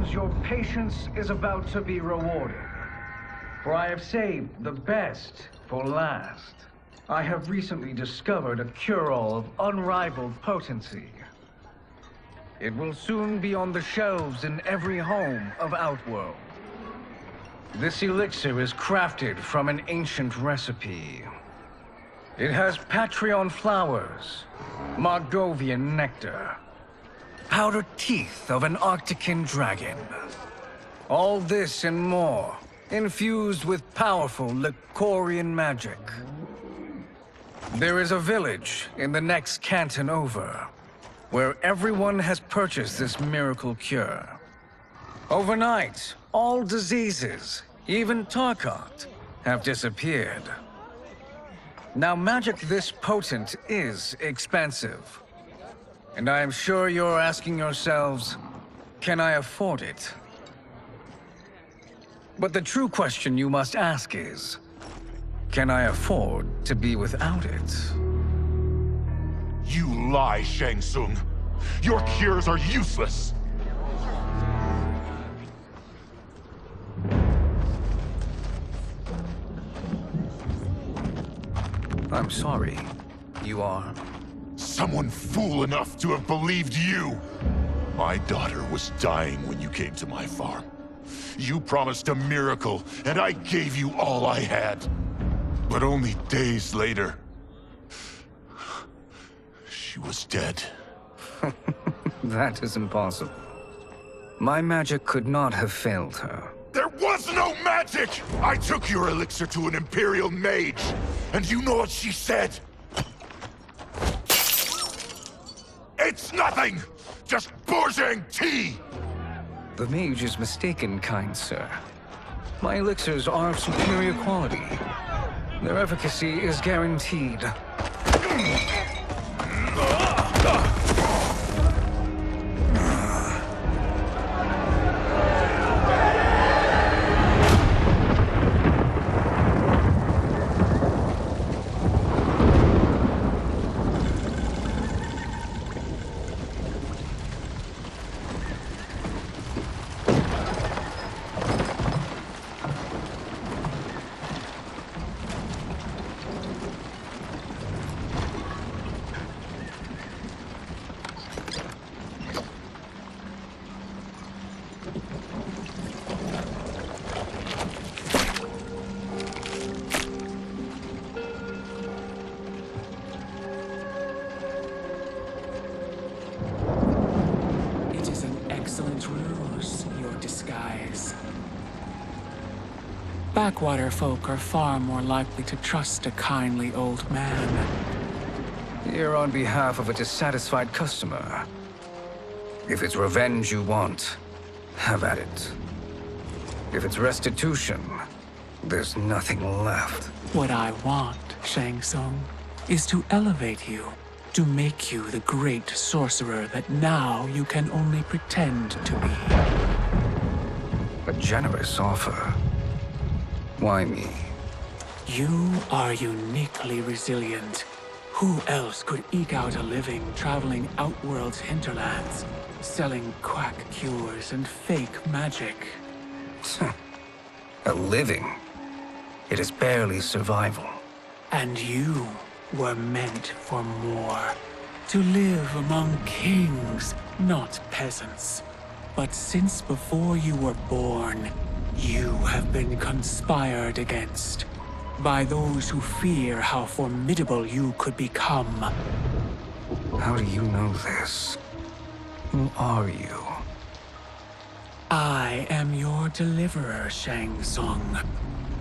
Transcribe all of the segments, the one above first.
yourselves, your patience is about to be rewarded. For I have saved the best for last. I have recently discovered a cure-all of unrivaled potency. It will soon be on the shelves in every home of Outworld. This elixir is crafted from an ancient recipe. It has Patreon flowers, Margovian nectar, powdered teeth of an Arctican dragon. All this and more, infused with powerful Lycorian magic. There is a village in the next canton over, where everyone has purchased this miracle cure. Overnight, all diseases, even Tarkat, have disappeared. Now, magic this potent is expensive. And I am sure you're asking yourselves, can I afford it? But the true question you must ask is, can I afford to be without it? You lie, Shang Tsung. Your cures are useless. I'm sorry. You are? Someone fool enough to have believed you. My daughter was dying when you came to my farm. You promised a miracle, and I gave you all I had. But only days later, she was dead. That is impossible. My magic could not have failed her. There was no magic! I took your elixir to an Imperial mage, and you know what she said? It's nothing! Just Bourgeois tea! The mage is mistaken, kind sir. My elixirs are of superior quality. Their efficacy is guaranteed. Backwater folk are far more likely to trust a kindly old man. Here on behalf of a dissatisfied customer. If it's revenge you want, have at it. If it's restitution, there's nothing left. What I want, Shang Tsung, is to elevate you, to make you the great sorcerer that now you can only pretend to be. A generous offer. Why me? You are uniquely resilient. Who else could eke out a living traveling Outworld's hinterlands, selling quack cures and fake magic? A living? It is barely survival. And you were meant for more. To live among kings, not peasants. But since before you were born, you have been conspired against by those who fear how formidable you could become. How do you know this? Who are you? I am your deliverer, Shang Tsung.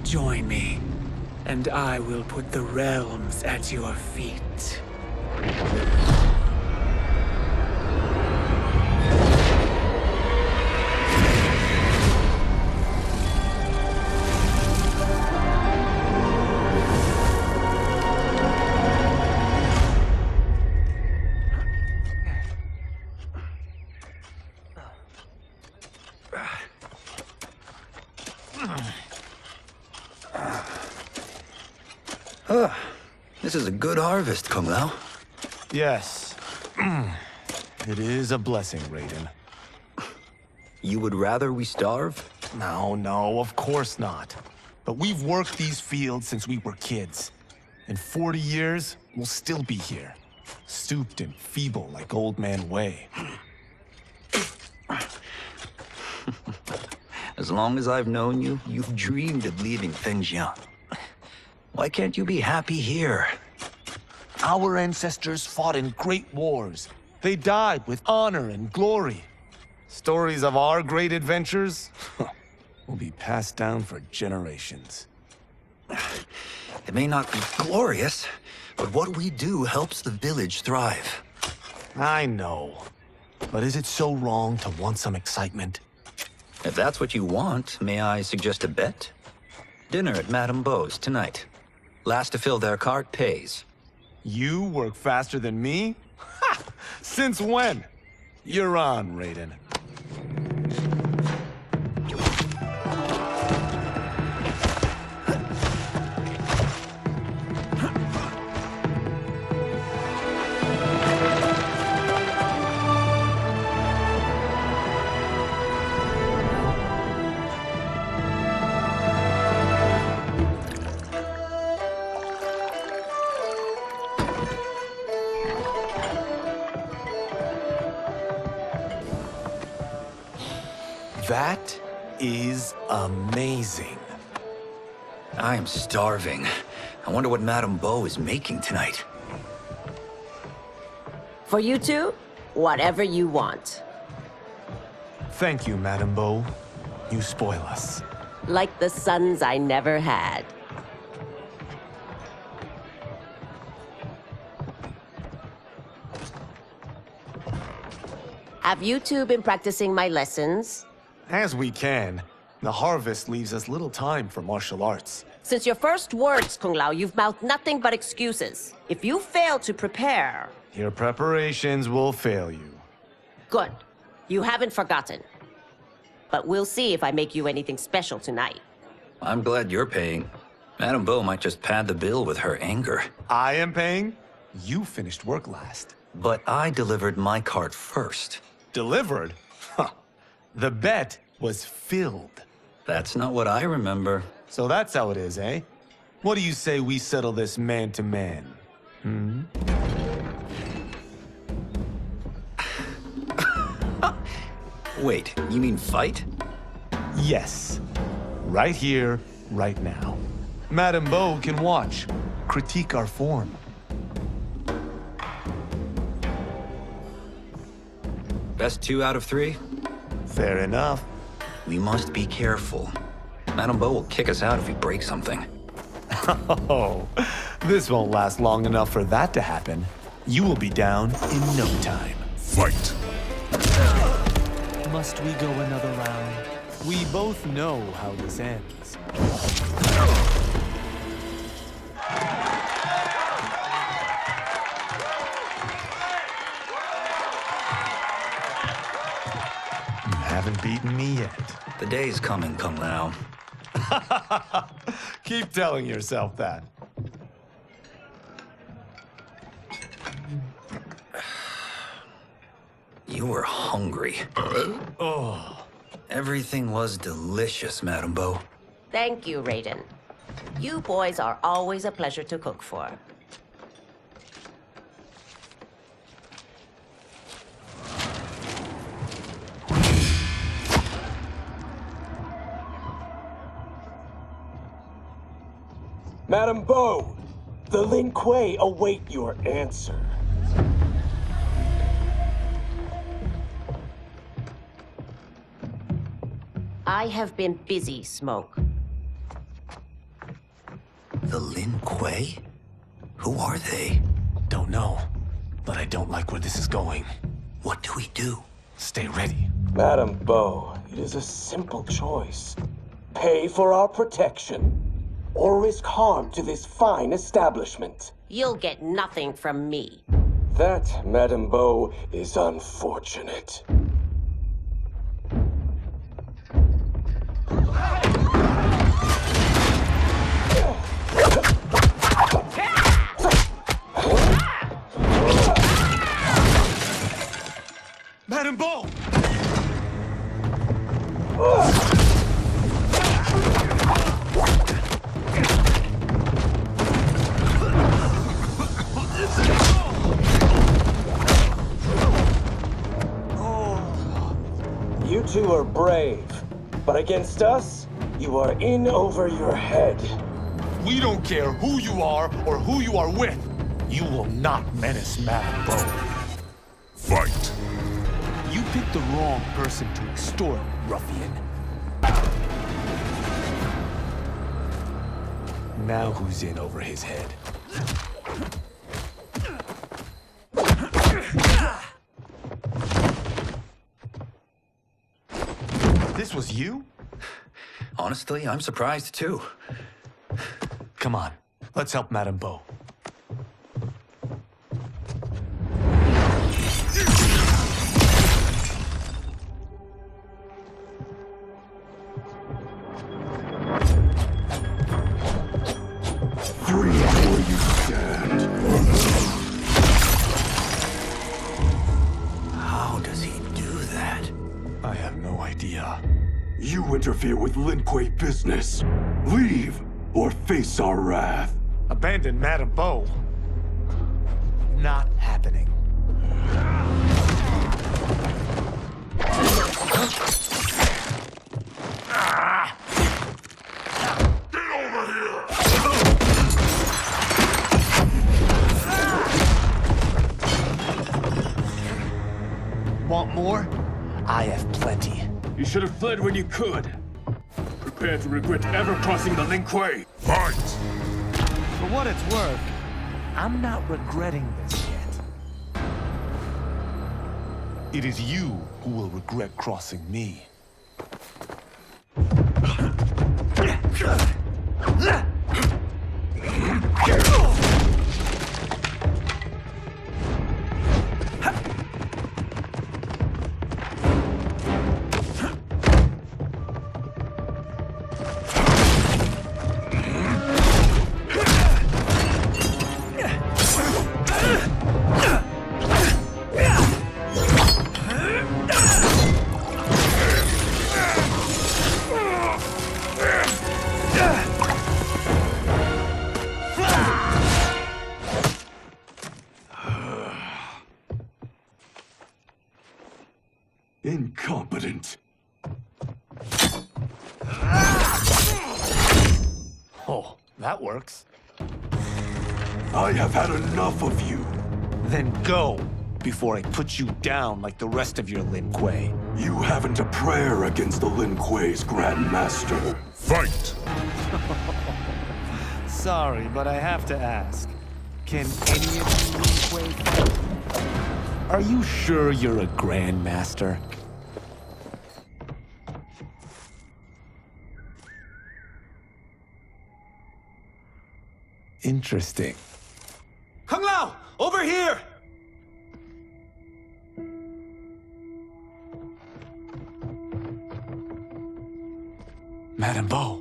Join me, and I will put the realms at your feet. This is a good harvest, Kung Lao. Yes. It is a blessing, Raiden. You would rather we starve? No, of course not. But we've worked these fields since we were kids. In 40 years, we'll still be here. Stooped and feeble like Old Man Wei. As long as I've known you, you've dreamed of leaving Fengjian. Why can't you be happy here? Our ancestors fought in great wars. They died with honor and glory. Stories of our great adventures will be passed down for generations. It may not be glorious, but what we do helps the village thrive. I know. But is it so wrong to want some excitement? If that's what you want, may I suggest a bet? Dinner at Madame Beau's tonight. Last to fill their cart pays. You work faster than me? Ha! Since when? You're on, Raiden. That is amazing. I am starving. I wonder what Madame Beau is making tonight. For you two, whatever you want. Thank you, Madame Beau. You spoil us. Like the sons I never had. Have you two been practicing my lessons? As we can. The harvest leaves us little time for martial arts. Since your first words, Kung Lao, you've mouthed nothing but excuses. If you fail to prepare... Your preparations will fail you. Good. You haven't forgotten. But we'll see if I make you anything special tonight. I'm glad you're paying. Madame Beau might just pad the bill with her anger. I am paying? You finished work last. But I delivered my cart first. Delivered? Huh. The bet was filled. That's not what I remember. So that's how it is, eh? What do you say we settle this man to man? Hmm? Wait, you mean fight? Yes. Right here, right now. Madame Beau can watch, critique our form. Best 2 out of 3? Fair enough. We must be careful. Madame Beau will kick us out if we break something. Oh, this won't last long enough for that to happen. You will be down in no time. Fight! Must we go another round? We both know how this ends. You haven't beaten me yet. The day's coming, Kung Lao. Keep telling yourself that. You were hungry. Oh. Everything was delicious, Madame Beau. Thank you, Raiden. You boys are always a pleasure to cook for. Madame Beau, the Lin Kuei await your answer. I have been busy, Smoke. The Lin Kuei? Who are they? Don't know, but I don't like where this is going. What do we do? Stay ready. Madame Beau, it is a simple choice. Pay for our protection, or risk harm to this fine establishment. You'll get nothing from me. That, Madame Beau, is unfortunate. Madame Beau! two are brave, but against us, you are in over your head. We don't care who you are or who you are with. You will not menace Madame Bo. Fight. You picked the wrong person to extort, ruffian. Now who's in over his head? This was you? Honestly, I'm surprised too. Come on, let's help Madame Bo. Free where you stand. How does he do that? I have no idea. You interfere with Lin Kuei business. Leave or face our wrath. Abandon Madame Bo? Not happening. Want more? I have plenty. You should have fled when you could. Prepare to regret ever crossing the Lin Kuei. Fight. For what it's worth, I'm not regretting this yet. It is you who will regret crossing me. Incompetent. Oh, that works. I have had enough of you. Then go, before I put you down like the rest of your Lin Kuei. You haven't a prayer against the Lin Kuei's Grand Master. Fight. Sorry, but I have to ask. Can any of you Lin Kuei fight? Are you sure you're a Grand Master? Interesting. Kung Lao! Over here! Madame Bo.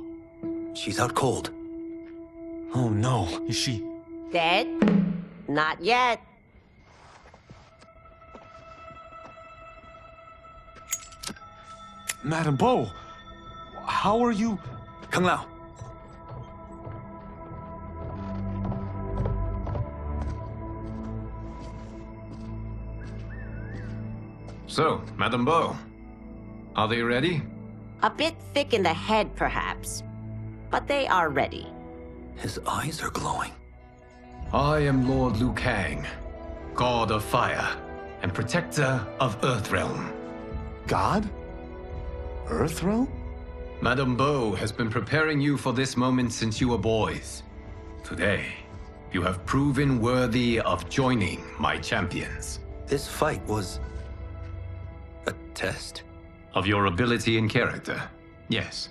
She's out cold. Oh no, is she? Dead? Not yet. Madame Bo, how are you? Kung Lao. So, Madame Bo, are they ready? A bit thick in the head, perhaps. But they are ready. His eyes are glowing. I am Lord Liu Kang, God of Fire and Protector of Earthrealm. God? Earthrealm? Madame Bo has been preparing you for this moment since you were boys. Today, you have proven worthy of joining my champions. This fight was a test? Of your ability and character, yes.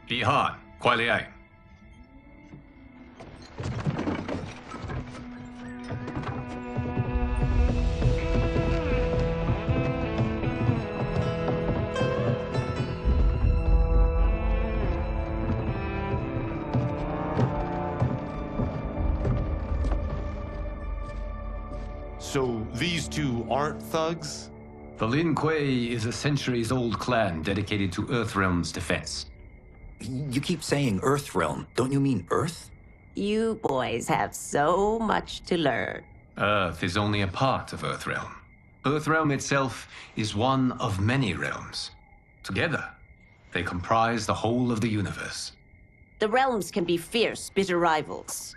Be hard, Kuai Liang. So these two aren't thugs? The Lin Kuei is a centuries-old clan dedicated to Earthrealm's defense. You keep saying Earthrealm. Don't you mean Earth? You boys have so much to learn. Earth is only a part of Earthrealm. Earthrealm itself is one of many realms. Together, they comprise the whole of the universe. The realms can be fierce, bitter rivals.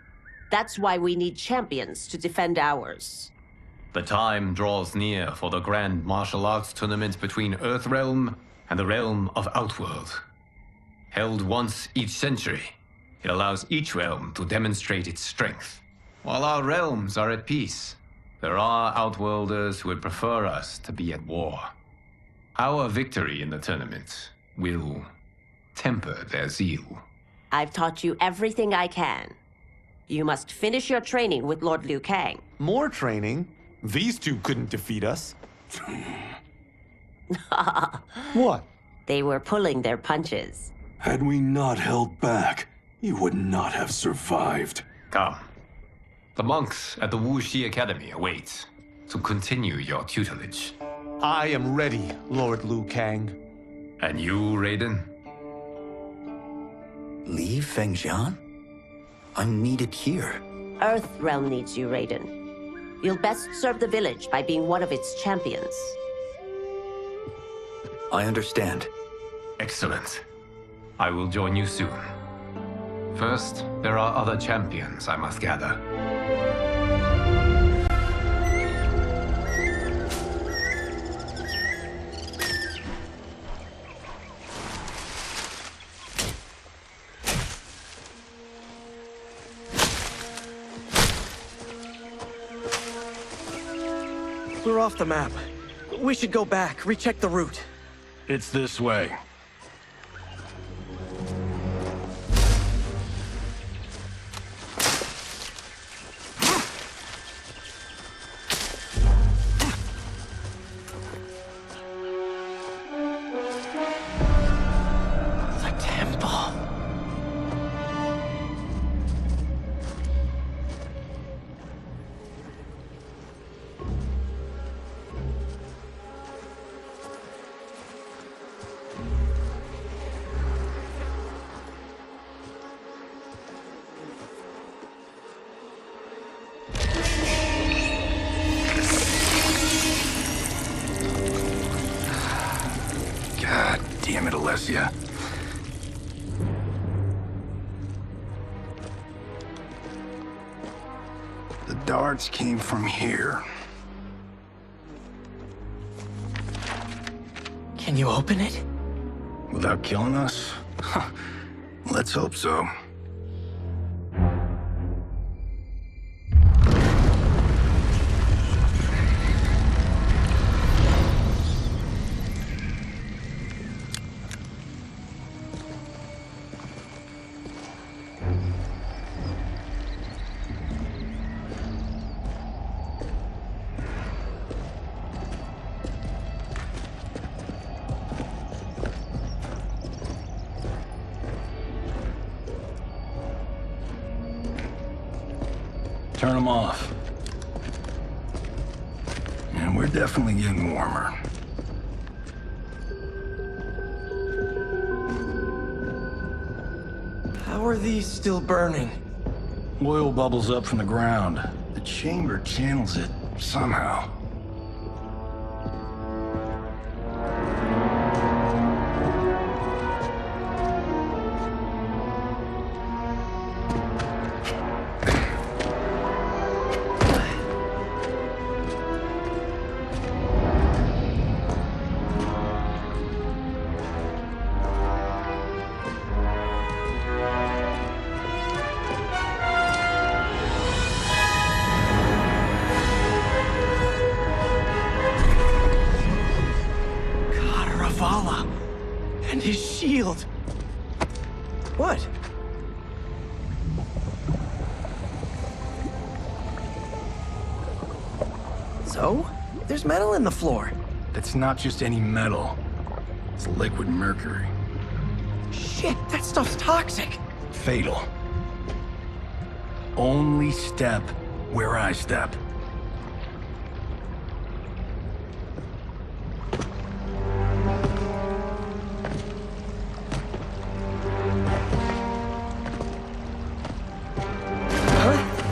That's why we need champions to defend ours. The time draws near for the grand martial arts tournament between Earthrealm and the realm of Outworld. Held once each century, it allows each realm to demonstrate its strength. While our realms are at peace, there are Outworlders who would prefer us to be at war. Our victory in the tournament will temper their zeal. I've taught you everything I can. You must finish your training with Lord Liu Kang. More training? These two couldn't defeat us. What? They were pulling their punches. Had we not held back, you would not have survived. Come. The monks at the Wuxi Academy await to continue your tutelage. I am ready, Lord Liu Kang. And you, Raiden? Leave Fengjian? I'm needed here. Earthrealm needs you, Raiden. You'll best serve the village by being one of its champions. I understand. Excellent. I will join you soon. First, there are other champions I must gather. We're off the map. We should go back, recheck the route. It's this way. The temple. God damn it, Alessia. The darts came from here. Can you open it? Without killing us? Huh. Let's hope so. Turn them off. And we're definitely getting warmer. How are these still burning? Oil bubbles up from the ground. The chamber channels it somehow. And his shield. What? So? There's metal in the floor. That's not just any metal. It's liquid mercury. Shit, that stuff's toxic. Fatal. Only step where I step.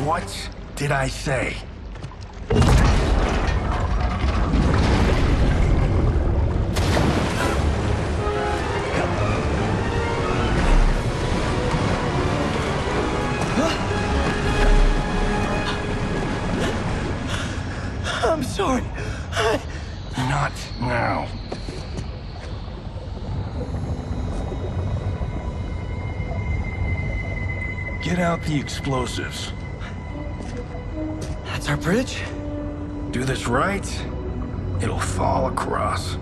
What did I say? Get out the explosives. That's our bridge? Do this right, it'll fall across.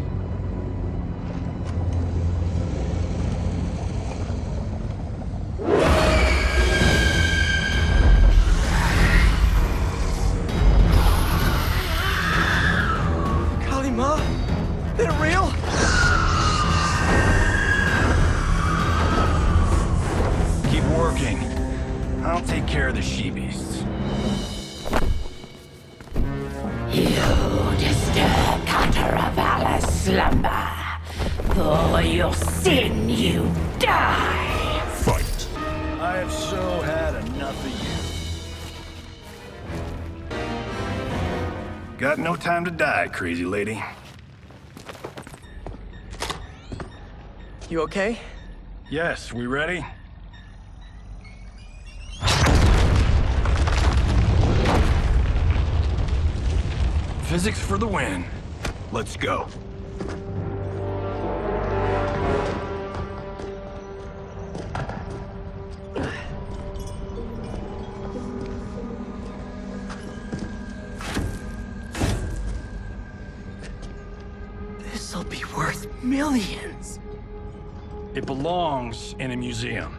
Kalima? They're real? Keep working. I'll take care of the she-beasts. You disturb Kataravalla's slumber. For your sin, you die. Fight. I have so had enough of you. Got no time to die, crazy lady. You okay? Yes, we ready? Physics for the win. Let's go. This'll be worth millions. It belongs in a museum.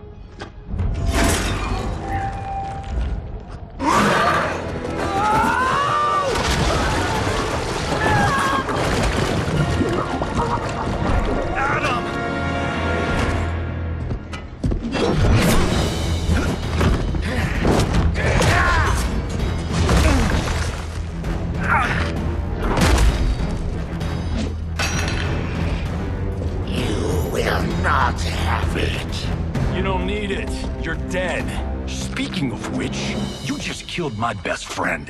Not have it. You don't need it. You're dead. Speaking of which, you just killed my best friend.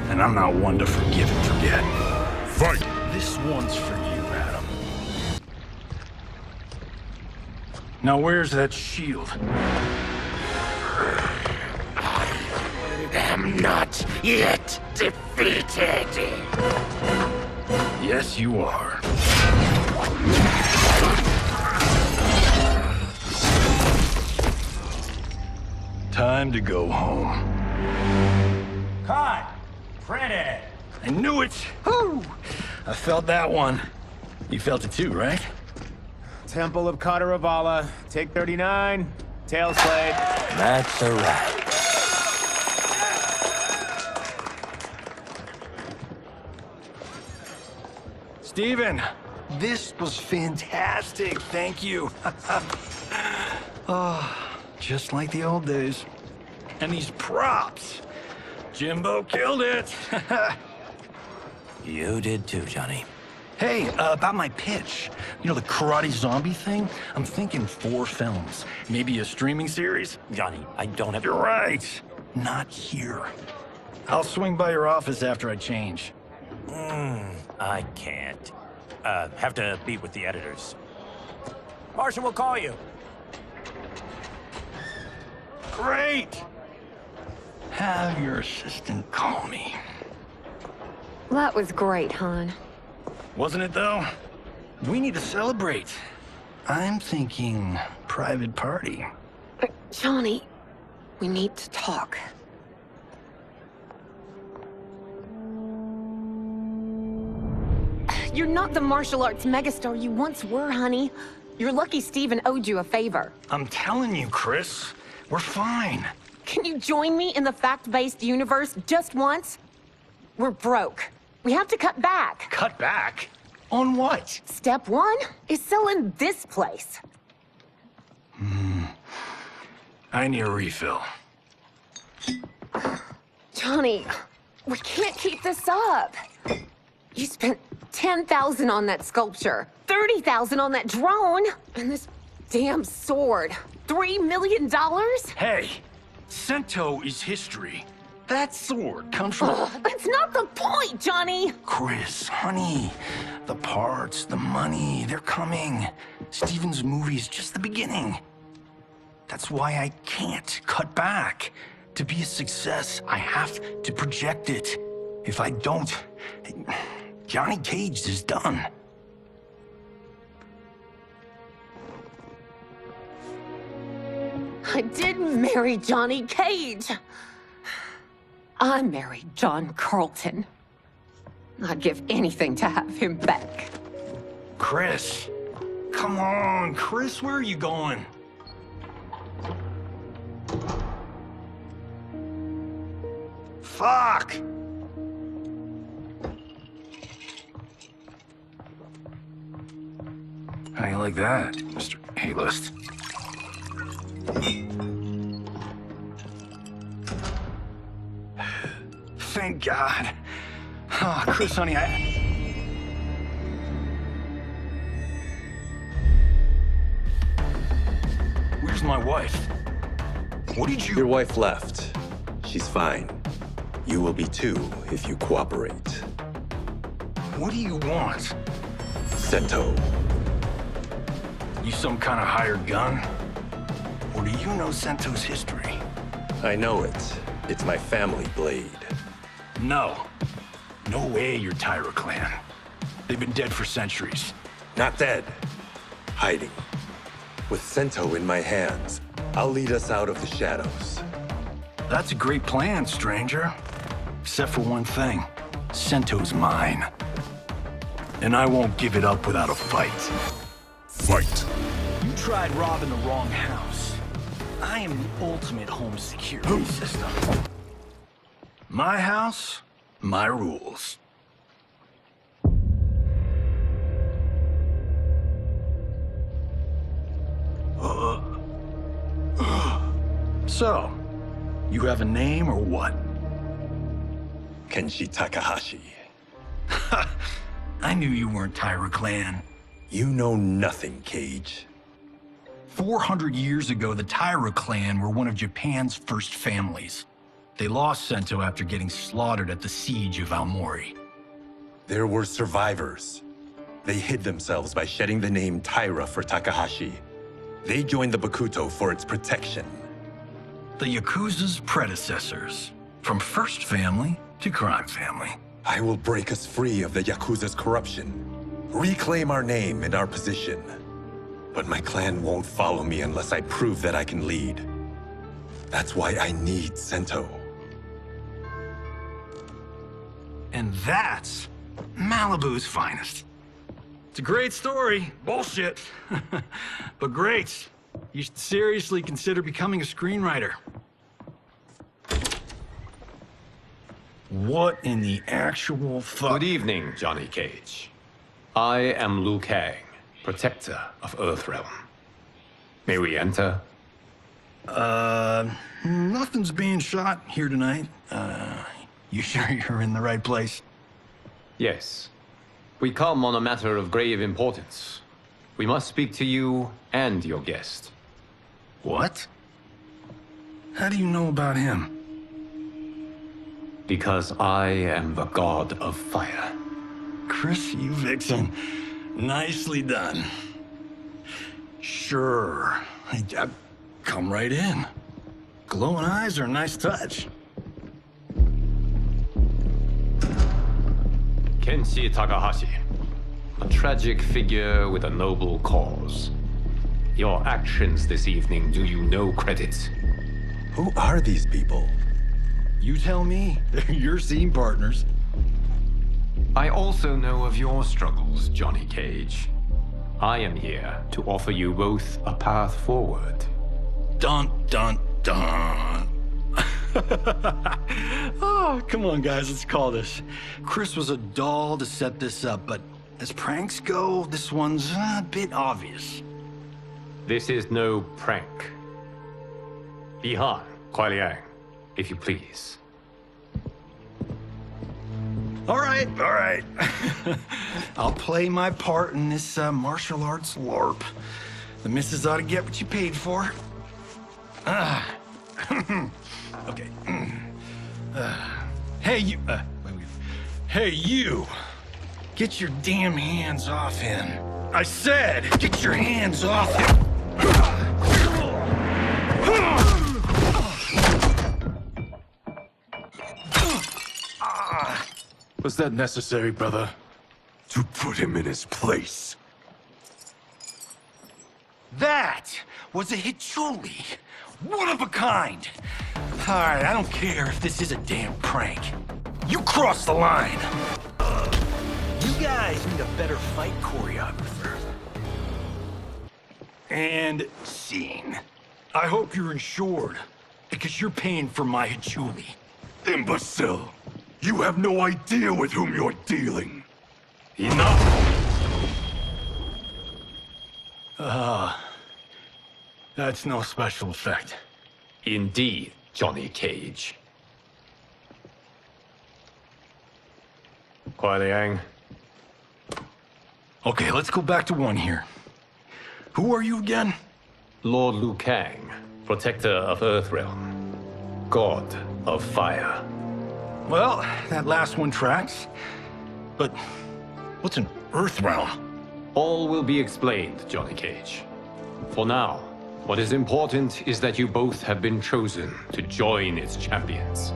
And I'm not one to forgive and forget. Fight! This one's for you, Adam. Now where's that shield? I am not yet defeated. Yes, you are. Time to go home. Cut! Printed! I knew it! Woo! I felt that one. You felt it too, right? Temple of Kataravala, take 39, tail slate. That's a wrap. Steven, this was fantastic. Thank you. Oh, just like the old days. And these props. Jimbo killed it. You did too, Johnny. Hey, about my pitch. You know, the karate zombie thing? I'm thinking 4 films. Maybe a streaming series? Johnny, I don't have... You're right. Not here. I'll swing by your office after I change. I can't. Have to meet with the editors. Marshall will call you. Great! Have your assistant call me. That was great, hon. Wasn't it, though? We need to celebrate. I'm thinking private party. Johnny, we need to talk. You're not the martial arts megastar you once were, honey. You're lucky Steven owed you a favor. I'm telling you, Chris. We're fine. Can you join me in the fact-based universe just once? We're broke. We have to cut back. Cut back? On what? Step 1 is selling this place. I need a refill. Johnny, we can't keep this up. You spent $10,000 on that sculpture, $30,000 on that drone, and this damn sword. $3 million? Hey, Sento is history. That sword comes from... That's not the point, Johnny! Chris, honey, the parts, the money, they're coming. Steven's movie is just the beginning. That's why I can't cut back. To be a success, I have to project it. If I don't, Johnny Cage is done. I didn't marry Johnny Cage. I married John Carlton. I'd give anything to have him back. Chris. Come on, Chris, where are you going? Fuck! How you like that, Mr. A-list? Thank God. Oh, Chris, honey, Where's my wife? What did you... Your wife left. She's fine. You will be too, if you cooperate. What do you want? Sento. You some kind of hired gun? Or do you know Sento's history? I know it. It's my family blade. No. No way you're Tyra clan. They've been dead for centuries. Not dead. Hiding. With Sento in my hands, I'll lead us out of the shadows. That's a great plan, stranger. Except for one thing. Sento's mine. And I won't give it up without a fight. Fight. You tried robbing the wrong house. I am the ultimate home security system. My house, my rules. So, you have a name or what? Kenshi Takahashi. I knew you weren't Tyra clan. You know nothing, Cage. 400 years ago, the Tyra clan were one of Japan's first families. They lost Sento after getting slaughtered at the siege of Aomori. There were survivors. They hid themselves by shedding the name Tyra for Takahashi. They joined the Bakuto for its protection. The Yakuza's predecessors. From first family to crime family. I will break us free of the Yakuza's corruption. Reclaim our name and our position. But my clan won't follow me unless I prove that I can lead. That's why I need Sento. And that's Malibu's finest. It's a great story. Bullshit. But great. You should seriously consider becoming a screenwriter. What in the actual fuck? Good evening, Johnny Cage. I am Liu Kang, protector of Earthrealm. May we enter? Nothing's being shot here tonight. You sure you're in the right place? Yes. We come on a matter of grave importance. We must speak to you and your guest. What? How do you know about him? Because I am the god of fire. Chris, you vixen. Nicely done. Sure. Come right in. Glowing eyes are a nice touch. Kenshi Takahashi. A tragic figure with a noble cause. Your actions this evening do you no credit. Who are these people? You tell me. They're your scene partners. I also know of your struggles, Johnny Cage. I am here to offer you both a path forward. Dun, dun, dun. Oh, come on, guys, let's call this. Chris was a doll to set this up, but as pranks go, this one's a bit obvious. This is no prank. Bihan, Kuai-Liang, if you please. All right. I'll play my part in this martial arts LARP. The missus ought to get what you paid for. Okay. Hey, you. Hey, you. Get your damn hands off him. I said, get your hands off him. Was that necessary, brother? To put him in his place. That was a Hichuli. One of a kind. All right, I don't care if this is a damn prank. You crossed the line. You guys need a better fight choreographer. And scene. I hope you're insured, because you're paying for my Hichuli. Imbecile! You have no idea with whom you're dealing. Enough! That's no special effect. Indeed, Johnny Cage. Kuai Liang. Okay, let's go back to one here. Who are you again? Lord Liu Kang, protector of Earthrealm, god of fire. Well, that last one tracks. But what's an Earthrealm? All will be explained, Johnny Cage. For now, what is important is that you both have been chosen to join its champions.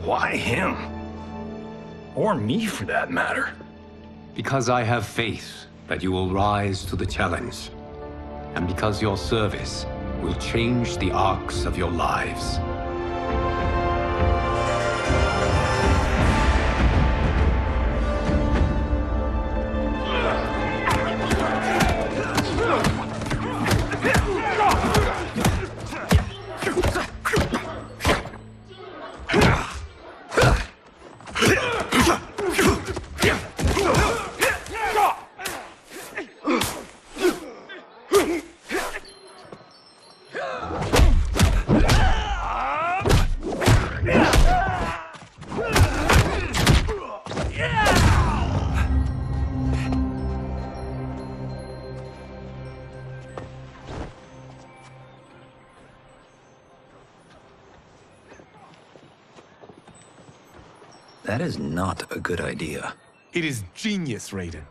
Why him? Or me, for that matter. Because I have faith that you will rise to the challenge. And because your service will change the arcs of your lives. That is not a good idea. It is genius, Raiden.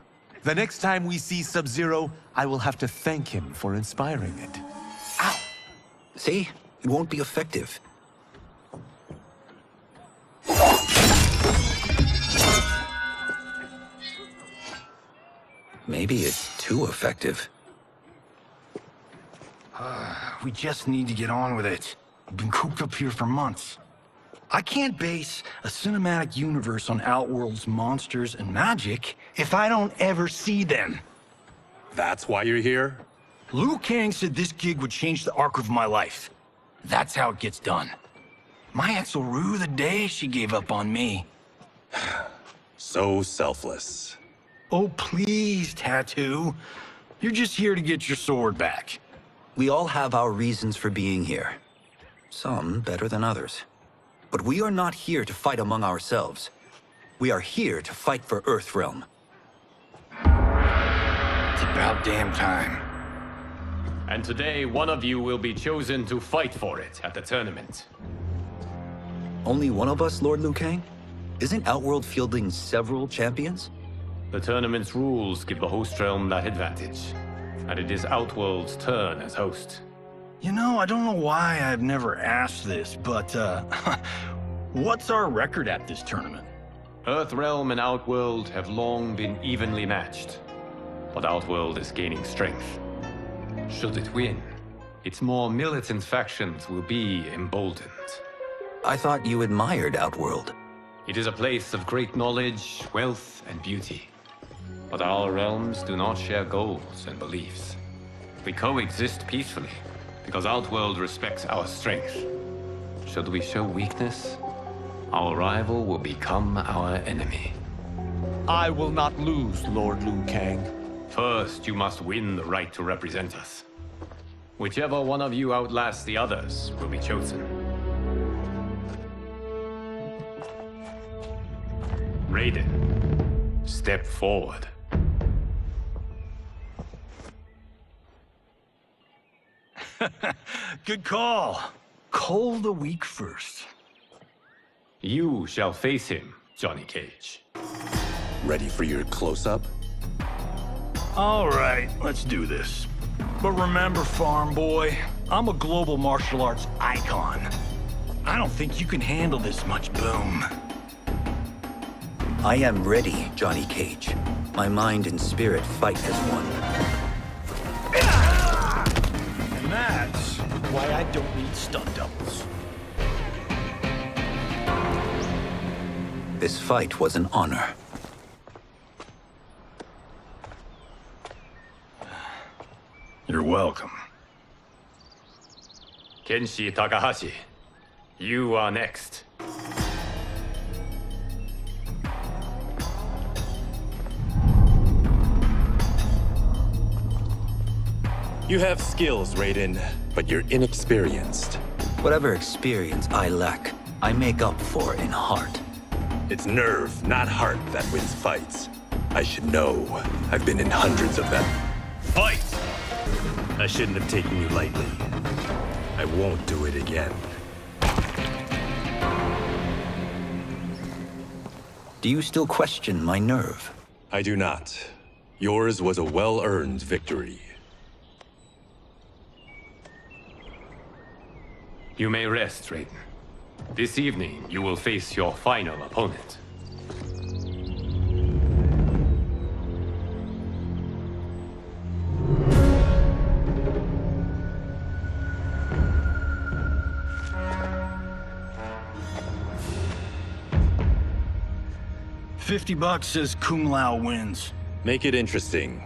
The next time we see Sub-Zero, I will have to thank him for inspiring it. Ow! See? It won't be effective. Maybe it's too effective. We just need to get on with it. I've been cooped up here for months. I can't base a cinematic universe on Outworld's monsters and magic if I don't ever see them. That's why you're here? Liu Kang said this gig would change the arc of my life. That's how it gets done. My ex will rue the day she gave up on me. So selfless. Oh, please, Tattoo. You're just here to get your sword back. We all have our reasons for being here. Some better than others. But we are not here to fight among ourselves. We are here to fight for Earthrealm. It's about damn time. And today, one of you will be chosen to fight for it at the tournament. Only one of us, Lord Liu Kang? Isn't Outworld fielding several champions? The tournament's rules give the host realm that advantage. And it is Outworld's turn as host. You know, I don't know why I've never asked this, but, what's our record at this tournament? Earthrealm and Outworld have long been evenly matched. But Outworld is gaining strength. Should it win, its more militant factions will be emboldened. I thought you admired Outworld. It is a place of great knowledge, wealth, and beauty. But our realms do not share goals and beliefs. We coexist peacefully, because Outworld respects our strength. Should we show weakness, our rival will become our enemy. I will not lose, Lord Liu Kang. First, you must win the right to represent us. Whichever one of you outlasts the others will be chosen. Raiden, step forward. Good call. Call the weak first. You shall face him, Johnny Cage. Ready for your close-up? All right, let's do this. But remember, farm boy, I'm a global martial arts icon. I don't think you can handle this much boom. I am ready, Johnny Cage. My mind and spirit fight as one. And that why I don't need stunt doubles. This fight was an honor. You're welcome. Kenshi Takahashi, you are next. You have skills, Raiden, but you're inexperienced. Whatever experience I lack, I make up for in heart. It's nerve, not heart, that wins fights. I should know. I've been in hundreds of them. Fight! I shouldn't have taken you lightly. I won't do it again. Do you still question my nerve? I do not. Yours was a well-earned victory. You may rest, Raiden. This evening, you will face your final opponent. $50 says Kung Lao wins. Make it interesting.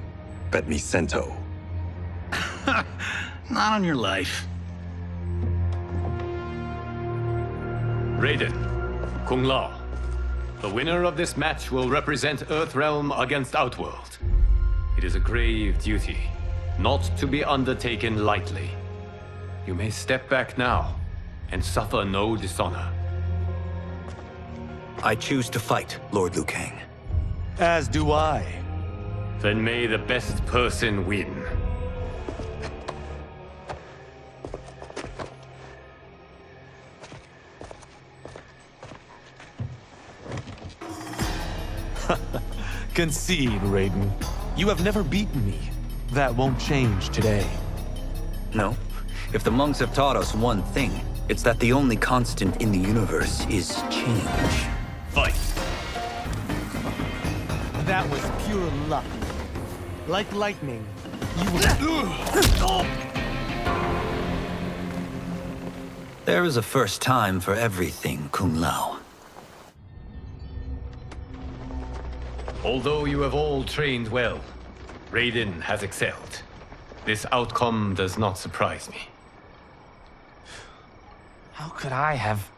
Bet me cento. Not on your life. Raiden, Kung Lao. The winner of this match will represent Earthrealm against Outworld. It is a grave duty, not to be undertaken lightly. You may step back now and suffer no dishonor. I choose to fight, Lord Liu Kang. As do I. Then may the best person win. Concede, Raiden. You have never beaten me. That won't change today. No. If the monks have taught us one thing, it's that the only constant in the universe is change. Fight! That was pure luck. Like lightning, you There is a first time for everything, Kung Lao. Although you have all trained well, Raiden has excelled. This outcome does not surprise me. How could I have...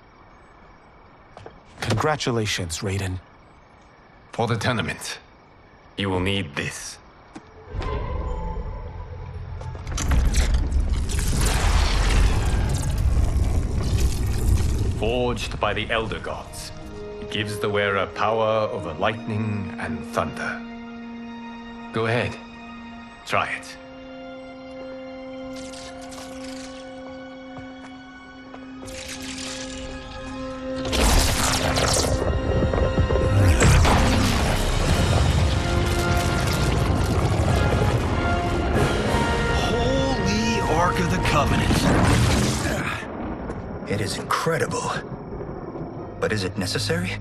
Congratulations, Raiden. For the tournament, you will need this. Forged by the Elder Gods, it gives the wearer power over lightning and thunder. Go ahead, try it. Holy Ark of the Covenant. It is incredible. But is it necessary?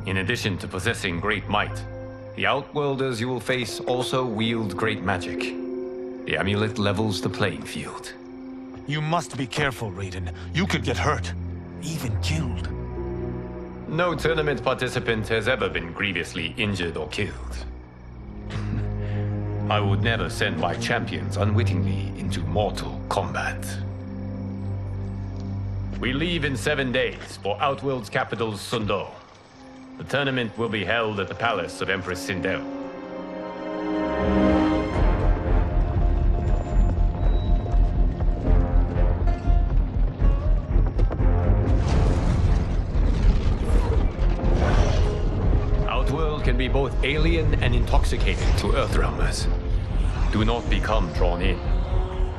In addition to possessing great might, the Outworlders you will face also wield great magic. The amulet levels the playing field. You must be careful, Raiden. You could get hurt. Even killed. No tournament participant has ever been grievously injured or killed. I would never send my champions unwittingly into mortal combat. We leave in 7 days for Outworld's capital, Sindel. The tournament will be held at the palace of Empress Sindel. Outworld can be both alien and intoxicating to Earthrealmers. Do not become drawn in.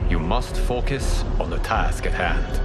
You must focus on the task at hand.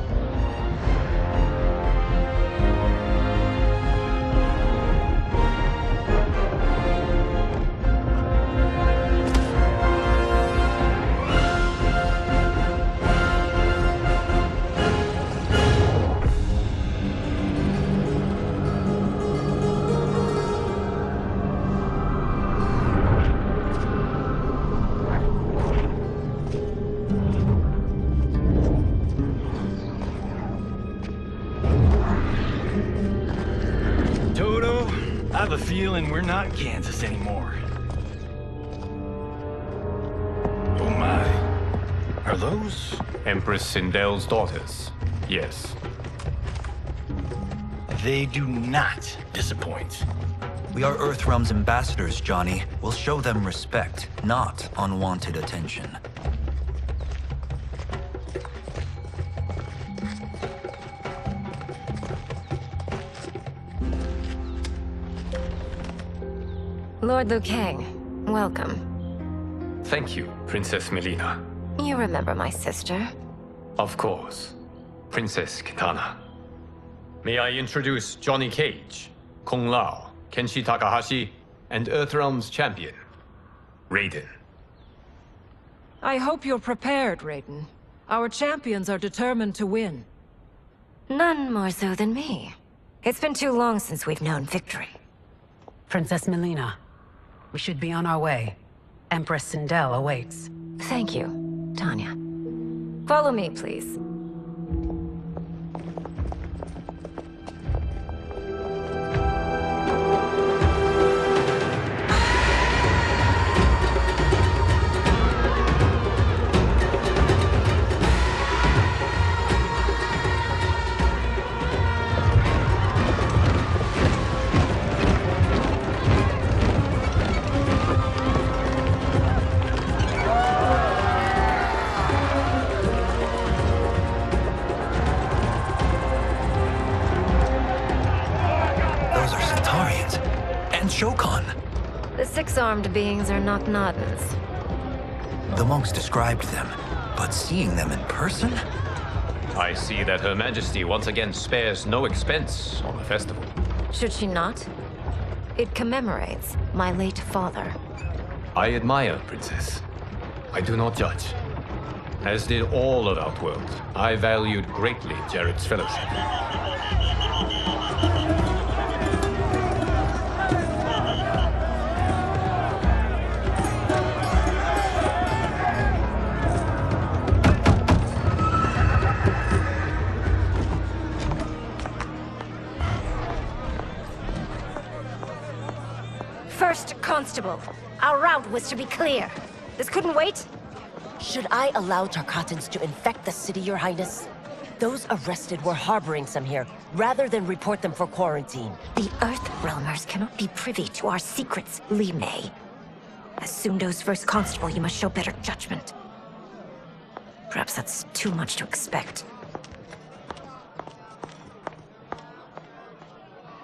have a feeling we're not Kansas anymore. Oh my. Are those? Empress Sindel's daughters. Yes. They do not disappoint. We are Earthrealm's ambassadors, Johnny. We'll show them respect, not unwanted attention. Lord Liu Kang, welcome. Thank you, Princess Mileena. You remember my sister? Of course. Princess Kitana. May I introduce Johnny Cage, Kung Lao, Kenshi Takahashi, and Earthrealm's champion, Raiden. I hope you're prepared, Raiden. Our champions are determined to win. None more so than me. It's been too long since we've known victory. Princess Mileena, we should be on our way. Empress Sindel awaits. Thank you, Tanya. Follow me, please. The six-armed beings are not Nadans. The monks described them, but seeing them in person? I see that Her Majesty once again spares no expense on the festival. Should she not? It commemorates my late father. I admire, Princess. I do not judge. As did all of Outworld, I valued greatly Jared's fellowship. First Constable, our route was to be clear. This couldn't wait? Should I allow Tarkatans to infect the city, Your Highness? Those arrested were harboring some here, rather than report them for quarantine. The Earthrealmers cannot be privy to our secrets, Li Mei. As Sundo's first constable, you must show better judgment. Perhaps that's too much to expect.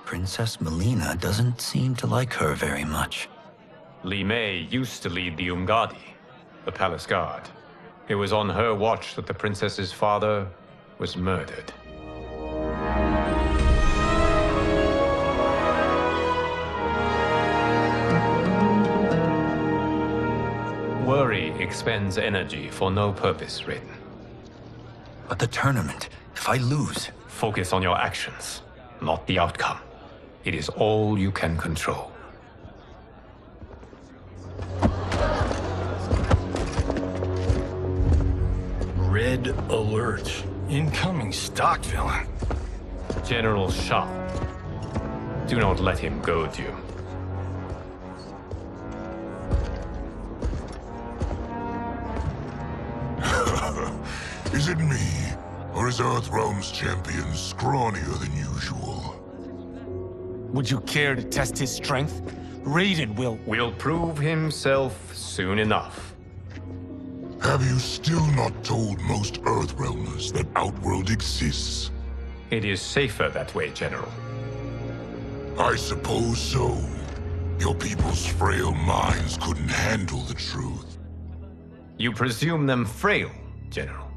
Princess Mileena doesn't seem to like her very much. Li Mei used to lead the Umgadi, the palace guard. It was on her watch that the princess's father was murdered. Worry expends energy for no purpose, Raiden. But the tournament, if I lose... Focus on your actions, not the outcome. It is all you can control. Red alert. Incoming stock villain. General Shang. Do not let him goad you. Is it me? Or is Earthrealm's champion scrawnier than usual? Would you care to test his strength? Raiden will prove himself soon enough. Have you still not told most Earthrealmers that Outworld exists? It is safer that way, General. I suppose so. Your people's frail minds couldn't handle the truth. You presume them frail, General.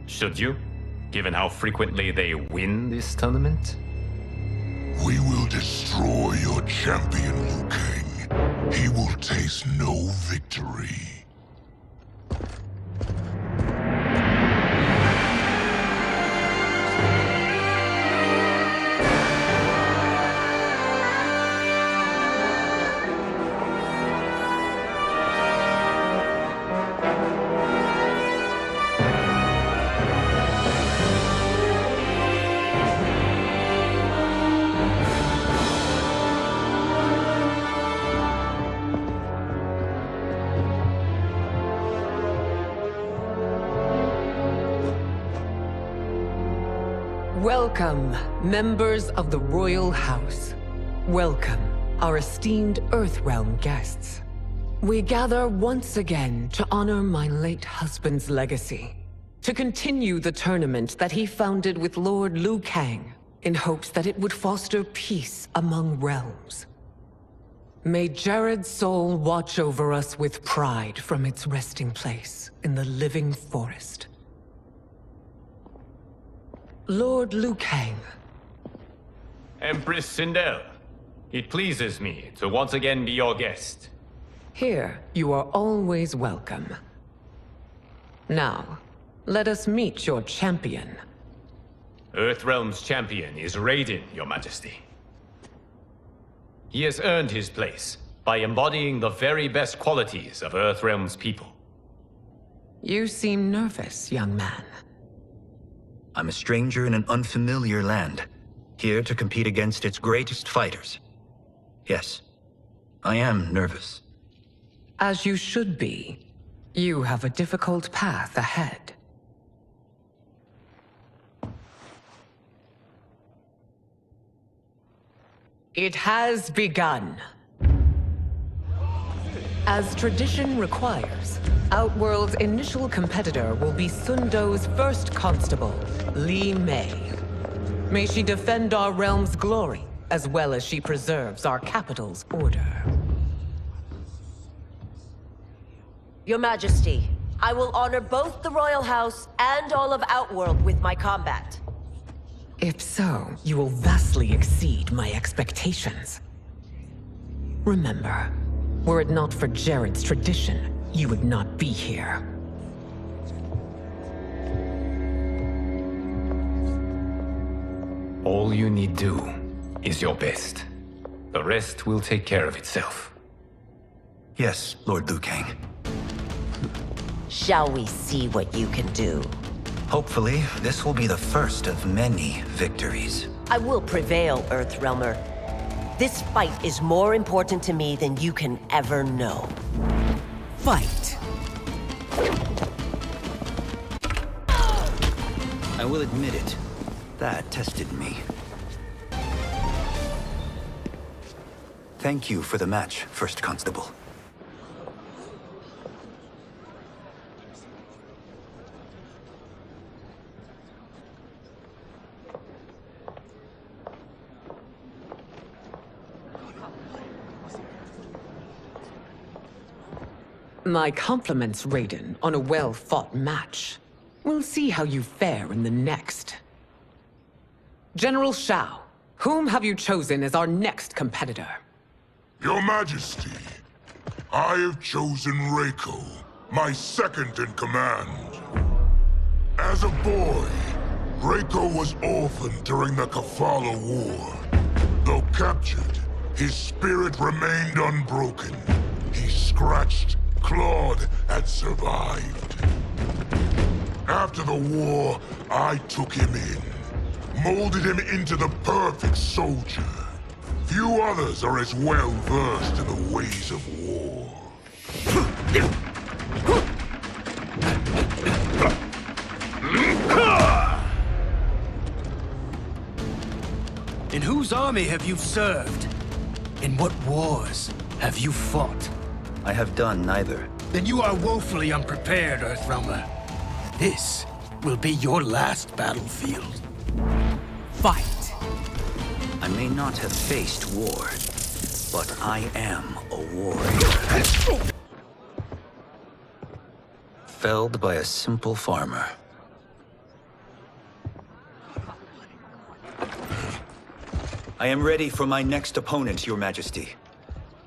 Should you, given how frequently they win this tournament? We will destroy your champion, Liu Kang. He will taste no victory. Welcome, members of the Royal House. Welcome, our esteemed Earthrealm guests. We gather once again to honor my late husband's legacy, to continue the tournament that he founded with Lord Liu Kang, in hopes that it would foster peace among realms. May Jared's soul watch over us with pride from its resting place in the living forest. Lord Liu Kang. Empress Sindel, it pleases me to once again be your guest. Here, you are always welcome. Now, let us meet your champion. Earthrealm's champion is Raiden, Your Majesty. He has earned his place by embodying the very best qualities of Earthrealm's people. You seem nervous, young man. I'm a stranger in an unfamiliar land, here to compete against its greatest fighters. Yes, I am nervous. As you should be. You have a difficult path ahead. It has begun. As tradition requires, Outworld's initial competitor will be Sundo's first constable, Li Mei. May she defend our realm's glory, as well as she preserves our capital's order. Your Majesty, I will honor both the Royal House and all of Outworld with my combat. If so, you will vastly exceed my expectations. Remember, were it not for Jared's tradition, you would not be here. All you need do is your best. The rest will take care of itself. Yes, Lord Liu Kang. Shall we see what you can do? Hopefully, this will be the first of many victories. I will prevail, Earthrealmer. This fight is more important to me than you can ever know. Fight! I will admit it. That tested me. Thank you for the match, First Constable. My compliments, Raiden, on a well-fought match. We'll see how you fare in the next. General Shao, whom have you chosen as our next competitor? Your Majesty, I have chosen Reiko, my second in command. As a boy, Reiko was orphaned during the Kafala War. Though captured, his spirit remained unbroken. He scratched, clawed, and survived. After the war, I took him in, molded him into the perfect soldier. Few others are as well versed in the ways of war. In whose army have you served? In what wars have you fought? I have done neither. Then you are woefully unprepared, Earthrealmer. This will be your last battlefield. Fight! I may not have faced war, but I am a warrior. Felled by a simple farmer. I am ready for my next opponent, Your Majesty.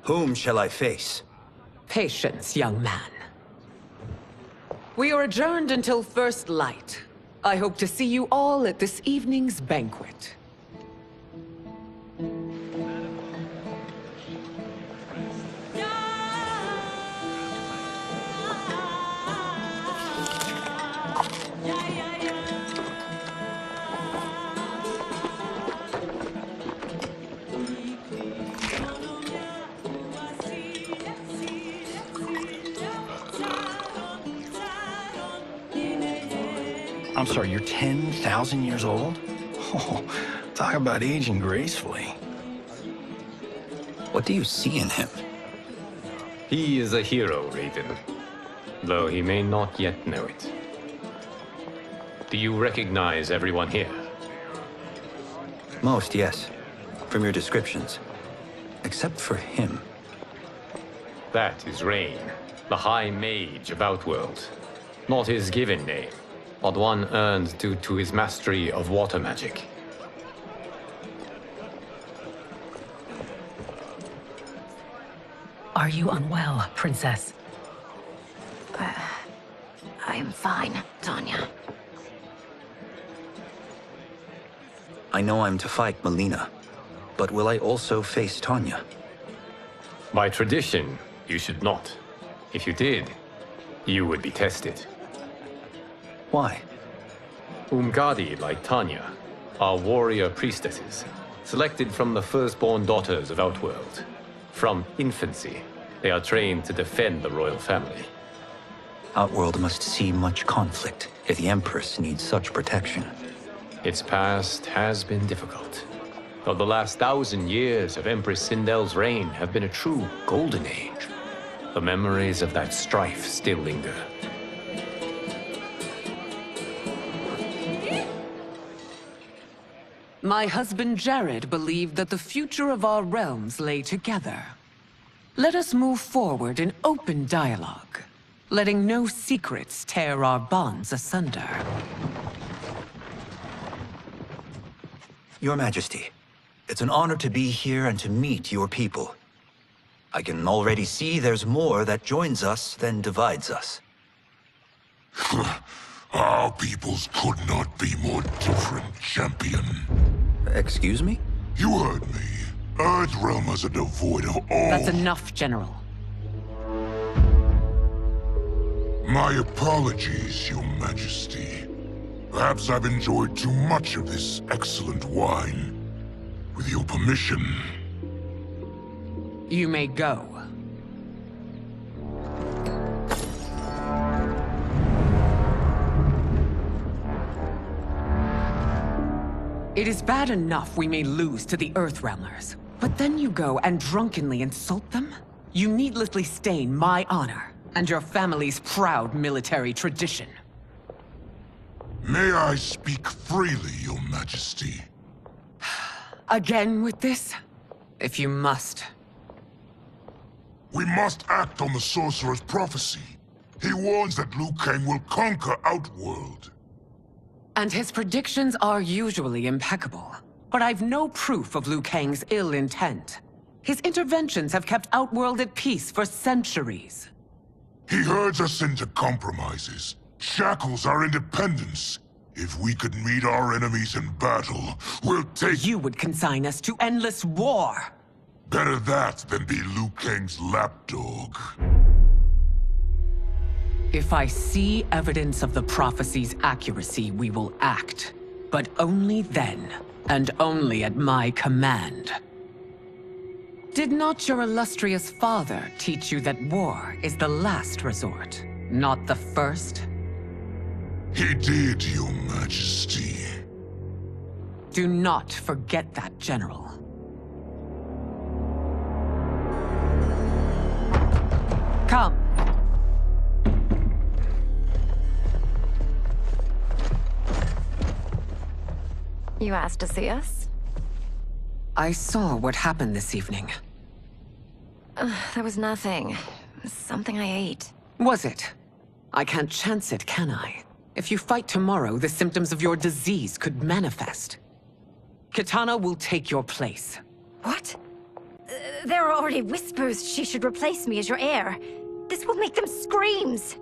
Whom shall I face? Patience, young man. We are adjourned until first light. I hope to see you all at this evening's banquet. I'm sorry, you're 10,000 years old? Oh, talk about aging gracefully. What do you see in him? He is a hero, Raiden, though he may not yet know it. Do you recognize everyone here? Most, yes. From your descriptions. Except for him. That is Rain, the High Mage of Outworld. Not his given name, but one earned due to his mastery of water magic. Are you unwell, Princess? I'm fine, Tanya. I know I'm to fight Mileena, but will I also face Tanya? By tradition, you should not. If you did, you would be tested. Why? Umgadi, like Tanya, are warrior priestesses, selected from the firstborn daughters of Outworld. From infancy, they are trained to defend the royal family. Outworld must see much conflict if the Empress needs such protection. Its past has been difficult, though the last 1,000 years of Empress Sindel's reign have been a true golden age. The memories of that strife still linger. My husband Jared believed that the future of our realms lay together. Let us move forward in open dialogue, letting no secrets tear our bonds asunder. Your Majesty, it's an honor to be here and to meet your people. I can already see there's more that joins us than divides us. Our peoples could not be more different, champion. Excuse me? You heard me. Earthrealmers are devoid of all... That's enough, General. My apologies, Your Majesty. Perhaps I've enjoyed too much of this excellent wine. With your permission... You may go. It is bad enough we may lose to the Earthrealmers, but then you go and drunkenly insult them? You needlessly stain my honor and your family's proud military tradition. May I speak freely, Your Majesty? Again with this? If you must. We must act on the Sorcerer's prophecy. He warns that Liu Kang will conquer Outworld. And his predictions are usually impeccable. But I've no proof of Liu Kang's ill intent. His interventions have kept Outworld at peace for centuries. He herds us into compromises, shackles our independence. If we could meet our enemies in battle, we'll take... You would consign us to endless war! Better that than be Liu Kang's lapdog. If I see evidence of the prophecy's accuracy, we will act. But only then, and only at my command. Did not your illustrious father teach you that war is the last resort, not the first? He did, Your Majesty. Do not forget that, General. Come. You asked to see us? I saw what happened this evening. There was nothing. Something I ate. Was it? I can't chance it, can I? If you fight tomorrow, the symptoms of your disease could manifest. Kitana will take your place. What? There are already whispers she should replace me as your heir. This will make them screams!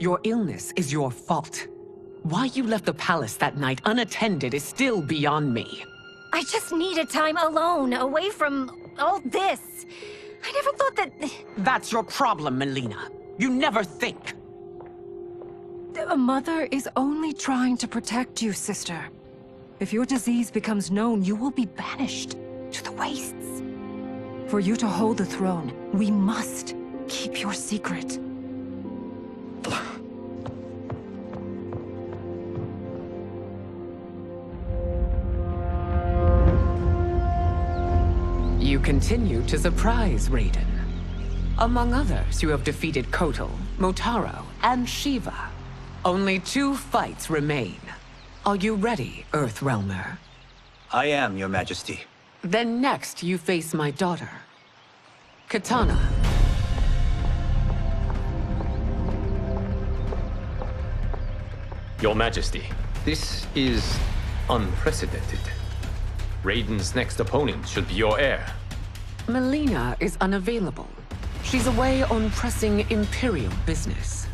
Your illness is your fault. Why you left the palace that night unattended is still beyond me. I just needed time alone, away from all this. I never thought that... That's your problem, Mileena. You never think. A mother is only trying to protect you, sister. If your disease becomes known, you will be banished to the wastes. For you to hold the throne, we must keep your secret. continue to surprise Raiden. Among others, you have defeated Kotal, Motaro, and Shiva. Only 2 fights remain. Are you ready, Earthrealmer? I am, Your Majesty. Then next, you face my daughter, Kitana. Your Majesty, this is unprecedented. Raiden's next opponent should be your heir. Mileena is unavailable. She's away on pressing Imperial business.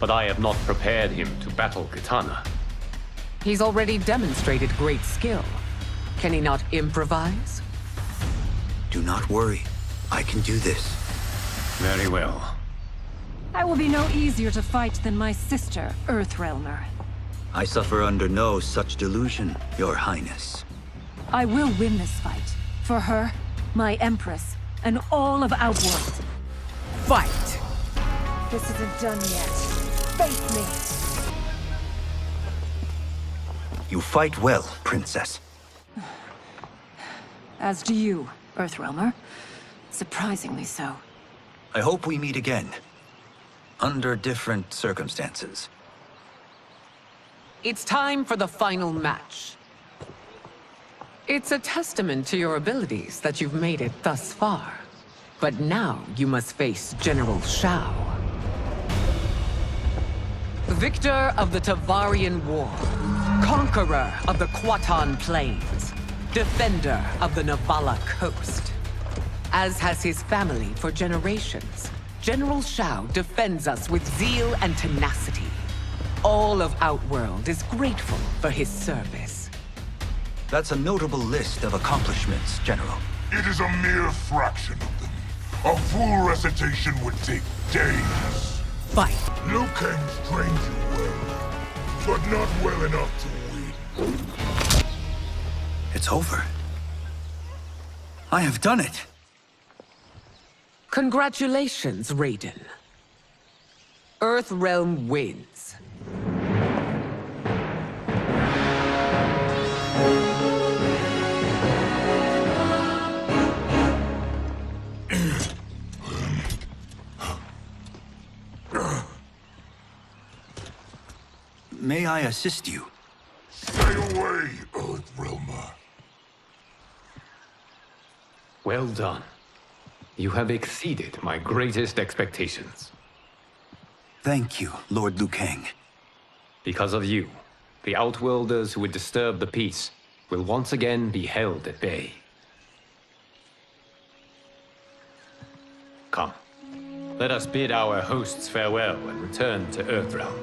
But I have not prepared him to battle Kitana. He's already demonstrated great skill. Can he not improvise? Do not worry. I can do this. Very well. I will be no easier to fight than my sister, Earthrealmer. I suffer under no such delusion, Your Highness. I will win this fight. For her, my Empress, and all of Outworld. Fight! This isn't done yet. Face me! You fight well, Princess. As do you, Earthrealmer. Surprisingly so. I hope we meet again. Under different circumstances. It's time for the final match. It's a testament to your abilities that you've made it thus far. But now you must face General Shao. Victor of the Tavarian War. Conqueror of the Kwatan Plains. Defender of the Navala Coast. As has his family for generations, General Shao defends us with zeal and tenacity. All of Outworld is grateful for his service. That's a notable list of accomplishments, General. It is a mere fraction of them. A full recitation would take days. Fight. Liu Kang's trained you well, but not well enough to win. It's over. I have done it. Congratulations, Raiden. Earthrealm wins. May I assist you? Stay away, Earthrealmer. Well done. You have exceeded my greatest expectations. Thank you, Lord Liu Kang. Because of you, the Outworlders who would disturb the peace will once again be held at bay. Come, let us bid our hosts farewell and return to Earthrealm.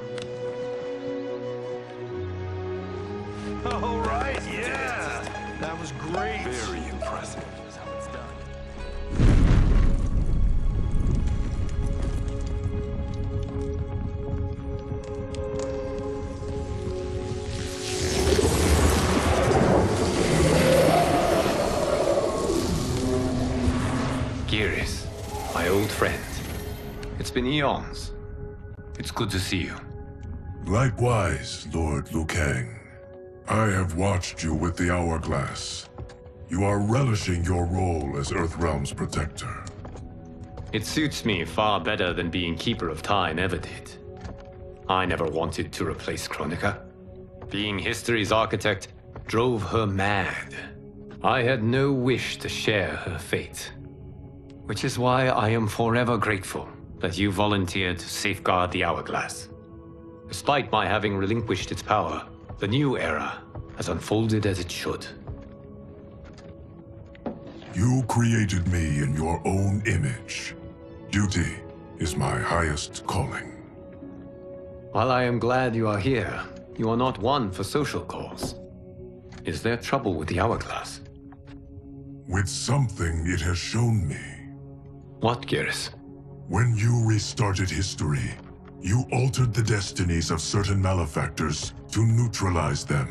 All right, yeah! That was great! Very impressive. Here's how it's done. Geras, my old friend. It's been eons. It's good to see you. Likewise, Lord Liu Kang. I have watched you with the Hourglass. You are relishing your role as Earthrealm's protector. It suits me far better than being Keeper of Time ever did. I never wanted to replace Kronika. Being history's architect drove her mad. I had no wish to share her fate. Which is why I am forever grateful that you volunteered to safeguard the Hourglass. Despite my having relinquished its power, the new era has unfolded as it should. You created me in your own image. Duty is my highest calling. While I am glad you are here, you are not one for social calls. Is there trouble with the Hourglass? With something it has shown me. What, Geras? When you restarted history, you altered the destinies of certain malefactors to neutralize them.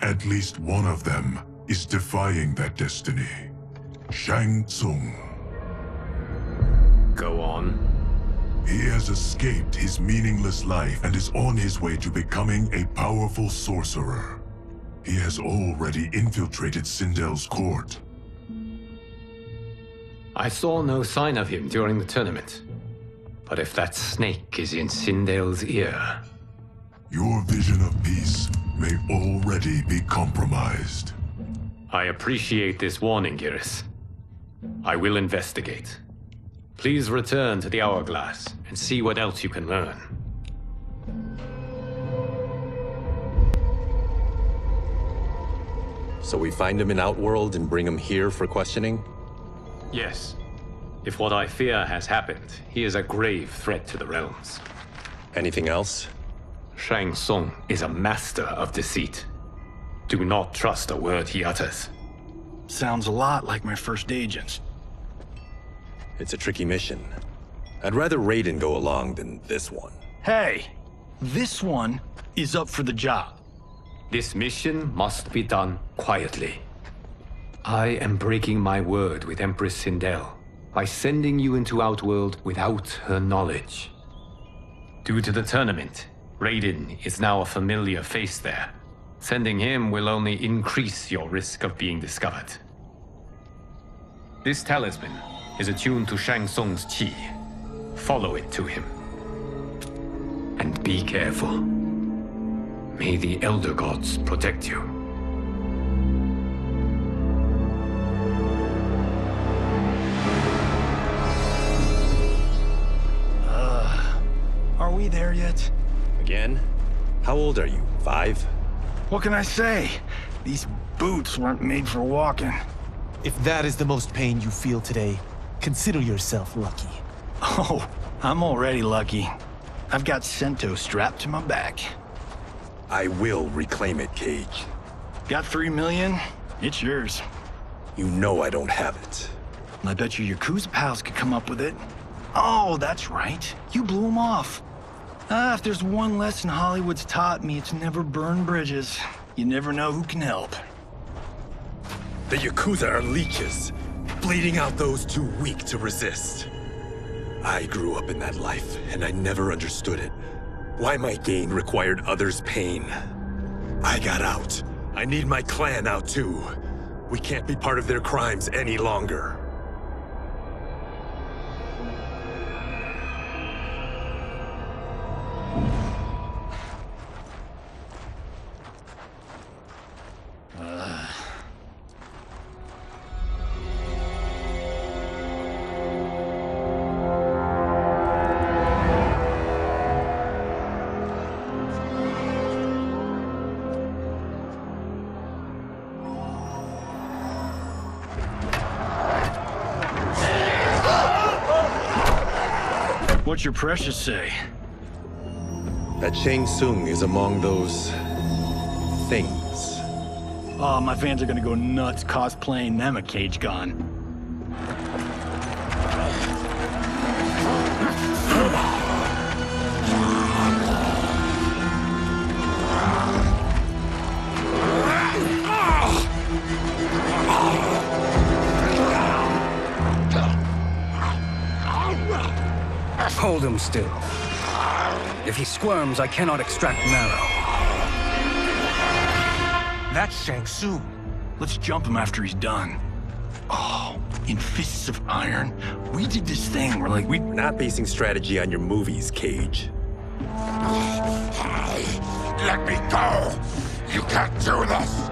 At least one of them is defying that destiny. Shang Tsung. Go on. He has escaped his meaningless life and is on his way to becoming a powerful sorcerer. He has already infiltrated Sindel's court. I saw no sign of him during the tournament. But if that snake is in Sindel's ear... Your vision of peace may already be compromised. I appreciate this warning, Giris. I will investigate. Please return to the Hourglass and see what else you can learn. So we find him in Outworld and bring him here for questioning? Yes. If what I fear has happened, he is a grave threat to the realms. Anything else? Shang Tsung is a master of deceit. Do not trust a word he utters. Sounds a lot like my first agents. It's a tricky mission. I'd rather Raiden go along than this one. Hey! This one is up for the job. This mission must be done quietly. I am breaking my word with Empress Sindel by sending you into Outworld without her knowledge. Due to the tournament, Raiden is now a familiar face there. Sending him will only increase your risk of being discovered. This talisman is attuned to Shang Tsung's chi. Follow it to him. And be careful. May the Elder Gods protect you. Are we there yet? Again? How old are you? 5? What can I say? These boots weren't made for walking. If that is the most pain you feel today, consider yourself lucky. Oh, I'm already lucky. I've got Sento strapped to my back. I will reclaim it, Cage. Got 3 million? It's yours. You know I don't have it. I bet your Yakuza pals could come up with it. Oh, that's right. You blew them off. If there's one lesson Hollywood's taught me, it's never burn bridges. You never know who can help. The Yakuza are leeches, bleeding out those too weak to resist. I grew up in that life, and I never understood it. Why my gain required others' pain. I got out. I need my clan out too. We can't be part of their crimes any longer. What's your precious say? That Shang Tsung is among those... things. Oh, my fans are gonna go nuts cosplaying them a Cage Gon. Hold him still. If he squirms, I cannot extract marrow. That's Shang Tsung. Let's jump him after he's done. Oh, in Fists of Iron, we did this thing where like We're not basing strategy on your movies, Cage. Let me go! You can't do this!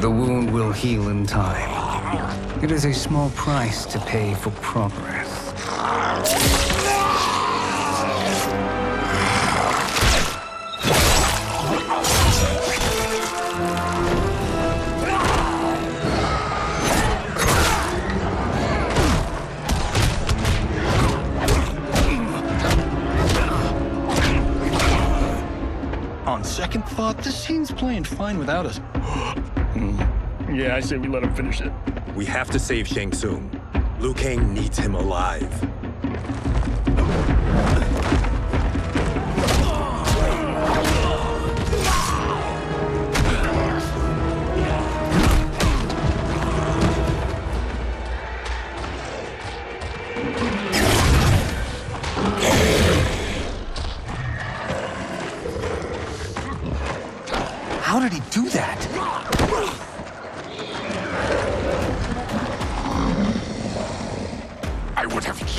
The wound will heal in time. It is a small price to pay for progress. On second thought, this scene's playing fine without us. Yeah, I say we let him finish it. We have to save Shang Tsung. Liu Kang needs him alive. How did he do that?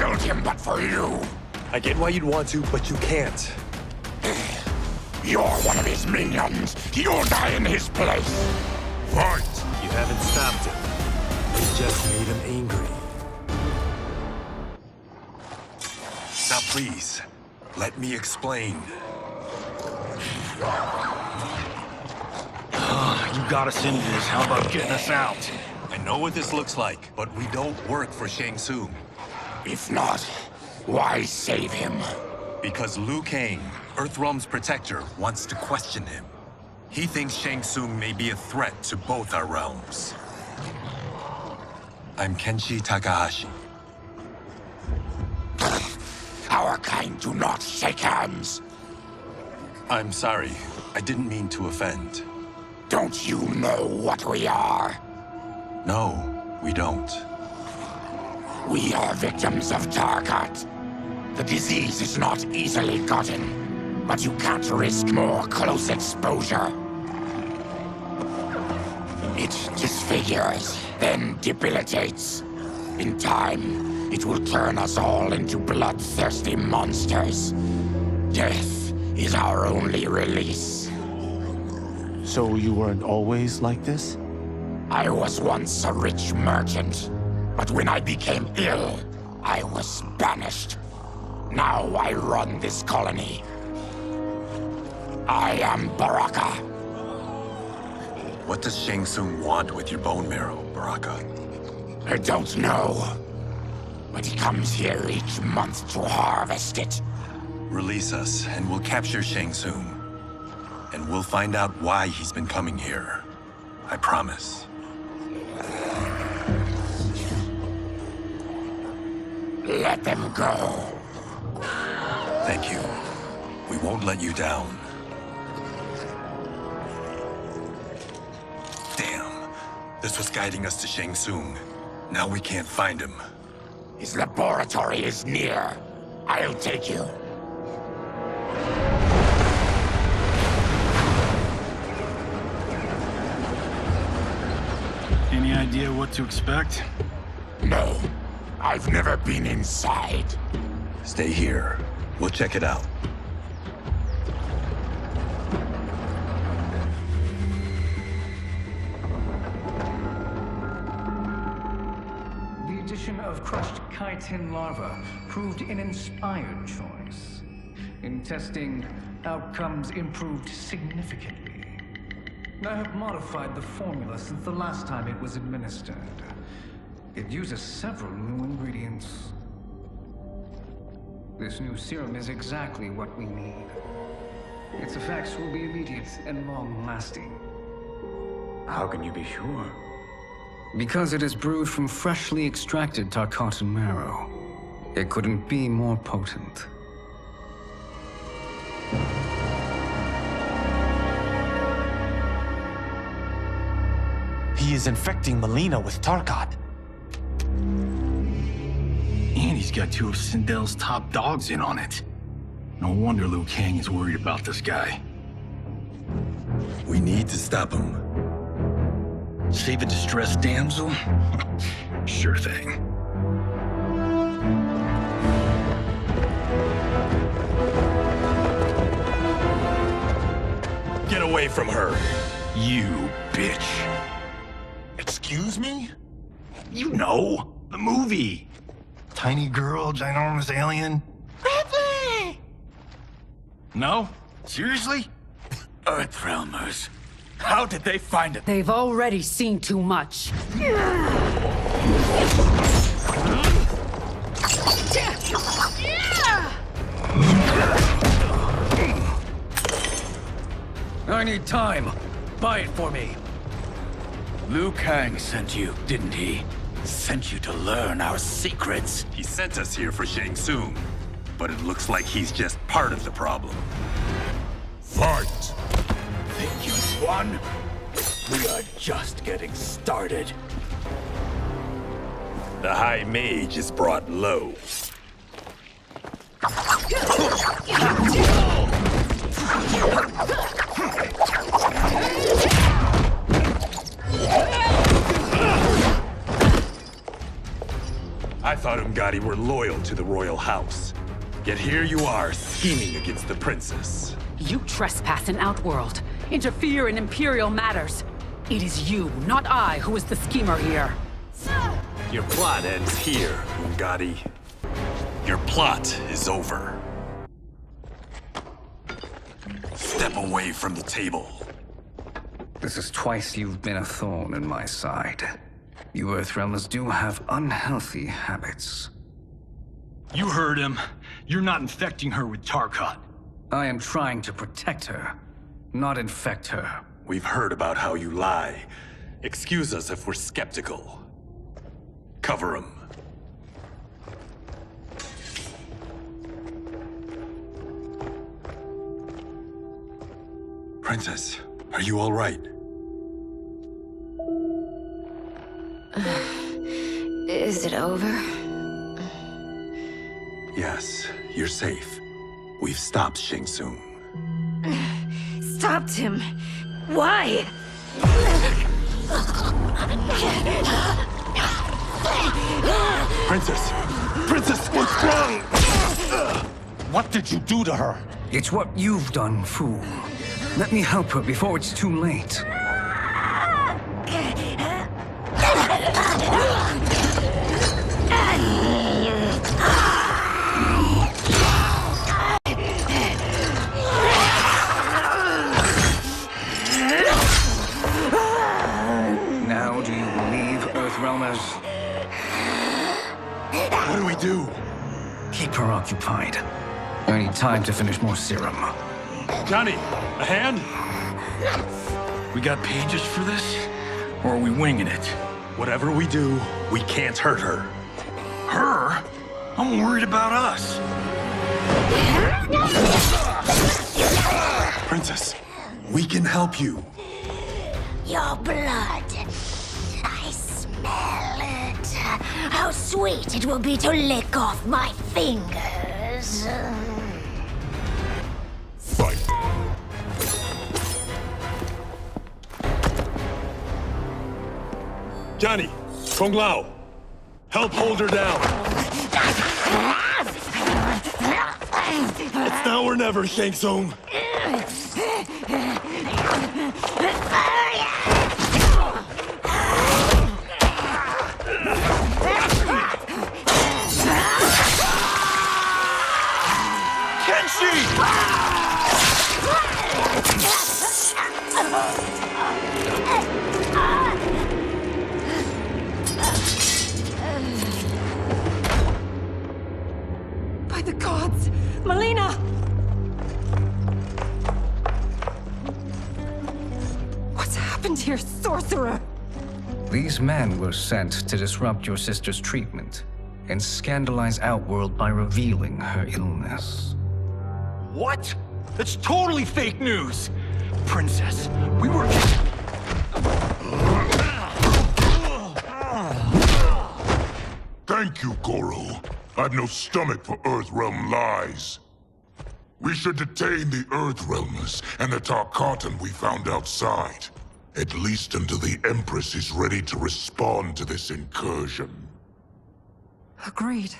killed him but for you. I get why you'd want to, but you can't. You're one of his minions. You'll die in his place. Fight! You haven't stopped him. You just made him angry. Now please, let me explain. You got us into this. How about getting us out? I know what this looks like, but we don't work for Shang Tsung. If not, why save him? Because Kang, Earthrealm's protector, wants to question him. He thinks Shang Tsung may be a threat to both our realms. I'm Kenshi Takahashi. Our kind do not shake hands. I'm sorry. I didn't mean to offend. Don't you know what we are? No, we don't. We are victims of Tarkat. The disease is not easily gotten, but you can't risk more close exposure. It disfigures, then debilitates. In time, it will turn us all into bloodthirsty monsters. Death is our only release. So you weren't always like this? I was once a rich merchant, but when I became ill, I was banished. Now I run this colony. I am Baraka. What does Shang Tsung want with your bone marrow, Baraka? I don't know, but he comes here each month to harvest it. Release us, and we'll capture Shang Tsung. And we'll find out why he's been coming here. I promise. Let them go. Thank you. We won't let you down. Damn. This was guiding us to Shang Tsung. Now we can't find him. His laboratory is near. I'll take you. Any idea what to expect? No. I've never been inside. Stay here. We'll check it out. The addition of crushed chitin larva proved an inspired choice. In testing, outcomes improved significantly. I have modified the formula since the last time it was administered. It uses several new ingredients. This new serum is exactly what we need. Its effects will be immediate and long-lasting. How can you be sure? Because it is brewed from freshly extracted Tarkatan marrow. It couldn't be more potent. He is infecting Mileena with Tarkat. And he's got two of Sindel's top dogs in on it. No wonder Kang is worried about this guy. We need to stop him. Save a distressed damsel? Sure thing. Get away from her! You bitch. Excuse me? You know, the movie. Tiny girl, ginormous alien. Reptile! No? Seriously? Earthrealmers. How did they find it? They've already seen too much. I need time. Buy it for me. Kang sent you, didn't he? Sent you to learn our secrets. He sent us here for Shang Tsung, but it looks like he's just part of the problem. Fight! Think you won? We are just getting started. The High Mage is brought low. I thought a Ungadi were loyal to the royal house. Yet here you are, scheming against the princess. You trespass in Outworld, interfere in Imperial matters. It is you, not I, who is the schemer here. Your plot ends here, Ungadi. Your plot is over. Step away from the table. This is twice you've been a thorn in my side. You Earthrealmers do have unhealthy habits. You heard him. You're not infecting her with Tarkat. I am trying to protect her, not infect her. We've heard about how you lie. Excuse us if we're skeptical. Cover him. Princess, are you all right? Is it over? Yes, you're safe. We've stopped Shang Tsung. Stopped him? Why? Princess! Princess, what's wrong? What did you do to her? It's what you've done, fool. Let me help her before it's too late. Now do you believe, Earthrealmers? What do we do? Keep her occupied. I need time to finish more serum. Johnny, a hand? We got pages for this? Or are we winging it? Whatever we do, we can't hurt her. Her? I'm worried about us. Princess, we can help you. Your blood. I smell it. How sweet it will be to lick off my fingers. Fight. Johnny, Kung Lao, help hold her down. It's now or never, Shang Tsung. By the gods! Mileena! What's happened here, sorcerer? These men were sent to disrupt your sister's treatment and scandalize Outworld by revealing her illness. What? That's totally fake news! Princess, we were... Thank you, Goro. I've no stomach for Earthrealm lies. We should detain the Earthrealmers and the Tarkatan we found outside. At least until the Empress is ready to respond to this incursion. Agreed.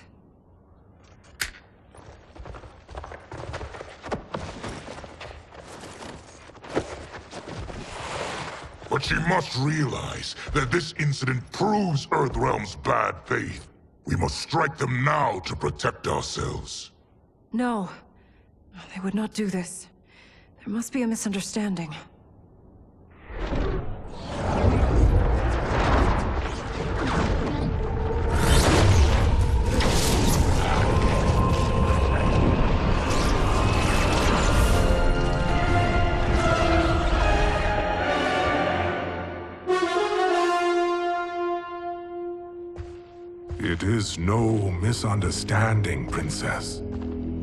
But she must realize that this incident proves Earthrealm's bad faith. We must strike them now to protect ourselves. No. They would not do this. There must be a misunderstanding. It is no misunderstanding, Princess.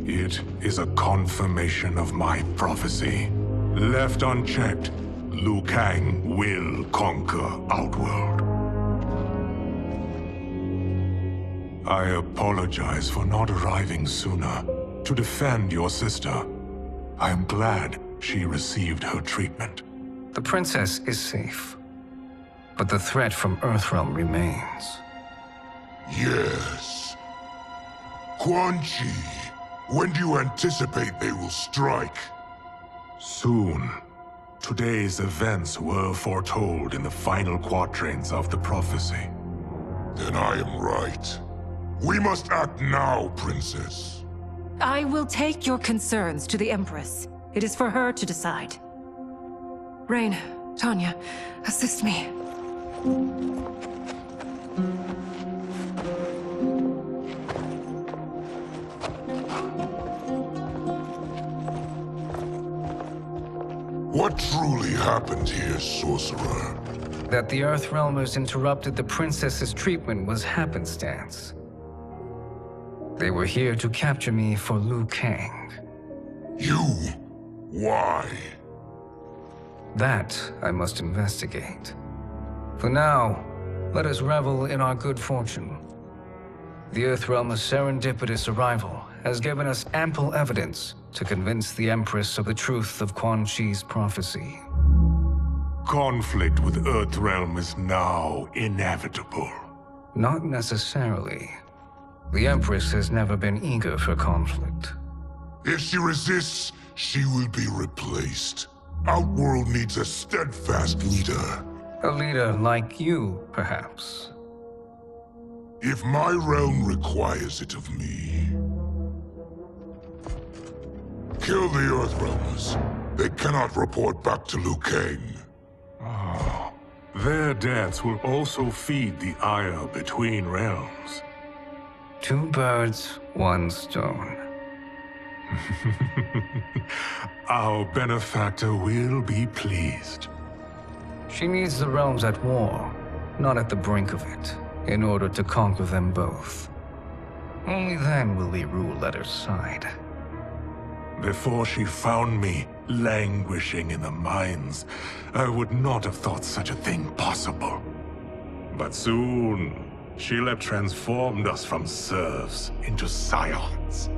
It is a confirmation of my prophecy. Left unchecked, Liu Kang will conquer Outworld. I apologize for not arriving sooner to defend your sister. I am glad she received her treatment. The princess is safe, but the threat from Earthrealm remains. Yes. Quan Chi, when do you anticipate they will strike? Soon. Today's events were foretold in the final quatrains of the prophecy. Then I am right. We must act now, Princess. I will take your concerns to the Empress. It is for her to decide. Rain, Tanya, assist me. What truly happened here, Sorcerer? That the Earthrealmers interrupted the princess's treatment was happenstance. They were here to capture me for Liu Kang. You? Why? That I must investigate. For now, let us revel in our good fortune. The Earthrealm's serendipitous arrival has given us ample evidence to convince the Empress of the truth of Quan Chi's prophecy. Conflict with Earthrealm is now inevitable. Not necessarily. The Empress has never been eager for conflict. If she resists, she will be replaced. Outworld needs a steadfast leader. A leader like you, perhaps. If my realm requires it of me. Kill the Earthrealmers. They cannot report back to Liu Kang. Oh, their deaths will also feed the ire between realms. 2 birds, 1 stone. Our benefactor will be pleased. She needs the realms at war, not at the brink of it, in order to conquer them both. Only then will we rule at her side. Before she found me languishing in the mines, I would not have thought such a thing possible. But soon, she'll have transformed us from serfs into scions.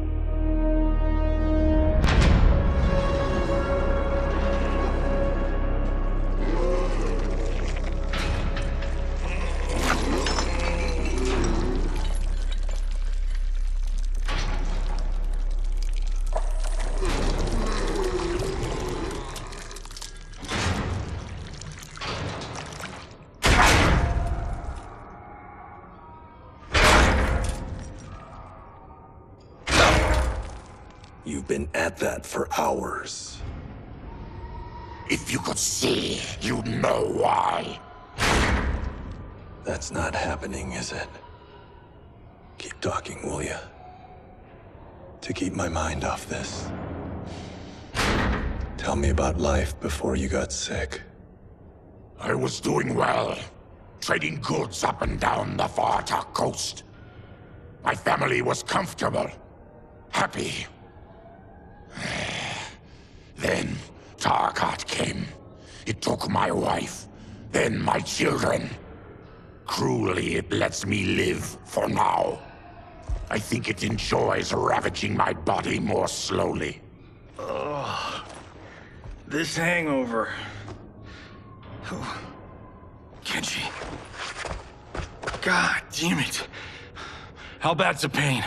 You've been at that for hours. If you could see, you'd know why. That's not happening, is it? Keep talking, will ya? To keep my mind off this. Tell me about life before you got sick. I was doing well, trading goods up and down the Varta coast. My family was comfortable, happy. Then Tarkat came. It took my wife, then my children. Cruelly, it lets me live for now. I think it enjoys ravaging my body more slowly. Ugh. This hangover. Oh. Kenshi. God damn it. How bad's the pain?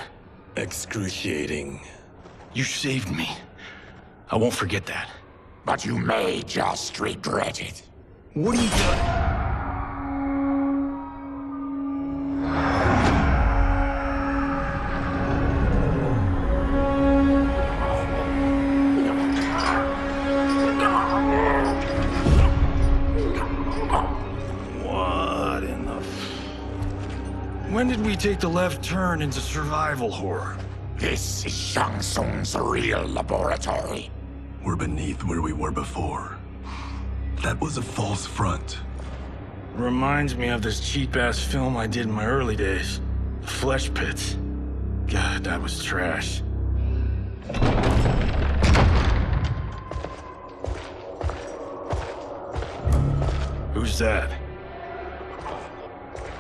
Excruciating. You saved me. I won't forget that. But you may just regret it. What are you doing? When did we take the left turn into survival horror? This is Shang Tsung's real laboratory. We're beneath where we were before. That was a false front. Reminds me of this cheap-ass film I did in my early days. The Flesh Pits. God, that was trash. Who's that?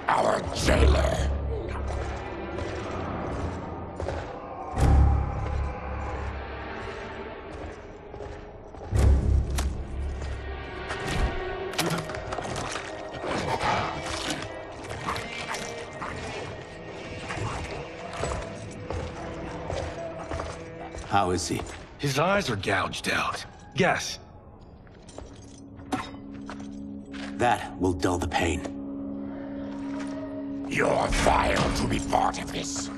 Our jailer. How is he? His eyes are gouged out. Guess. That will dull the pain. You're vile to be part of this.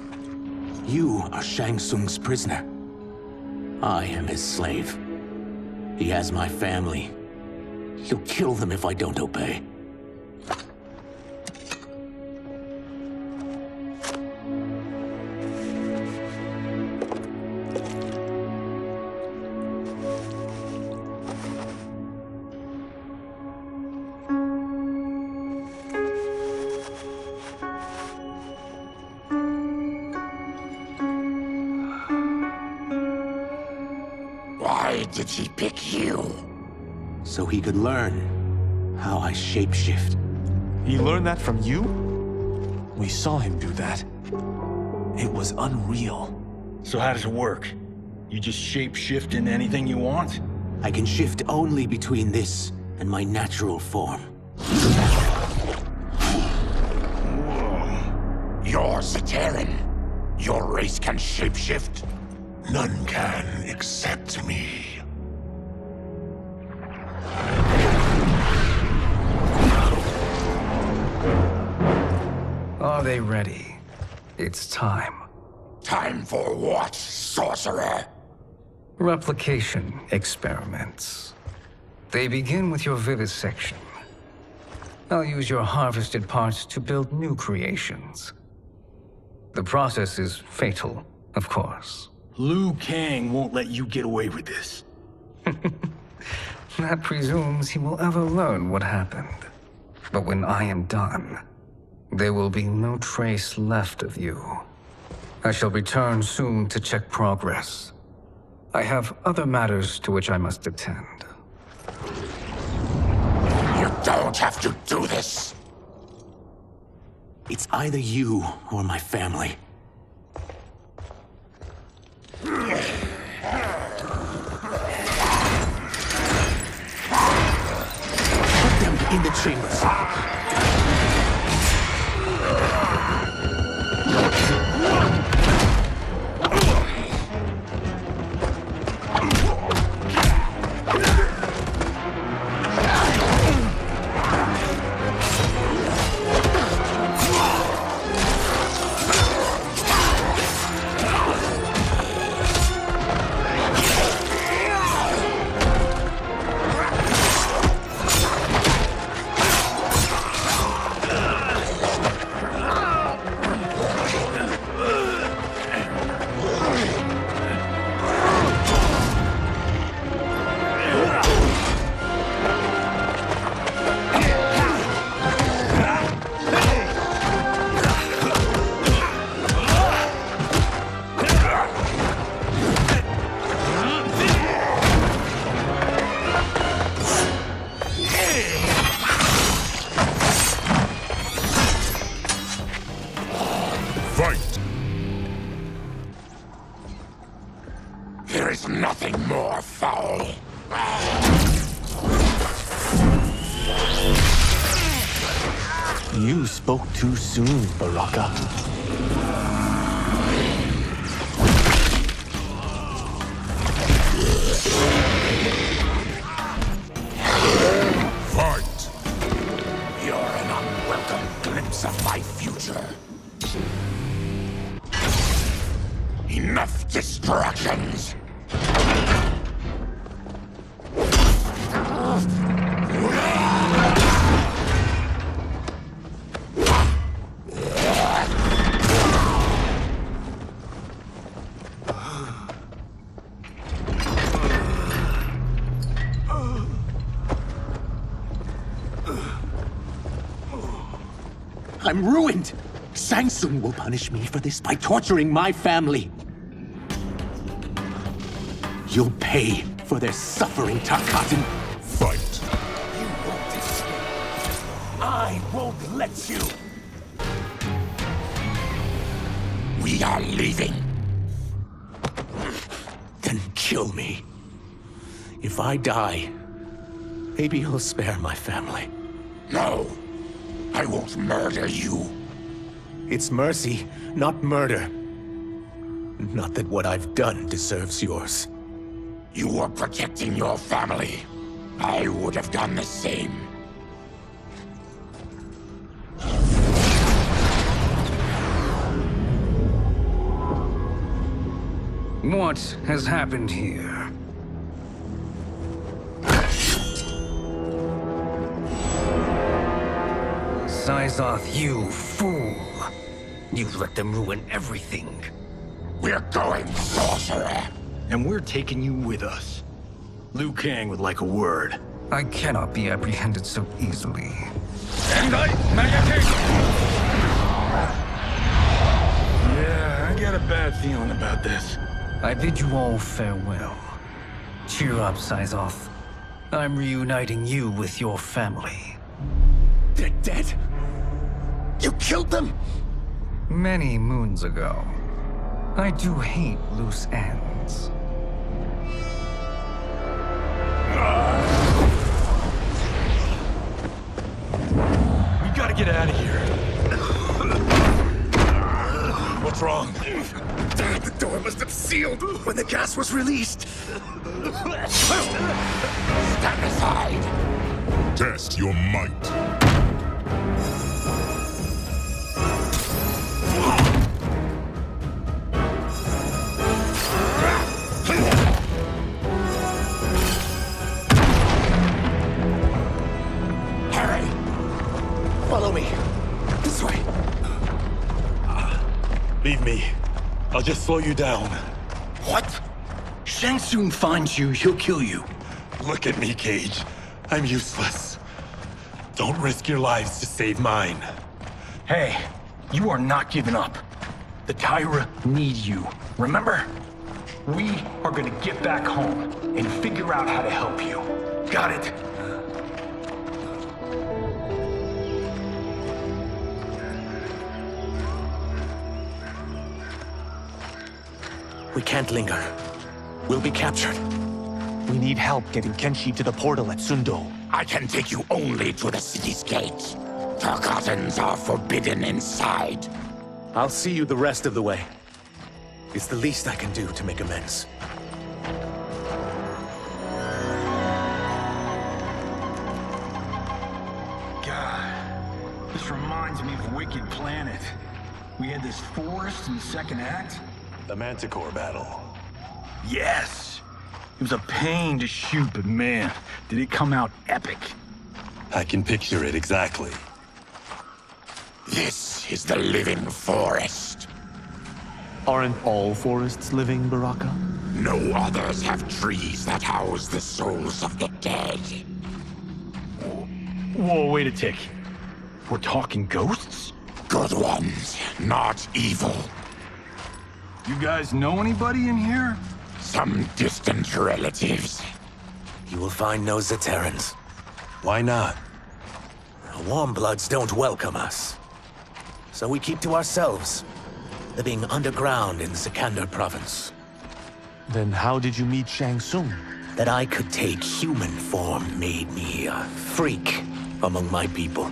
You are Shang Tsung's prisoner. I am his slave. He has my family. He'll kill them if I don't obey. Why did he pick you? So he could learn how I shapeshift. He learned that from you? We saw him do that. It was unreal. So how does it work? You just shape-shift into anything you want? I can shift only between this and my natural form. You're Zaterran. Your race can shapeshift. None can except me. Are they ready? It's time. Time for what, sorcerer? Replication experiments. They begin with your vivisection. I'll use your harvested parts to build new creations. The process is fatal, of course. Liu Kang won't let you get away with this. That presumes he will ever learn what happened. But when I am done, there will be no trace left of you. I shall return soon to check progress. I have other matters to which I must attend. You don't have to do this. It's either you or my family. Put them in the chambers. There is nothing more foul. You spoke too soon, Baraka. Fight! You're an unwelcome glimpse of my future. Enough distractions! I'm ruined! Shang Tsung will punish me for this by torturing my family. You'll pay for their suffering, Tarkatan. Fight. You won't escape. I won't let you. We are leaving. Then kill me. If I die, maybe you'll spare my family. No. I won't murder you. It's mercy, not murder. Not that what I've done deserves yours. You were protecting your family. I would have done the same. What has happened here? Syzoth, you fool! You let them ruin everything. We're going, sorcerer! And we're taking you with us. Liu Kang would like a word. I cannot be apprehended so easily. Yeah, I got a bad feeling about this. I bid you all farewell. Cheer up, Syzoth. I'm reuniting you with your family. They're dead? You killed them? Many moons ago. I do hate loose ends. We gotta get out of here. What's wrong? The door must have sealed when the gas was released. Stand aside. Test your might. Follow me. This way. Leave me. I'll just slow you down. What? Shang soon finds you, he'll kill you. Look at me, Cage. I'm useless. Don't risk your lives to save mine. Hey, you are not giving up. The Tyra need you, remember? We are gonna get back home and figure out how to help you. Got it? We can't linger. We'll be captured. We need help getting Kenshi to the portal at Sindel. I can take you only to the city's gate. Forgottens are forbidden inside. I'll see you the rest of the way. It's the least I can do to make amends. God, this reminds me of Wicked Planet. We had this forest in the second act. The Manticore battle. Yes! It was a pain to shoot, but man, did it come out epic. I can picture it exactly. This is the living forest. Aren't all forests living, Baraka? No others have trees that house the souls of the dead. Whoa, wait a tick. We're talking ghosts? Good ones, not evil. You guys know anybody in here? Some distant relatives. You will find no Zaterrans. Why not? The Warmbloods don't welcome us. So we keep to ourselves, living underground in Sikander province. Then how did you meet Shang Tsung? That I could take human form made me a freak among my people.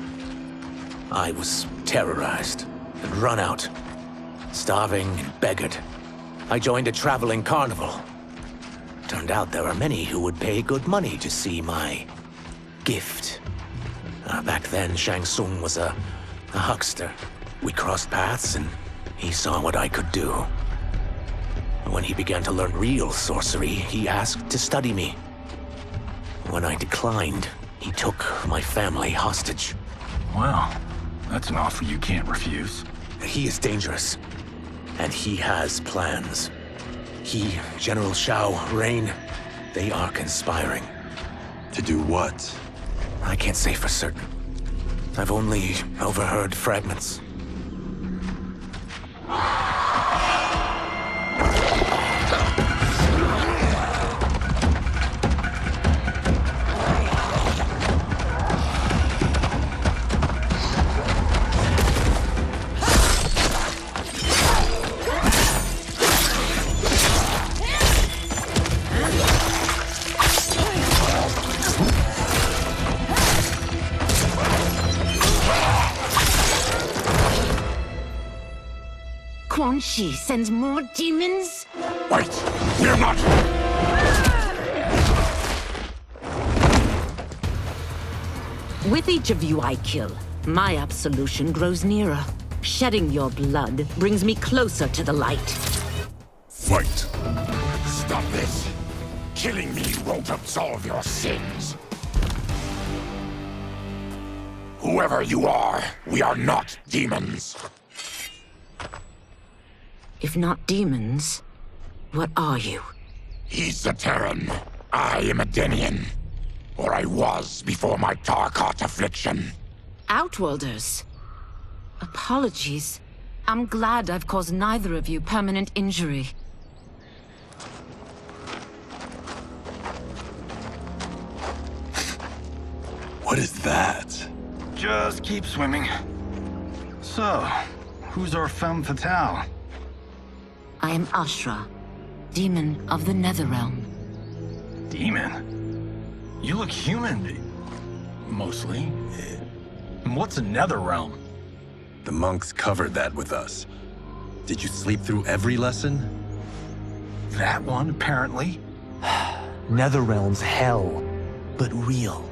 I was terrorized and run out. Starving and beggared. I joined a traveling carnival. Turned out there are many who would pay good money to see my gift. Back then, Shang Tsung was a huckster. We crossed paths and he saw what I could do. When he began to learn real sorcery, he asked to study me. When I declined, he took my family hostage. Wow, that's an offer you can't refuse. He is dangerous. And he has plans. He, General Shao, Rain, they are conspiring. To do what? I can't say for certain. I've only overheard fragments. Kenshi sends more demons? Wait! We're not... With each of you I kill, my absolution grows nearer. Shedding your blood brings me closer to the light. Fight! Stop this! Killing me won't absolve your sins. Whoever you are, we are not demons. If not demons, what are you? He's a Terran. I am a Denian. Or I was before my Tarkat affliction. Outworlders. Apologies. I'm glad I've caused neither of you permanent injury. What is that? Just keep swimming. So, who's our femme fatale? I am Ashrah, demon of the Netherrealm. Demon? You look human. Mostly. And what's a Netherrealm? The monks covered that with us. Did you sleep through every lesson? That one, apparently. Netherrealm's hell, but real.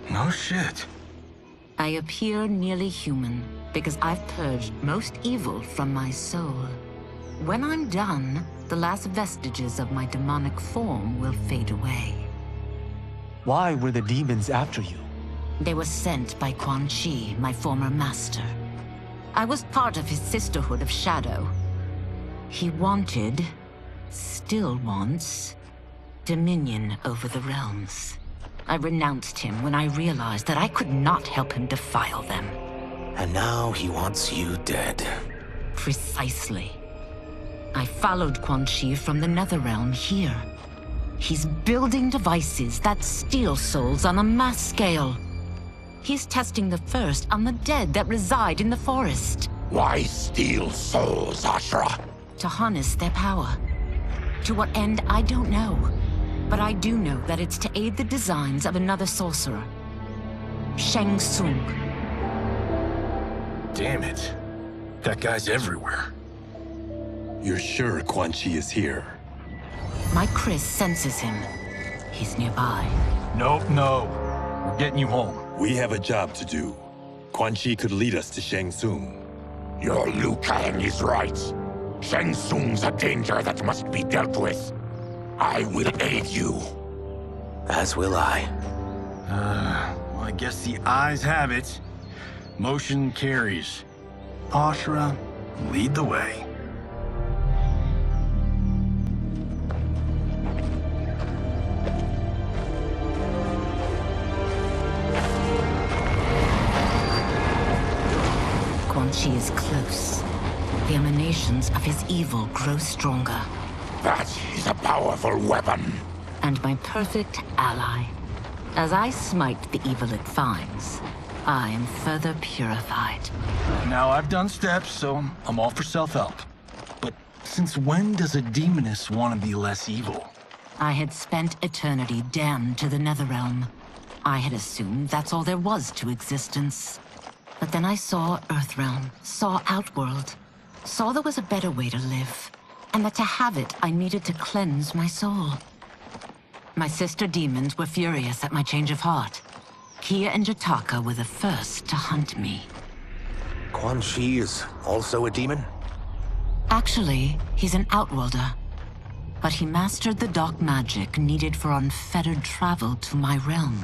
No shit. I appear nearly human because I've purged most evil from my soul. When I'm done, the last vestiges of my demonic form will fade away. Why were the demons after you? They were sent by Quan Chi, my former master. I was part of his Sisterhood of Shadow. He wanted, still wants, dominion over the realms. I renounced him when I realized that I could not help him defile them. And now he wants you dead. Precisely. I followed Quan Chi from the Netherrealm here. He's building devices that steal souls on a mass scale. He's testing the first on the dead that reside in the forest. Why steal souls, Ashrah? To harness their power. To what end, I don't know. But I do know that it's to aid the designs of another sorcerer. Shang Tsung. Damn it. That guy's everywhere. You're sure Quan Chi is here? My Chris senses him. He's nearby. Nope, no. We're getting you home. We have a job to do. Quan Chi could lead us to Shang Tsung. Your Liu Kang is right. Shang Tsung's a danger that must be dealt with. I will aid you. As will I. Well, I guess the eyes have it. Motion carries. Ashrah, lead the way. Quan Chi is close. The emanations of his evil grow stronger. That is a powerful weapon. And my perfect ally. As I smite the evil it finds, I am further purified. Now I've done steps, so I'm all for self-help. But since when does a demoness want to be less evil? I had spent eternity damned to the Netherrealm. I had assumed that's all there was to existence. But then I saw Earthrealm, saw Outworld, saw there was a better way to live. And that to have it, I needed to cleanse my soul. My sister demons were furious at my change of heart. Kia and Jataka were the first to hunt me. Quan Chi is also a demon? Actually, he's an Outworlder. But he mastered the dark magic needed for unfettered travel to my realm.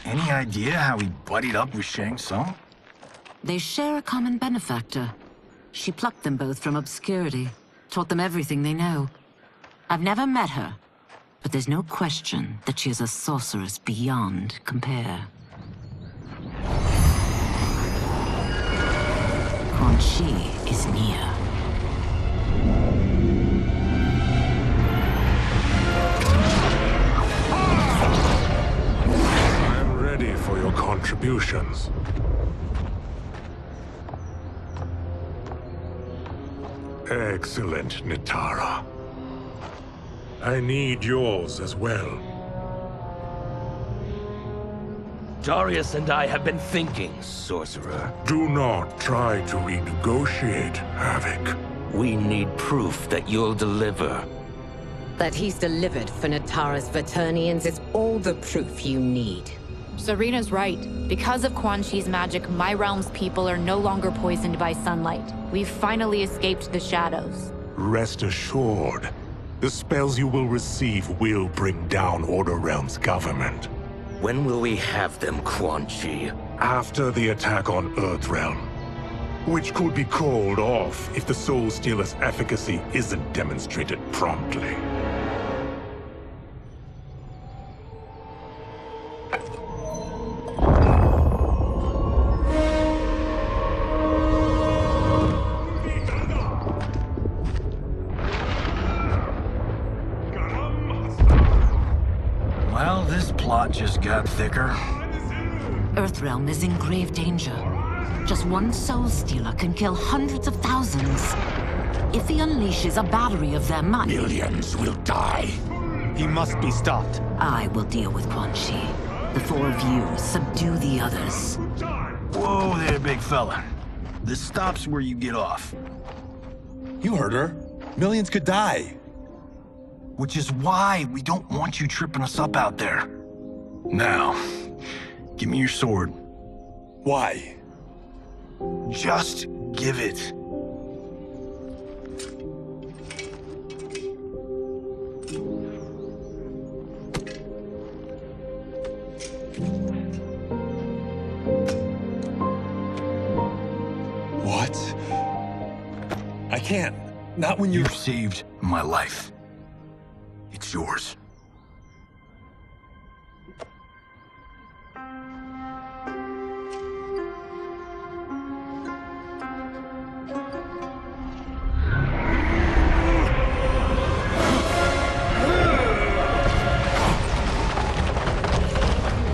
Any idea how he buddied up with Shang Tsung? They share a common benefactor. She plucked them both from obscurity, taught them everything they know. I've never met her, but there's no question that she is a sorceress beyond compare. Quan Chi is near. I'm ready for your contributions. Excellent, Nitara. I need yours as well. Darius and I have been thinking, sorcerer. Do not try to renegotiate, Havoc. We need proof that you'll deliver. That he's delivered for Natara's Vaternians is all the proof you need. Serena's right. Because of Quan Chi's magic, my realm's people are no longer poisoned by sunlight. We've finally escaped the shadows. Rest assured, the spells you will receive will bring down Order Realm's government. When will we have them, Quan Chi? After the attack on Earthrealm, which could be called off if the Soul Stealer's efficacy isn't demonstrated promptly. Well, this plot just got thicker. Earthrealm is in grave danger. Just one Soul Stealer can kill hundreds of thousands. If he unleashes a battery of them, Millions will die. He must be stopped. I will deal with Quan Chi. The four of you subdue the others. Whoa there, big fella. This stops where you get off. You heard her. Millions could die. Which is why we don't want you tripping us up out there. Now, give me your sword. Why? Just give it. What? I can't. Not when You've saved my life. It's yours.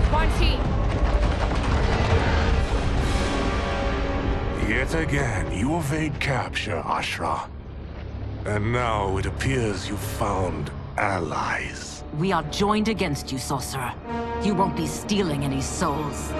Quan Chi! Yet again, you evade capture, Ashrah. And now it appears you've found allies. We are joined against you, sorcerer. You won't be stealing any souls.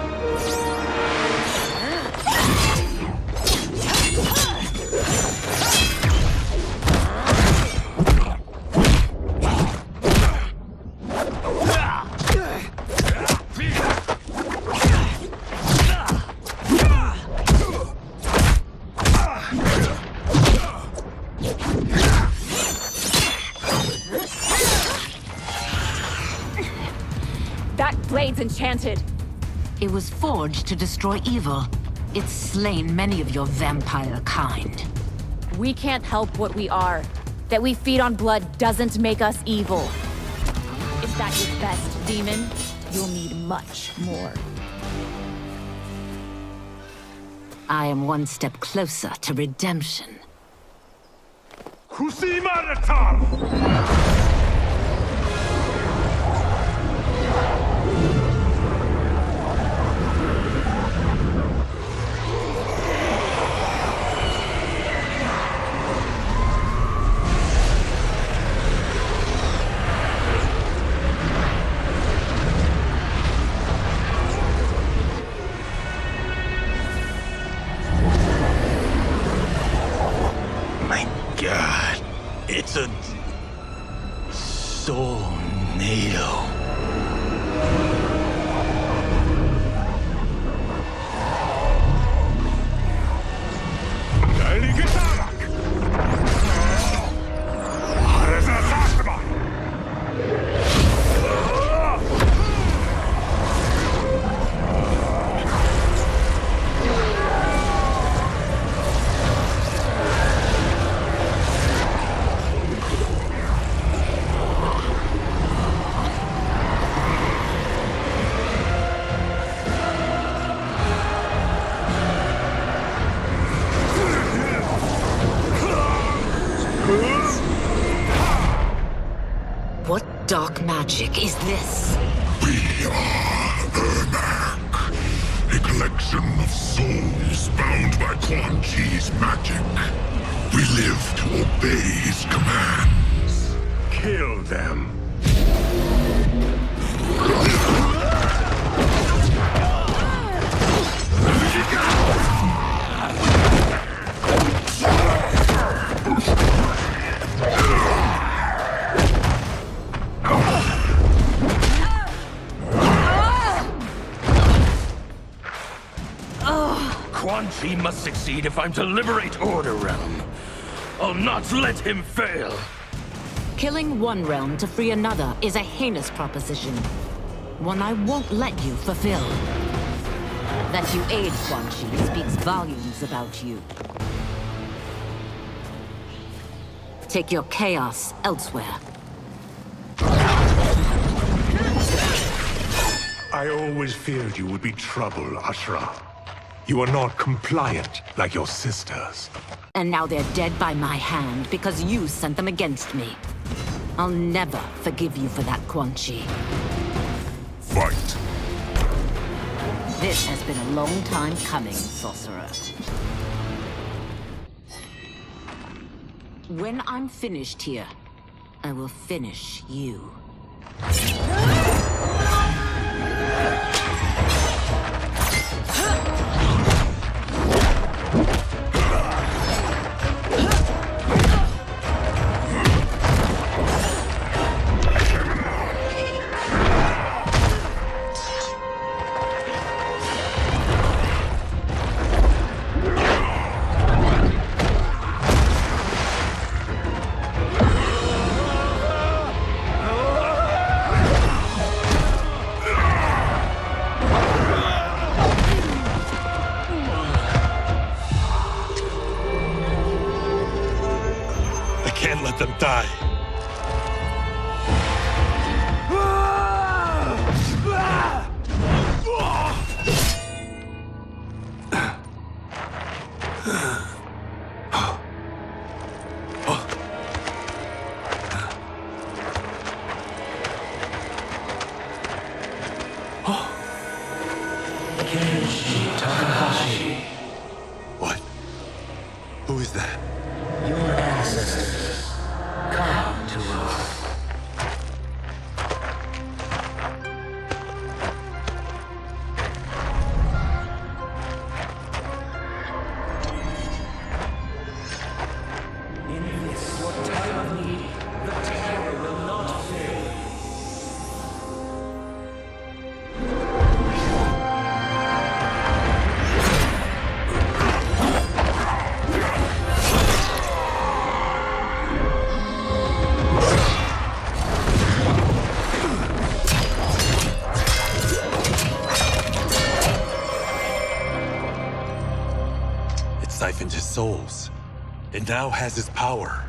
Blade's enchanted. It was forged to destroy evil. It's slain many of your vampire kind. We can't help what we are. That we feed on blood doesn't make us evil. Is that your best, demon? You'll need much more. I am one step closer to redemption. God, it's a tornado. What dark magic is this? We are Ermac, a collection of souls bound by Quan Chi's magic. We live to obey his commands. Kill them. He must succeed if I'm to liberate Order Realm. I'll not let him fail. Killing one realm to free another is a heinous proposition. One I won't let you fulfill. That you aid Quan Chi speaks volumes about you. Take your chaos elsewhere. I always feared you would be trouble, Ashrah. You are not compliant like your sisters. And now they're dead by my hand because you sent them against me. I'll never forgive you for that, Quan Chi. Fight! This has been a long time coming, sorcerer. When I'm finished here, I will finish you. Can't let them die. Kenshi. What? Who is that? Your ancestors. Come to us. In this, your time of need, the terror will not fail. Siphoned his souls. It now has his power.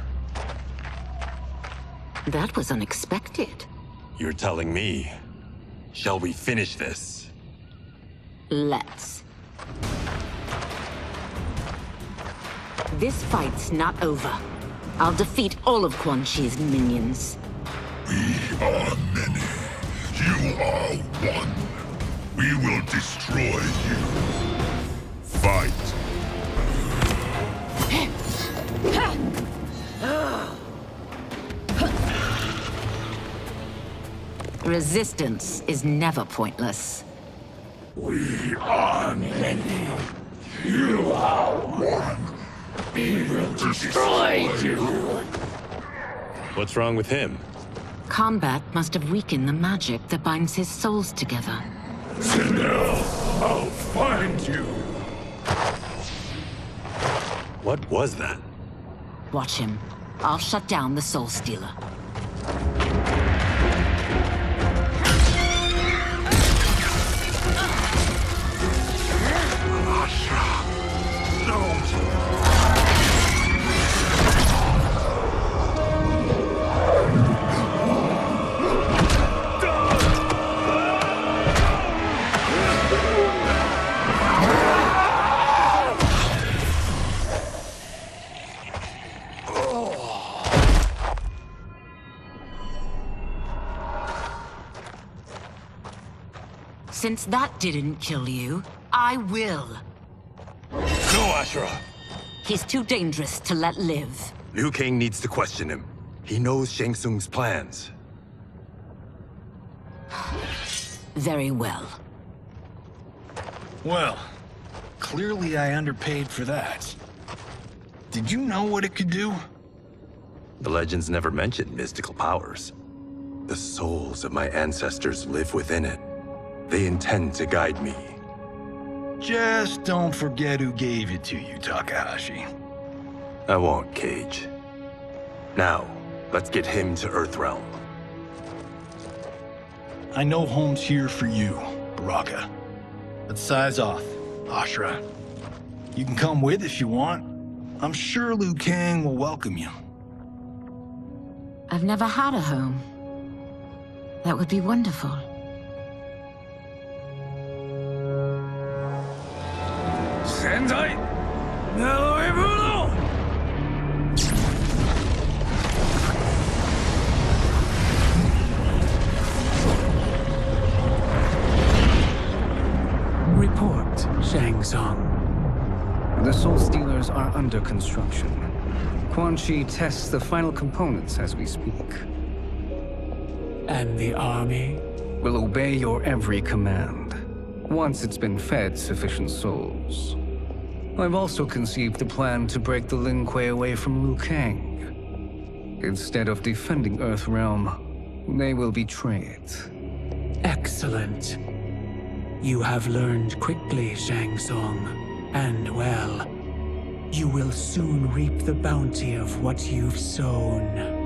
That was unexpected. You're telling me. Shall we finish this? Let's. This fight's not over. I'll defeat all of Quan Chi's minions. We are many. You are one. We will destroy you. Fight. Resistance is never pointless. We are many. You are one. We will destroy you. What's wrong with him? Combat must have weakened the magic that binds his souls together. Sindel, I'll find you. What was that? Watch him. I'll shut down the Soul Stealer. Ashrah, don't! Since that didn't kill you, I will. No, Ashrah! He's too dangerous to let live. Liu Kang needs to question him. He knows Shang Tsung's plans. Very well. Well, clearly I underpaid for that. Did you know what it could do? The legends never mentioned mystical powers. The souls of my ancestors live within it. They intend to guide me. Just don't forget who gave it to you, Takahashi. I won't, Cage. Now, let's get him to Earthrealm. I know home's here for you, Baraka. But size off, Ashrah. You can come with if you want. I'm sure Liu Kang will welcome you. I've never had a home. That would be wonderful. Sendai! Report, Shang Tsung. The Soul Stealers are under construction. Quan Chi tests the final components as we speak. And the army? Will obey your every command, once it's been fed sufficient souls. I've also conceived a plan to break the Lin Kuei away from Liu Kang. Instead of defending Earthrealm, they will betray it. Excellent. You have learned quickly, Shang Tsung, and well, you will soon reap the bounty of what you've sown.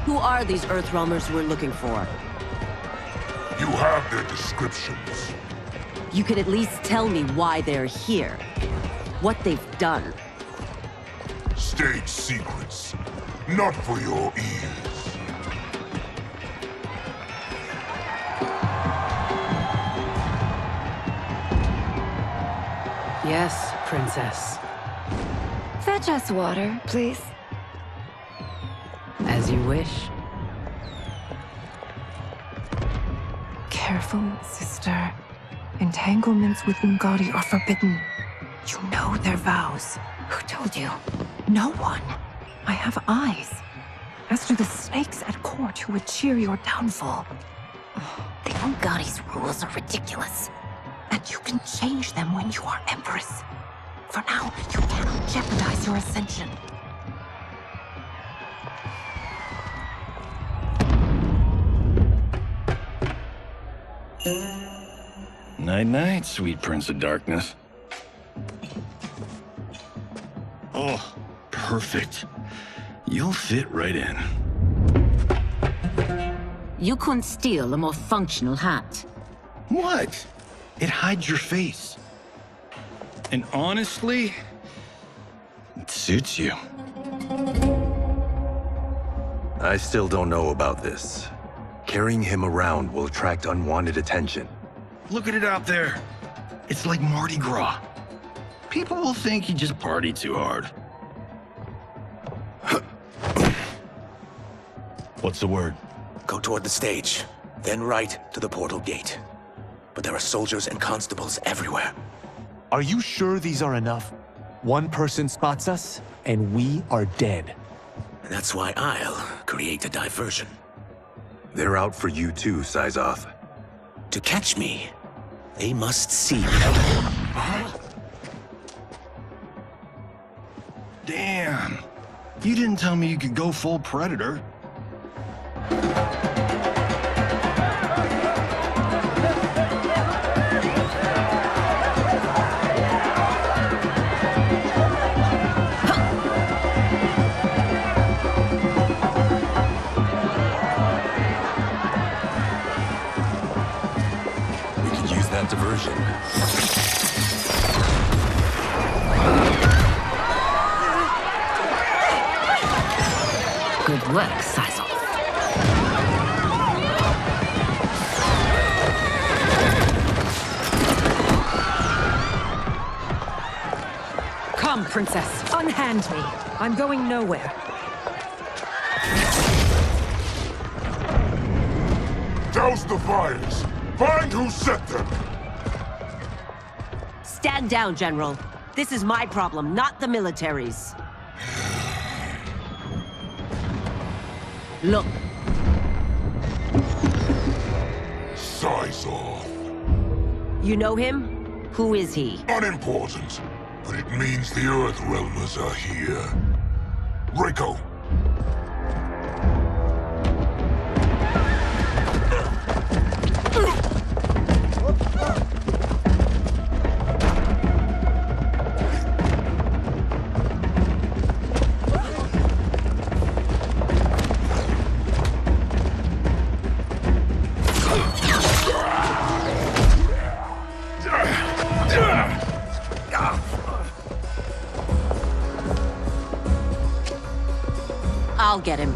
Who are these Earthrealmers we're looking for? You have their descriptions. You can at least tell me why they're here. What they've done. State secrets. Not for your ears. Yes, Princess. Fetch us water, please. As you wish. Careful, sister. Entanglements with Ungadi are forbidden. You know their vows. Who told you? No one. I have eyes. As to the snakes at court who would cheer your downfall. The Ungadi's rules are ridiculous. And you can change them when you are Empress. For now, you cannot jeopardize your ascension. Night-night, sweet Prince of Darkness. Oh, perfect. You'll fit right in. You couldn't steal a more functional hat. What? It hides your face. And honestly, it suits you. I still don't know about this. Carrying him around will attract unwanted attention. Look at it out there. It's like Mardi Gras. People will think you just party too hard. What's the word? Go toward the stage, then right to the portal gate. But there are soldiers and constables everywhere. Are you sure these are enough? One person spots us, and we are dead. That's why I'll create a diversion. They're out for you too, Syzoth. To catch me, they must see me. Damn. You didn't tell me you could go full Predator. Good work, Sizal. Come, Princess. Unhand me. I'm going nowhere. Douse the fires! Find who set them! Stand down, General. This is my problem, not the military's. Look. Size off. You know him? Who is he? Unimportant, but it means the Earthrealmers are here. Rico! I'll get him.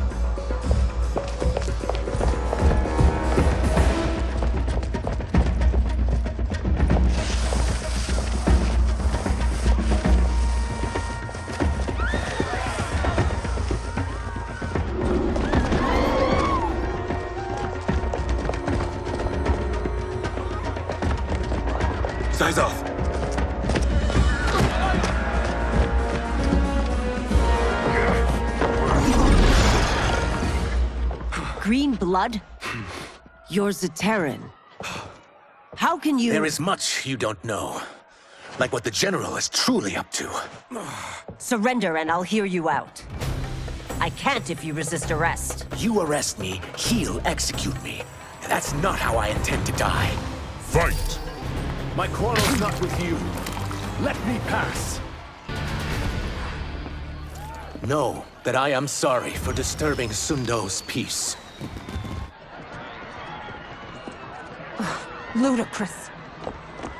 Size off. Green blood? You're Zaterran. How can you— There is much you don't know. Like what the General is truly up to. Surrender and I'll hear you out. I can't if you resist arrest. You arrest me, he'll execute me. And that's not how I intend to die. Fight! My quarrel's not with you. Let me pass. Know that I am sorry for disturbing Sundo's peace. Ludicrous.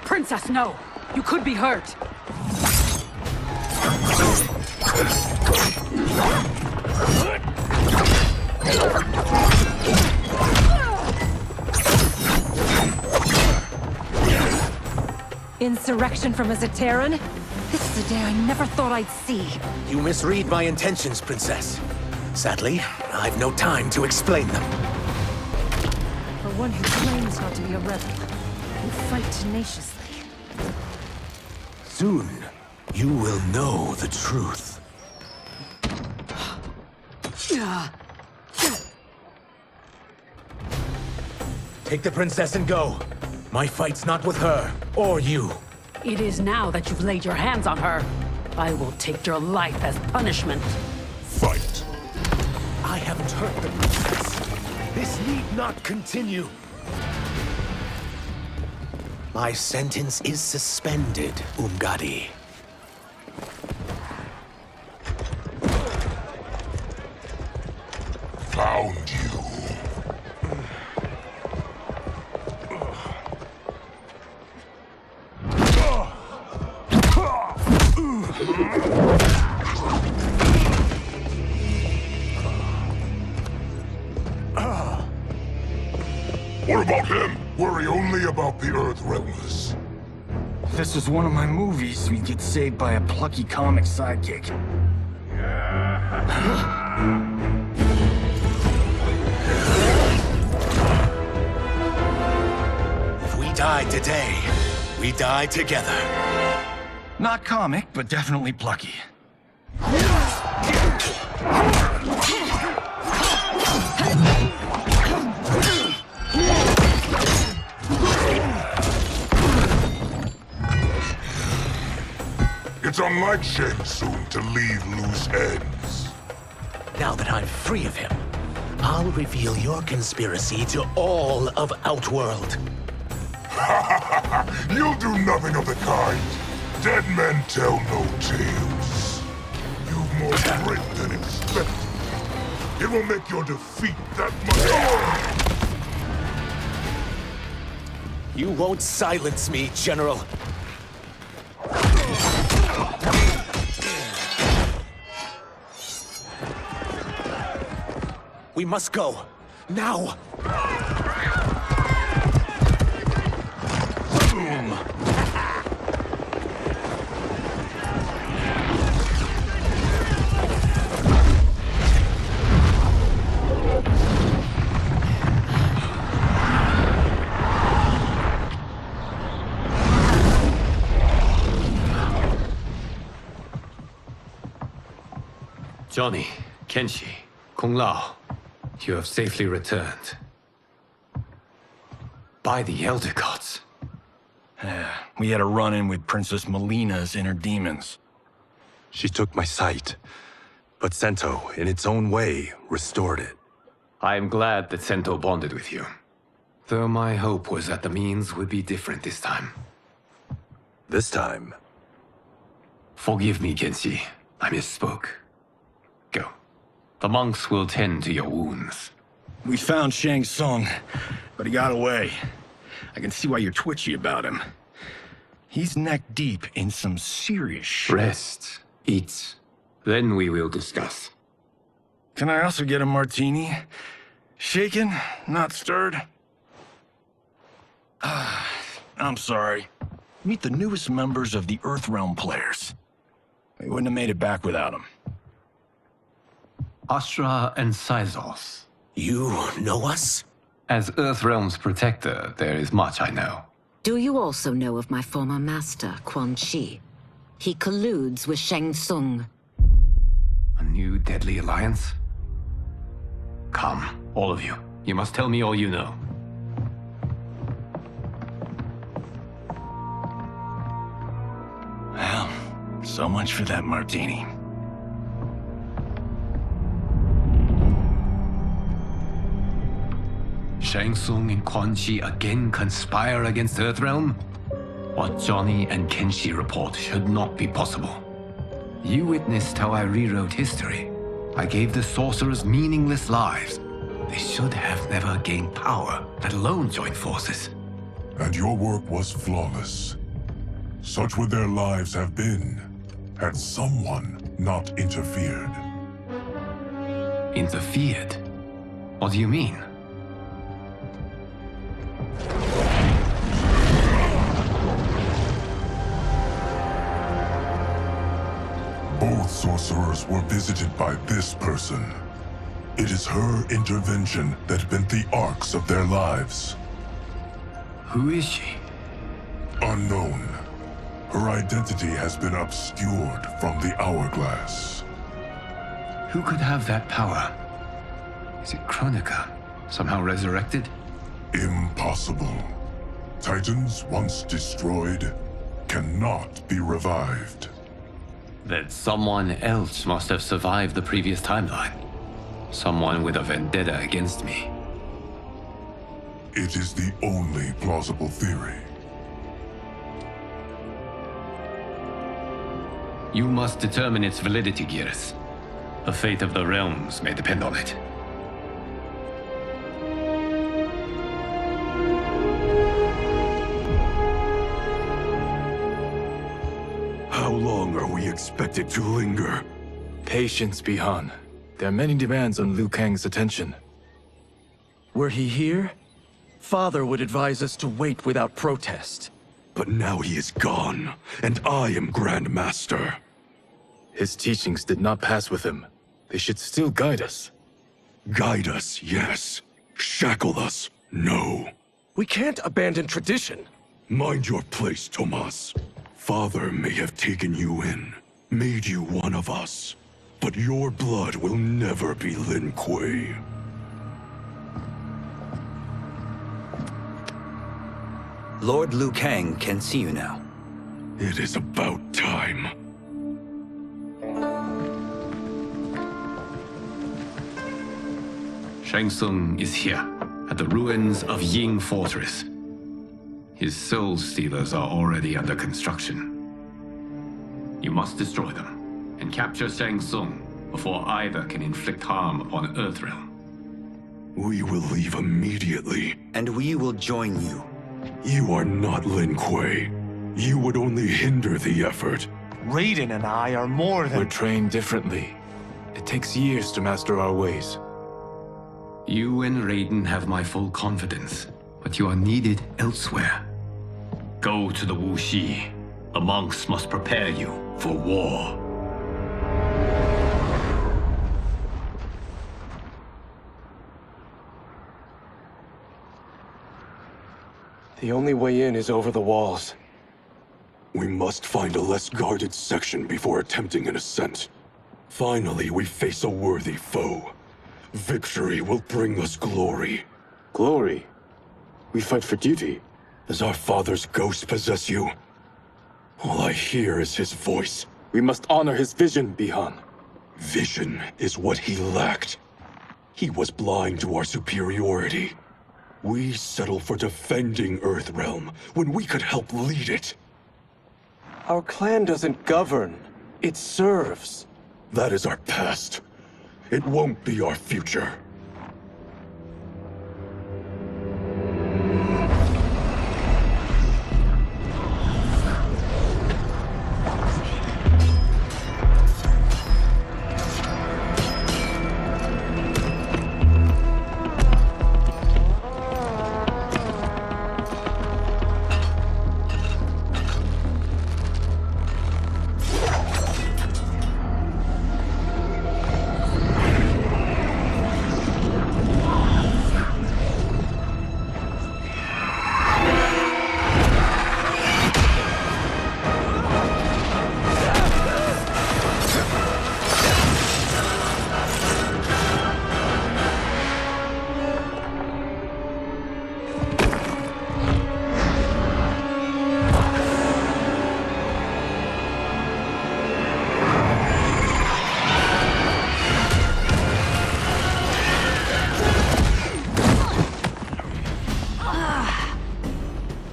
Princess, no! You could be hurt! Insurrection from a Zaterran? This is a day I never thought I'd see. You misread my intentions, Princess. Sadly, I've no time to explain them. For one who claims not to be a rebel, you fight tenaciously. Soon, you will know the truth. Take the princess and go. My fight's not with her, or you. It is now that you've laid your hands on her. I will take your life as punishment. Fight! I haven't hurt the princess. This need not continue. My sentence is suspended, Umgadi. Found you. What about him? Worry only about the Earthrealmers. If this was one of my movies, we'd get saved by a plucky comic sidekick. If we die today, we die together. Not comic, but definitely plucky. It's unlike Tsung to leave loose ends. Now that I'm free of him, I'll reveal your conspiracy to all of Outworld. You'll do nothing of the kind. Dead men tell no tales. You've more grit than expected. It will make your defeat that much harder. You won't silence me, General. We must go. Now! Boom! Johnny, Kenshi, Kung Lao, you have safely returned. By the Elder Gods. We had a run-in with Princess Mileena's inner demons. She took my sight, but Sento, in its own way, restored it. I am glad that Sento bonded with you. Though my hope was that the means would be different this time. This time? Forgive me, Kenshi. I misspoke. Go. The monks will tend to your wounds. We found Shang Tsung, but he got away. I can see why you're twitchy about him. He's neck-deep in some serious shit. Rest. Eat. Then we will discuss. Can I also get a martini? Shaken, not stirred? I'm sorry. Meet the newest members of the Earthrealm players. We wouldn't have made it back without them. Ashrah and Sizos. You know us? As Earthrealm's protector, there is much I know. Do you also know of my former master, Quan Chi? He colludes with Shang Tsung. A new deadly alliance? Come, all of you. You must tell me all you know. Well, so much for that martini. Shang Tsung and Quan Chi again conspire against Earthrealm? What Johnny and Kenshi report should not be possible. You witnessed how I rewrote history. I gave the sorcerers meaningless lives. They should have never gained power, let alone joined forces. And your work was flawless. Such would their lives have been, had someone not interfered. Interfered? What do you mean? Both sorcerers were visited by this person. It is her intervention that bent the arcs of their lives. Who is she? Unknown. Her identity has been obscured from the hourglass. Who could have that power? Is it Kronika? Somehow resurrected? Impossible. Titans once destroyed cannot be revived. Then someone else must have survived the previous timeline. Someone with a vendetta against me. It is the only plausible theory. You must determine its validity, Geras. The fate of the realms may depend on it. How long are we expected to linger? Patience, Bihan. There are many demands on Liu Kang's attention. Were he here, Father would advise us to wait without protest. But now he is gone, and I am Grand Master. His teachings did not pass with him. They should still guide us. Guide us, yes. Shackle us, no. We can't abandon tradition. Mind your place, Tomas. Father may have taken you in, made you one of us. But your blood will never be Lin Kuei. Lord Liu Kang can see you now. It is about time. Shang Tsung is here, at the ruins of Ying Fortress. His soul stealers are already under construction. You must destroy them, and capture Shang Tsung before either can inflict harm upon Earthrealm. We will leave immediately. And we will join you. You are not Lin Kuei. You would only hinder the effort. Raiden and I are more than... We're trained differently. It takes years to master our ways. You and Raiden have my full confidence, but you are needed elsewhere. Go to the Wuxi. The monks must prepare you for war. The only way in is over the walls. We must find a less guarded section before attempting an ascent. Finally, we face a worthy foe. Victory will bring us glory. Glory? We fight for duty. Does our father's ghost possess you? All I hear is his voice. We must honor his vision, Bihan. Vision is what he lacked. He was blind to our superiority. We settle for defending Earthrealm when we could help lead it. Our clan doesn't govern. It serves. That is our past. It won't be our future.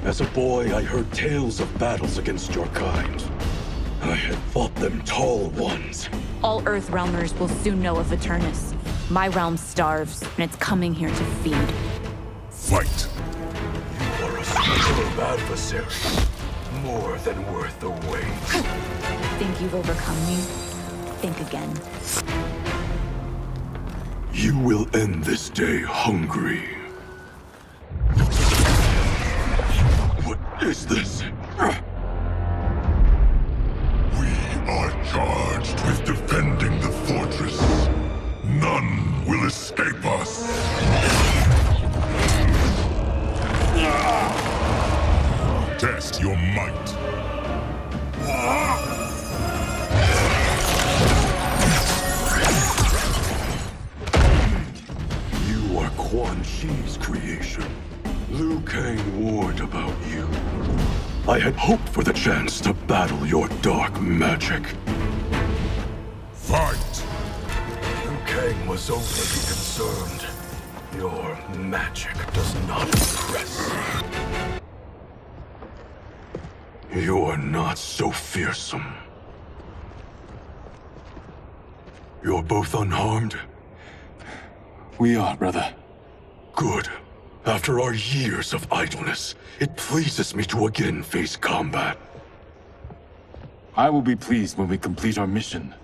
As a boy, I heard tales of battles against your kind. I had fought them tall ones. All Earthrealmers will soon know of Eternus. My realm starves, and it's coming here to feed. Fight! You are a superb adversary. More than worth the wait. Think you've overcome me? Think again. You will end this day hungry. What is this? We are charged with defending the fortress. None will escape us. Test your might. You are Quan Chi's creation. Liu Kang warned about you. I had hoped for the chance to battle your dark magic. Fight! Liu Kang was overly concerned. Your magic does not impress. You are not so fearsome. You're both unharmed? We are, brother. Good. After our years of idleness, it pleases me to again face combat. I will be pleased when we complete our mission.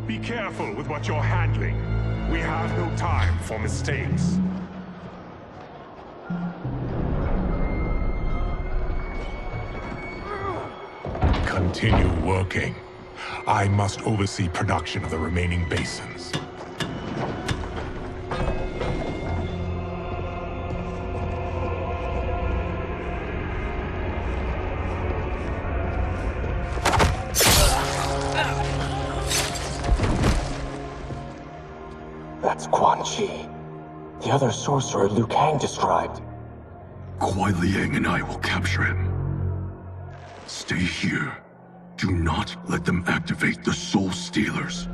Be careful with what you're handling. We have no time for mistakes. Continue working. I must oversee production of the remaining basins. That's Quan Chi. The other sorcerer Liu Kang described. Kuai Liang and I will capture him. Stay here. Do not let them activate the Soul Stealers.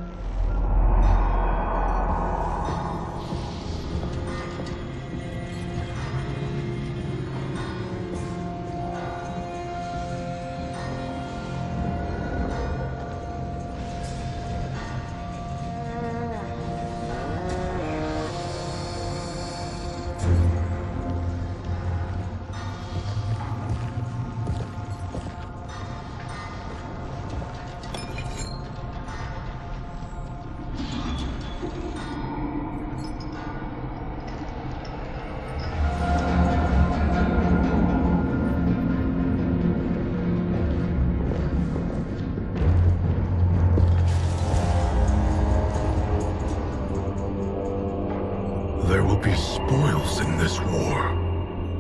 There will be spoils in this war.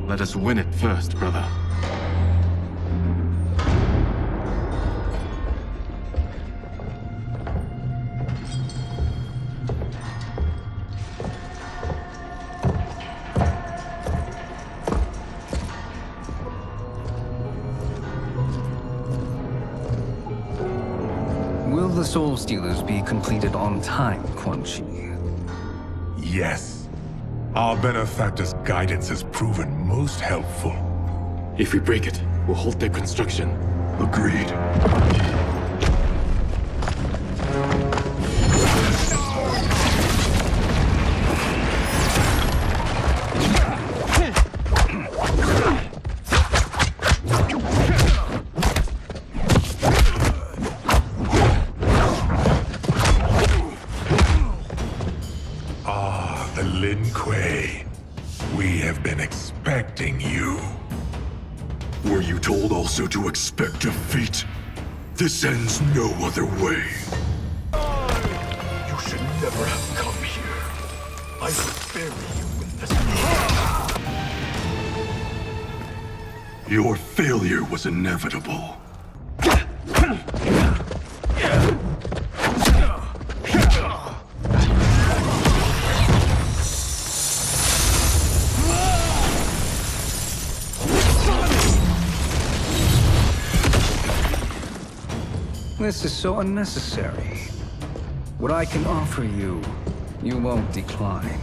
Let us win it first, brother. Will the Soul Stealers be completed on time, Quan Chi? Yes. Our benefactor's guidance has proven most helpful. If we break it, we'll halt their construction. Agreed. We have been expecting you. Were you told also to expect defeat? This ends no other way. You should never have come here. I will bury you in this world. Your failure was inevitable. This is so unnecessary. What I can offer you, you won't decline.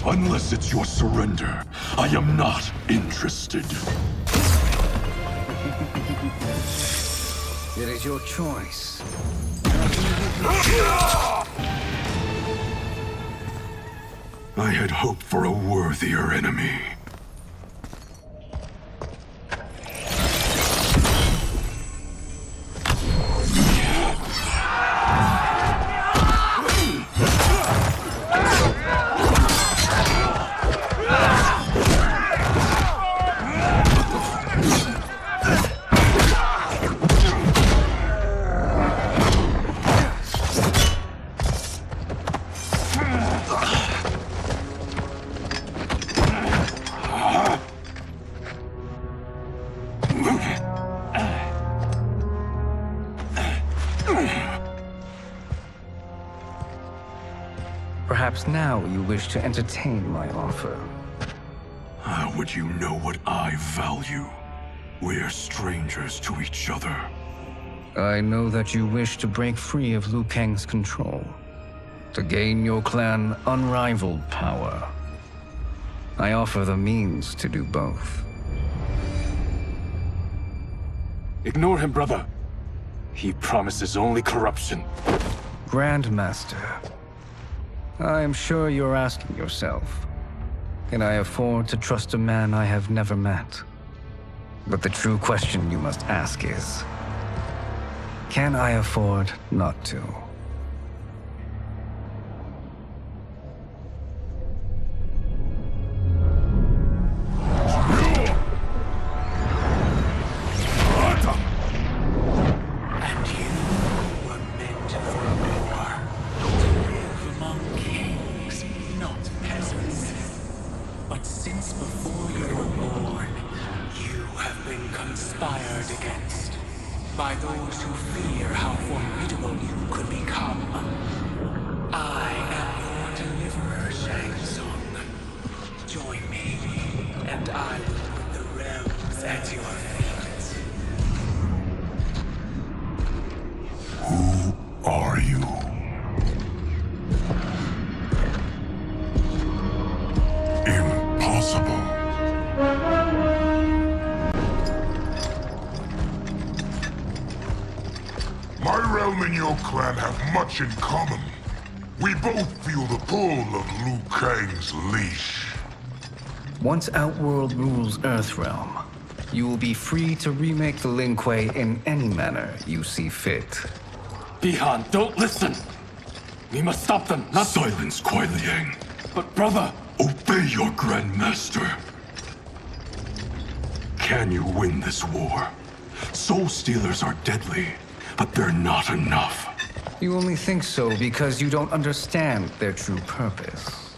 Unless it's your surrender, I am not interested. It is your choice. I had hoped for a worthier enemy. Perhaps now you wish to entertain my offer. How would you know what I value? We're strangers to each other. I know that you wish to break free of Liu Kang's control, to gain your clan unrivaled power. I offer the means to do both. Ignore him, brother. He promises only corruption. Grandmaster, I am sure you're asking yourself, can I afford to trust a man I have never met? But the true question you must ask is, can I afford not to? By those who fear how formidable you could become. I am your deliverer, Shang Tsung. Join me, and I will put the realms at your feet. your clan have much in common. We both feel the pull of Liu Kang's leash. Once Outworld rules Earthrealm, you will be free to remake the Lin Kuei in any manner you see fit. Bihan, don't listen! We must stop them, not— Silence, Kuai Liang. But brother— Obey your Grandmaster. Can you win this war? Soul Stealers are deadly, but they're not enough. You only think so because you don't understand their true purpose.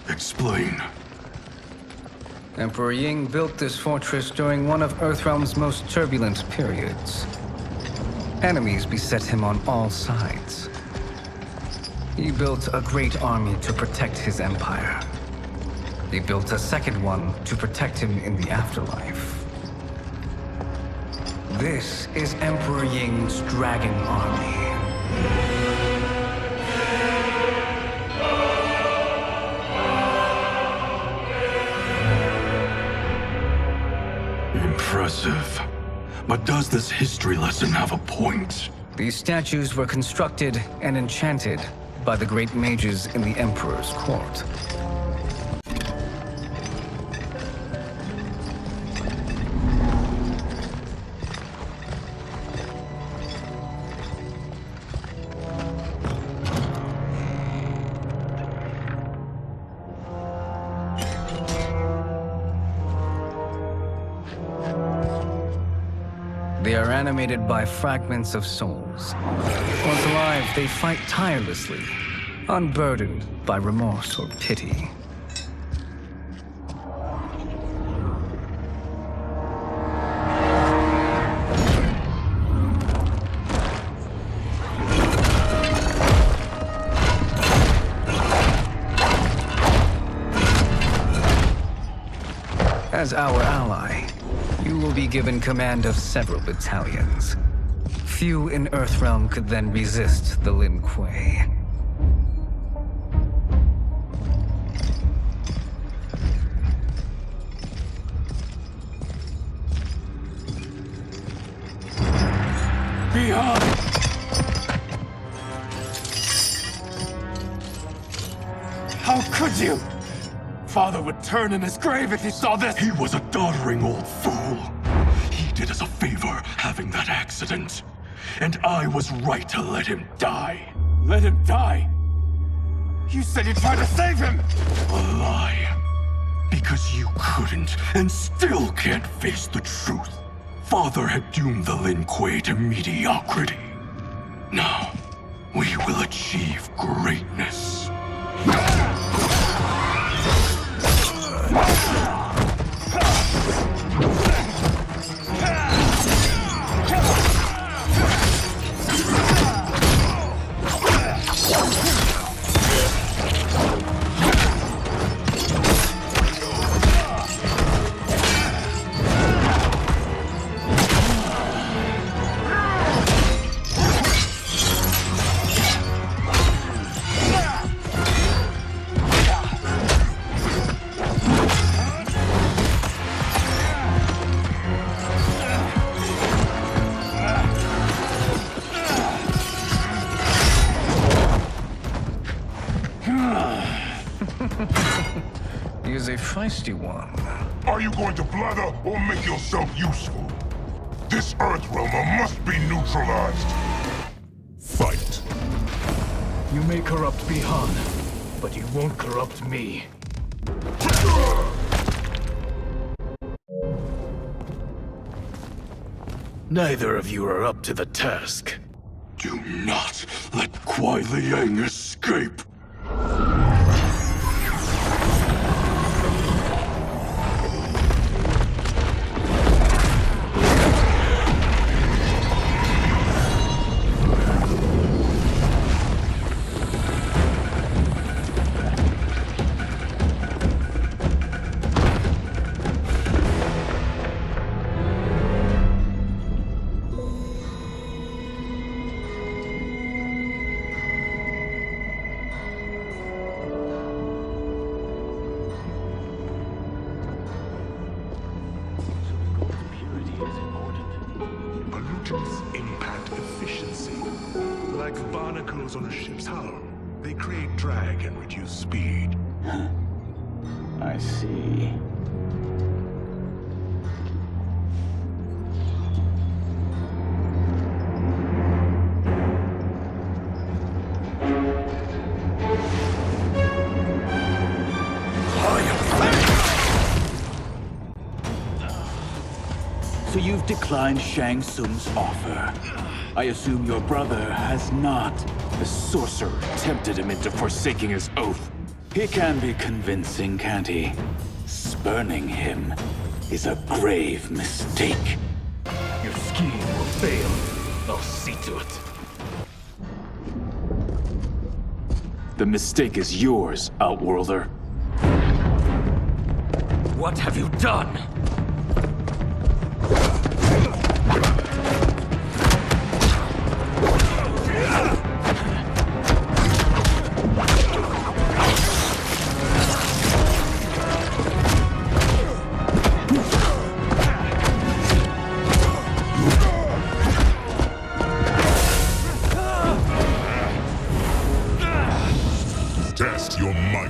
Explain. Emperor Ying built this fortress during one of Earthrealm's most turbulent periods. Enemies beset him on all sides. He built a great army to protect his empire. He built a second one to protect him in the afterlife. This is Emperor Ying's Dragon Army. Impressive. But does this history lesson have a point? These statues were constructed and enchanted by the great mages in the Emperor's court. They are animated by fragments of souls. Once alive, they fight tirelessly, unburdened by remorse or pity. As our ally, you will be given command of several battalions. Few in Earthrealm could then resist the Lin Kuei. Behind! How could you? Father would turn in his grave if he saw this! He was a doddering old fool. He did us a favor having that accident. And I was right to let him die. Let him die? You said you tried to save him! A lie. Because you couldn't and still can't face the truth. Father had doomed the Lin Kuei to mediocrity. Now, we will achieve greatness. He is a feisty one. Are you going to blather or make yourself useful? This Earthrealmer must be neutralized. Fight. You may corrupt Bihan, but you won't corrupt me. Neither of you are up to the task. Do not let Kuai Liang escape! like barnacles on a ship's hull. They create drag and reduce speed. I see. So you've declined Shang Tsung's offer. I assume your brother has not. The sorcerer tempted him into forsaking his oath. He can be convincing, can't he? Spurning him is a grave mistake. Your scheme will fail. I'll see to it. The mistake is yours, Outworlder. What have you done? Test your might.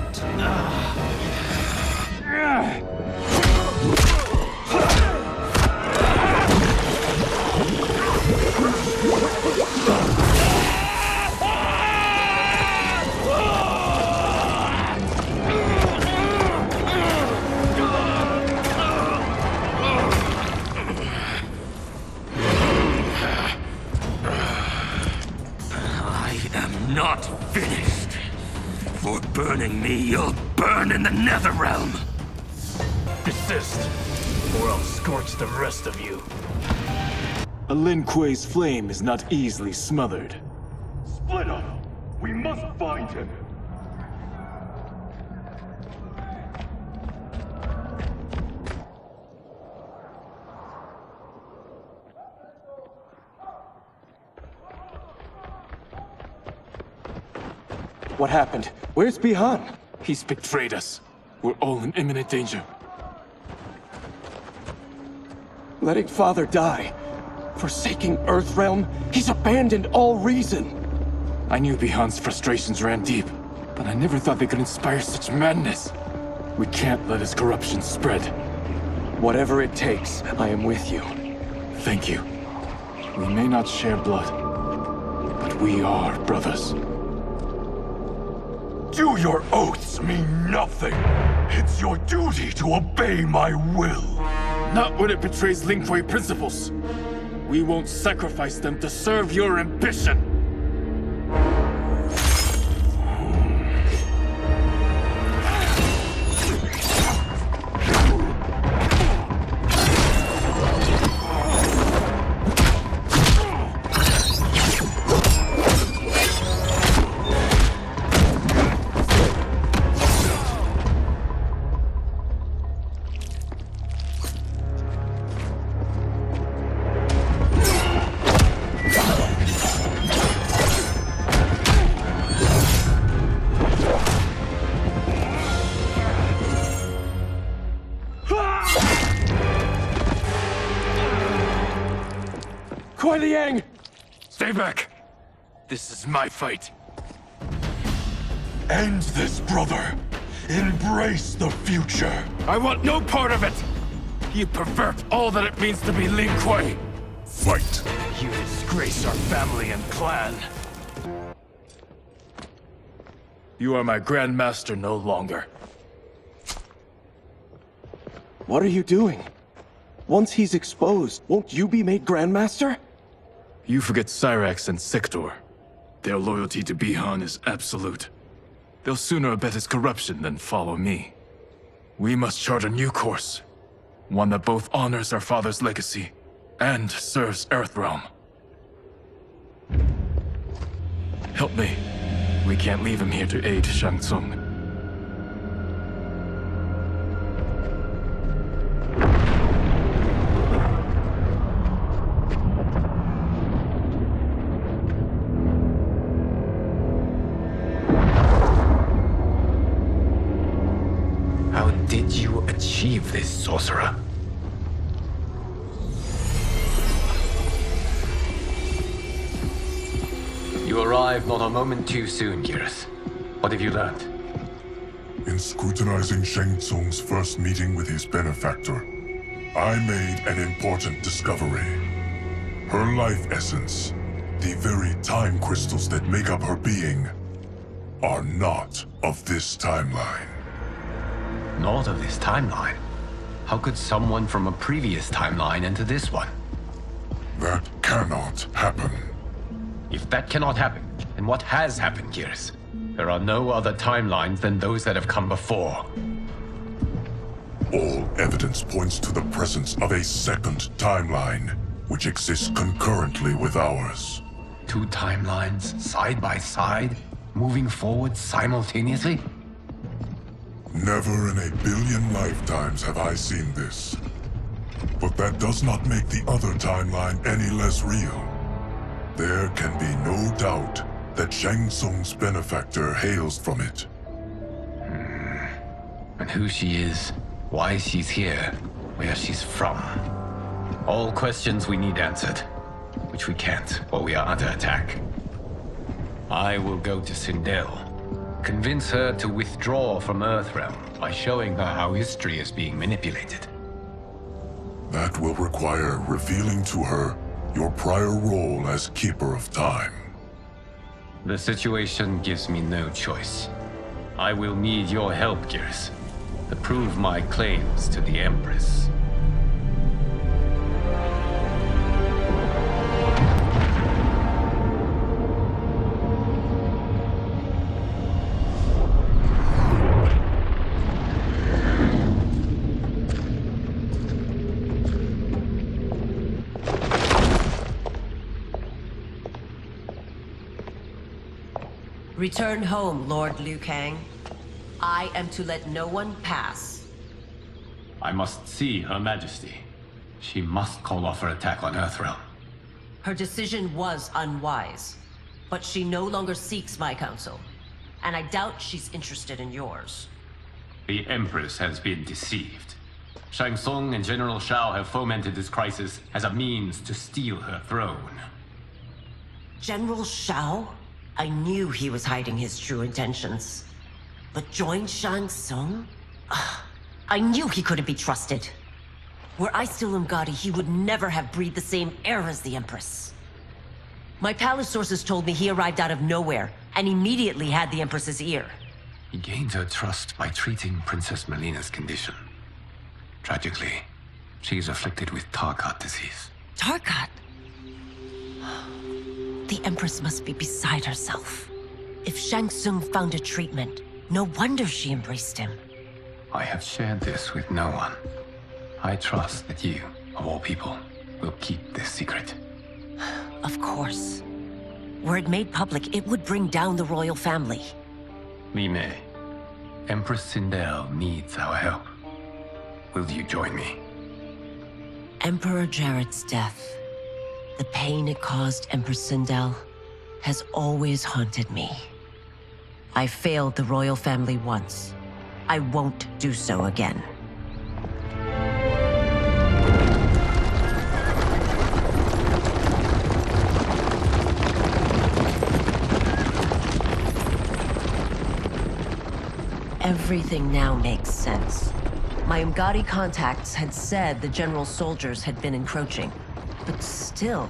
I am not finished. For burning me, you'll burn in the Netherrealm! Desist, or I'll scorch the rest of you. A Lin Kuei's flame is not easily smothered. Split up! We must find him! What happened? Where's Bihan? He's betrayed us. We're all in imminent danger. Letting Father die. Forsaking Earthrealm. He's abandoned all reason. I knew Bihan's frustrations ran deep, but I never thought they could inspire such madness. We can't let his corruption spread. Whatever it takes, I am with you. Thank you. We may not share blood, but we are brothers. Do your oaths mean nothing? It's your duty to obey my will. Not when it betrays Lin Kuei principles. We won't sacrifice them to serve your ambition. Stay back! This is my fight. End this, brother. Embrace the future. I want no part of it! You pervert all that it means to be Lin Kuei. Fight! You disgrace our family and clan. You are my Grand Master no longer. What are you doing? Once he's exposed, won't you be made Grand Master? You forget Cyrax and Sector. Their loyalty to Bihan is absolute. They'll sooner abet his corruption than follow me. We must chart a new course. One that both honors our father's legacy and serves Earthrealm. Help me. We can't leave him here to aid Shang Tsung. How did you achieve this, sorcerer? You arrived not a moment too soon, Geras. What have you learned? In scrutinizing Shang Tsung's first meeting with his benefactor, I made an important discovery. Her life essence, the very time crystals that make up her being, are not of this timeline. Not of this timeline? How could someone from a previous timeline enter this one? That cannot happen. If that cannot happen, then what has happened, Geras? There are no other timelines than those that have come before. All evidence points to the presence of a second timeline, which exists concurrently with ours. Two timelines, side by side, moving forward simultaneously? Never in a billion lifetimes have I seen this. But that does not make the other timeline any less real. There can be no doubt that Shang Tsung's benefactor hails from it. And who she is, why she's here, where she's from. All questions we need answered, which we can't while we are under attack. I will go to Sindel, convince her to withdraw from Earthrealm by showing her how history is being manipulated. That will require revealing to her your prior role as Keeper of Time. The situation gives me no choice. I will need your help, Geras, to prove my claims to the Empress. Return home, Lord Liu Kang. I am to let no one pass. I must see Her Majesty. She must call off her attack on Earthrealm. Her decision was unwise, but she no longer seeks my counsel, and I doubt she's interested in yours. The Empress has been deceived. Shang Tsung and General Shao have fomented this crisis as a means to steal her throne. General Shao? I knew he was hiding his true intentions. But join Shang Tsung? I knew he couldn't be trusted. Were I still Umgadi, he would never have breathed the same air as the Empress. My palace sources told me he arrived out of nowhere, and immediately had the Empress's ear. He gained her trust by treating Princess Mileena's condition. Tragically, she is afflicted with Tarkat disease. Tarkat? The Empress must be beside herself. If Shang Tsung found a treatment, no wonder she embraced him. I have shared this with no one. I trust that you, of all people, will keep this secret. Of course. Were it made public, it would bring down the royal family. Li Mei, Empress Sindel needs our help. Will you join me? Emperor Jarrett's death, the pain it caused Empress Sindel, has always haunted me. I failed the royal family once. I won't do so again. Everything now makes sense. My Umgadi contacts had said the general soldiers had been encroaching. But still,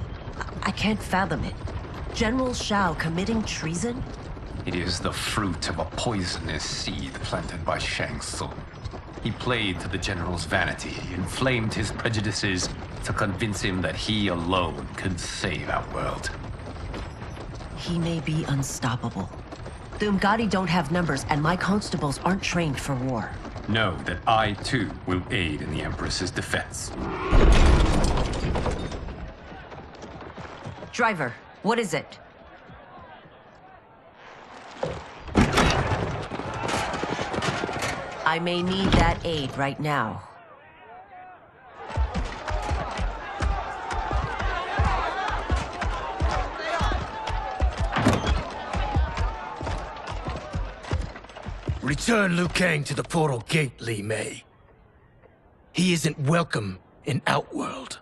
I can't fathom it. General Shao committing treason? It is the fruit of a poisonous seed planted by Shang Tsung. He played to the general's vanity, inflamed his prejudices to convince him that he alone could save our world. He may be unstoppable. The Umgadi don't have numbers, and my constables aren't trained for war. Know that I, too, will aid in the Empress's defense. Driver, what is it? I may need that aid right now. Return Liu Kang to the portal gate, Li Mei. He isn't welcome in Outworld.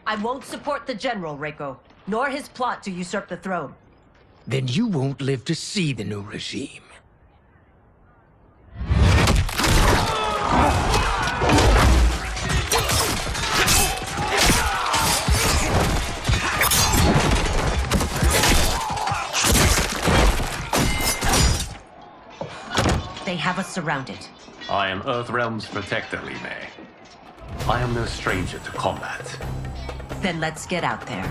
I won't support the general, Reiko, nor his plot to usurp the throne. then you won't live to see the new regime. They have us surrounded. I am Earthrealm's protector, Li Mei. I am no stranger to combat. Then let's get out there.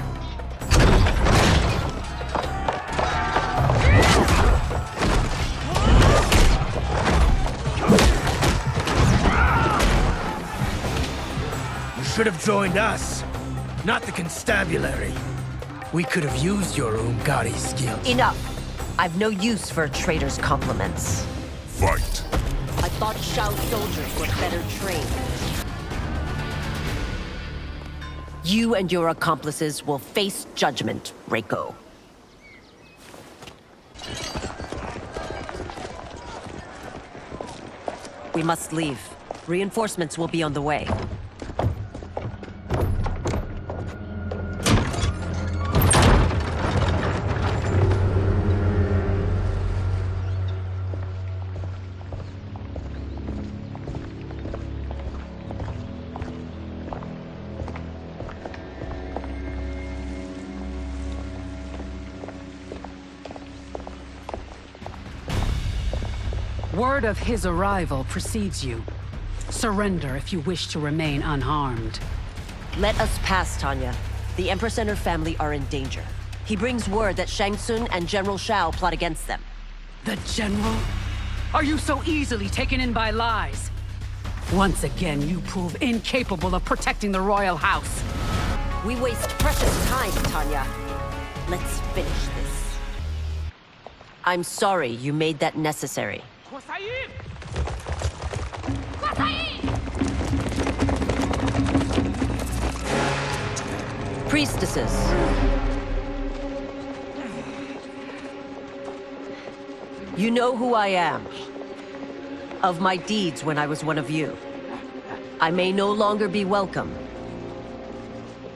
You should have joined us, not the constabulary. We could have used your Umgadi skills. Enough! I've no use for a traitor's compliments. Fight. I thought Shao soldiers were better trained. You and your accomplices will face judgment, Reiko. We must leave. Reinforcements will be on the way. Word of his arrival precedes you. Surrender if you wish to remain unharmed. Let us pass, Tanya. The Empress and her family are in danger. He brings word that Shang Tsung and General Shao plot against them. The General? Are you so easily taken in by lies? Once again, you prove incapable of protecting the royal house. We waste precious time, Tanya. Let's finish this. I'm sorry you made that necessary. Priestesses. You know who I am. Of my deeds when I was one of you. I may no longer be welcome.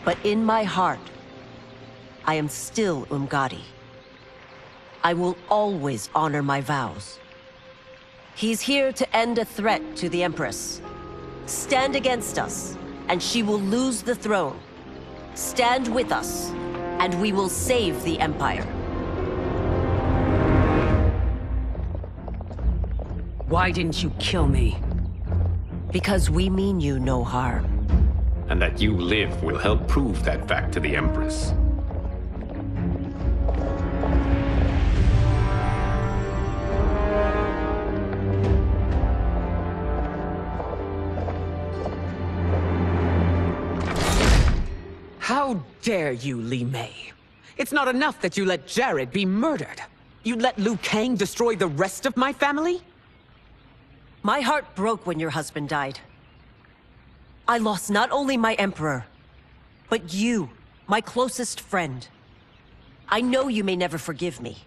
But in my heart, I am still Umgadi. I will always honor my vows. He's here to end a threat to the Empress. Stand against us, and she will lose the throne. Stand with us, and we will save the Empire. Why didn't you kill me? Because we mean you no harm. And that you live will help prove that fact to the Empress. How dare you, Li Mei? It's not enough that you let Jared be murdered. You'd let Liu Kang destroy the rest of my family? My heart broke when your husband died. I lost not only my emperor, but you, my closest friend. I know you may never forgive me.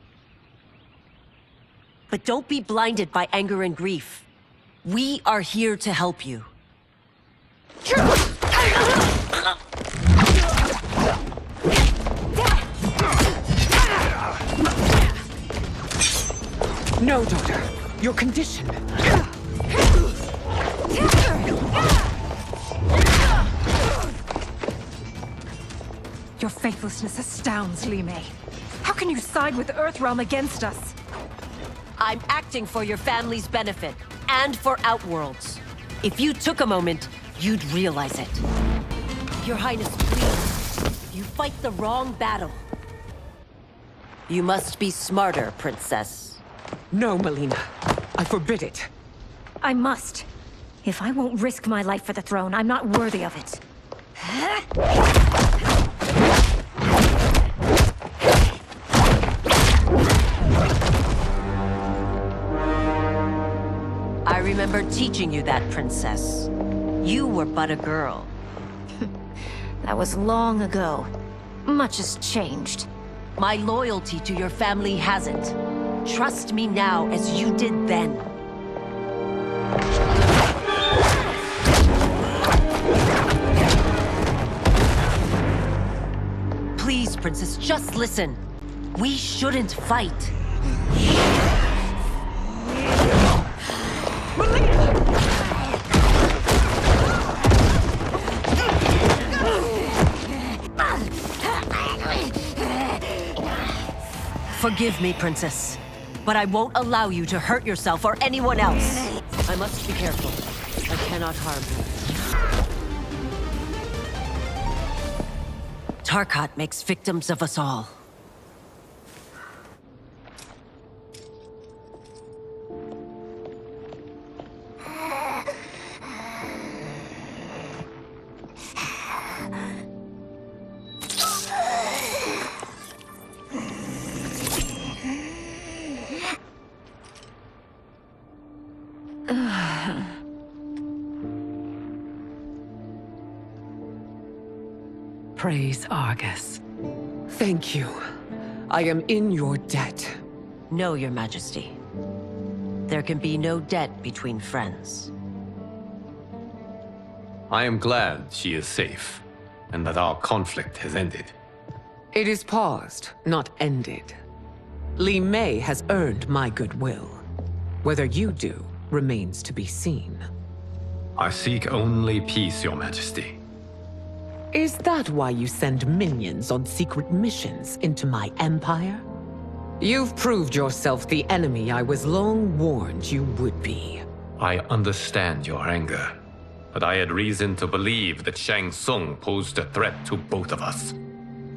But don't be blinded by anger and grief. We are here to help you. No, Doctor. Your condition. Your faithlessness astounds, Li Mei. How can you side with Earthrealm against us? I'm acting for your family's benefit, and for Outworld's. If you took a moment, you'd realize it. Your Highness, please. You fight the wrong battle. You must be smarter, Princess. No, Mileena. I forbid it. I must. If I won't risk my life for the throne, I'm not worthy of it. I remember teaching you that, Princess. You were but a girl. That was long ago. Much has changed. My loyalty to your family hasn't. Trust me now as you did then. Please, Princess, just listen. We shouldn't fight. Forgive me, Princess, but I won't allow you to hurt yourself or anyone else. I must be careful. I cannot harm you. Tarkat makes victims of us all. Praise Argus. Thank you. I am in your debt. No, Your Majesty. There can be no debt between friends. I am glad she is safe, and that our conflict has ended. It is paused, not ended. Li Mei has earned my goodwill. Whether you do remains to be seen. I seek only peace, Your Majesty. Is that why you send minions on secret missions into my empire? You've proved yourself the enemy I was long warned you would be. I understand your anger, but I had reason to believe that Shang Tsung posed a threat to both of us.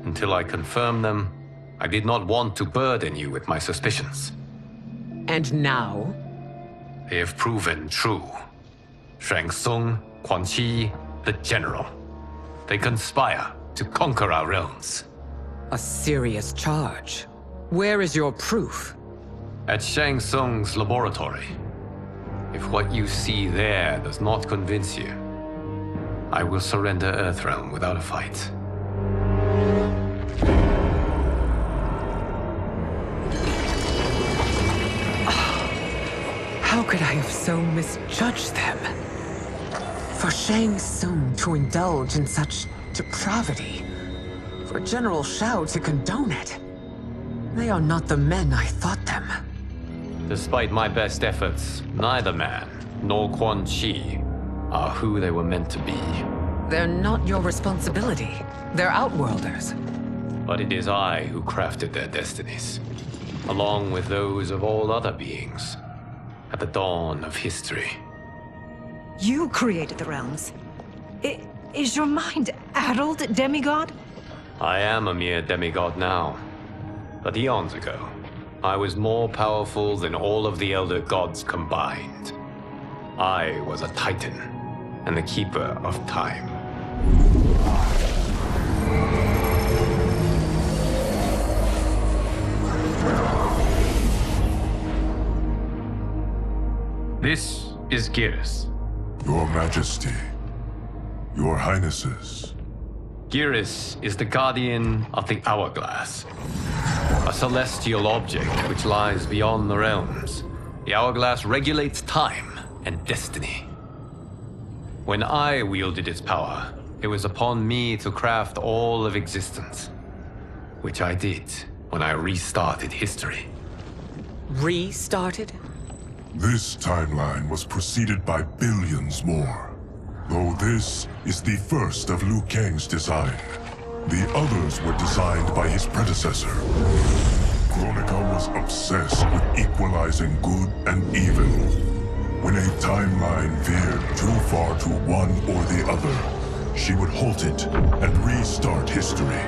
Until I confirmed them, I did not want to burden you with my suspicions. And now? They have proven true. Shang Tsung, Quan Chi, the General. They conspire to conquer our realms. A serious charge. Where is your proof? At Shang Tsung's laboratory. If what you see there does not convince you, I will surrender Earthrealm without a fight. How could I have so misjudged them? For Shang Tsung to indulge in such depravity, for General Shao to condone it, they are not the men I thought them. Despite my best efforts, neither man nor Quan Chi are who they were meant to be. They're not your responsibility. They're Outworlders. But it is I who crafted their destinies, along with those of all other beings, at the dawn of history. You created the realms. Is your mind addled, demigod? I am a mere demigod now. But eons ago, I was more powerful than all of the Elder Gods combined. I was a Titan, and the Keeper of Time. This is Geras. Your Majesty, Your Highnesses. Geras is the guardian of the Hourglass, a celestial object which lies beyond the realms. The Hourglass regulates time and destiny. When I wielded its power, it was upon me to craft all of existence, which I did when I restarted history. Restarted? This timeline was preceded by billions more. Though this is the first of Liu Kang's design. The others were designed by his predecessor. Kronika was obsessed with equalizing good and evil. When a timeline veered too far to one or the other, she would halt it and restart history,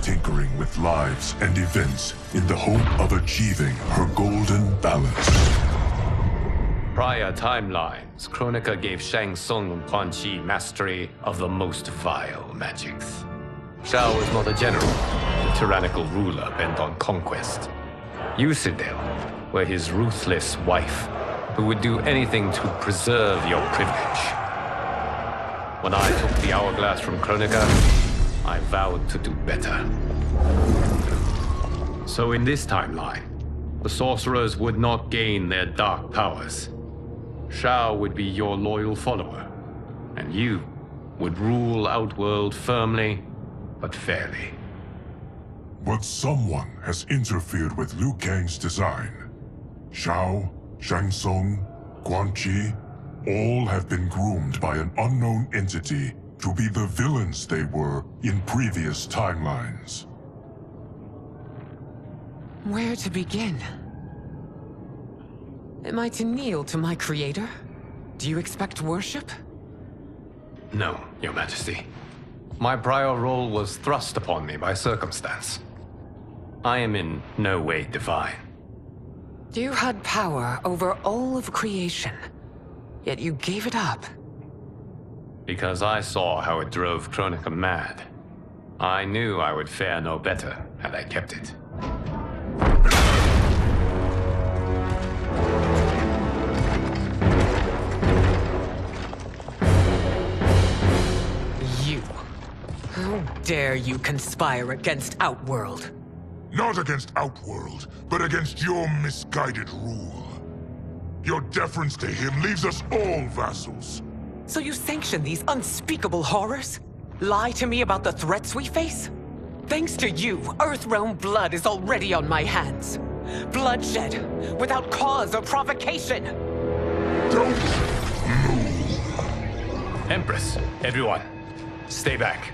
tinkering with lives and events in the hope of achieving her golden balance. Prior timelines, Kronika gave Shang Tsung and Quan Chi mastery of the most vile magics. Shao was not a general, a tyrannical ruler bent on conquest. You, Sindel, were his ruthless wife, who would do anything to preserve your privilege. When I took the Hourglass from Kronika, I vowed to do better. So in this timeline, the sorcerers would not gain their dark powers. Shao would be your loyal follower, and you would rule Outworld firmly, but fairly. But someone has interfered with Liu Kang's design. Shao, Shang Tsung, Quan Chi, all have been groomed by an unknown entity to be the villains they were in previous timelines. Where to begin? Am I to kneel to my creator? Do you expect worship? No, Your Majesty. My prior role was thrust upon me by circumstance. I am in no way divine. You had power over all of creation, yet you gave it up. Because I saw how it drove Kronika mad. I knew I would fare no better had I kept it. You. How dare you conspire against Outworld? Not against Outworld, but against your misguided rule. Your deference to him leaves us all vassals. So you sanction these unspeakable horrors? Lie to me about the threats we face? Thanks to you, Earthrealm blood is already on my hands. Bloodshed, without cause or provocation. Don't move. Empress, everyone, stay back.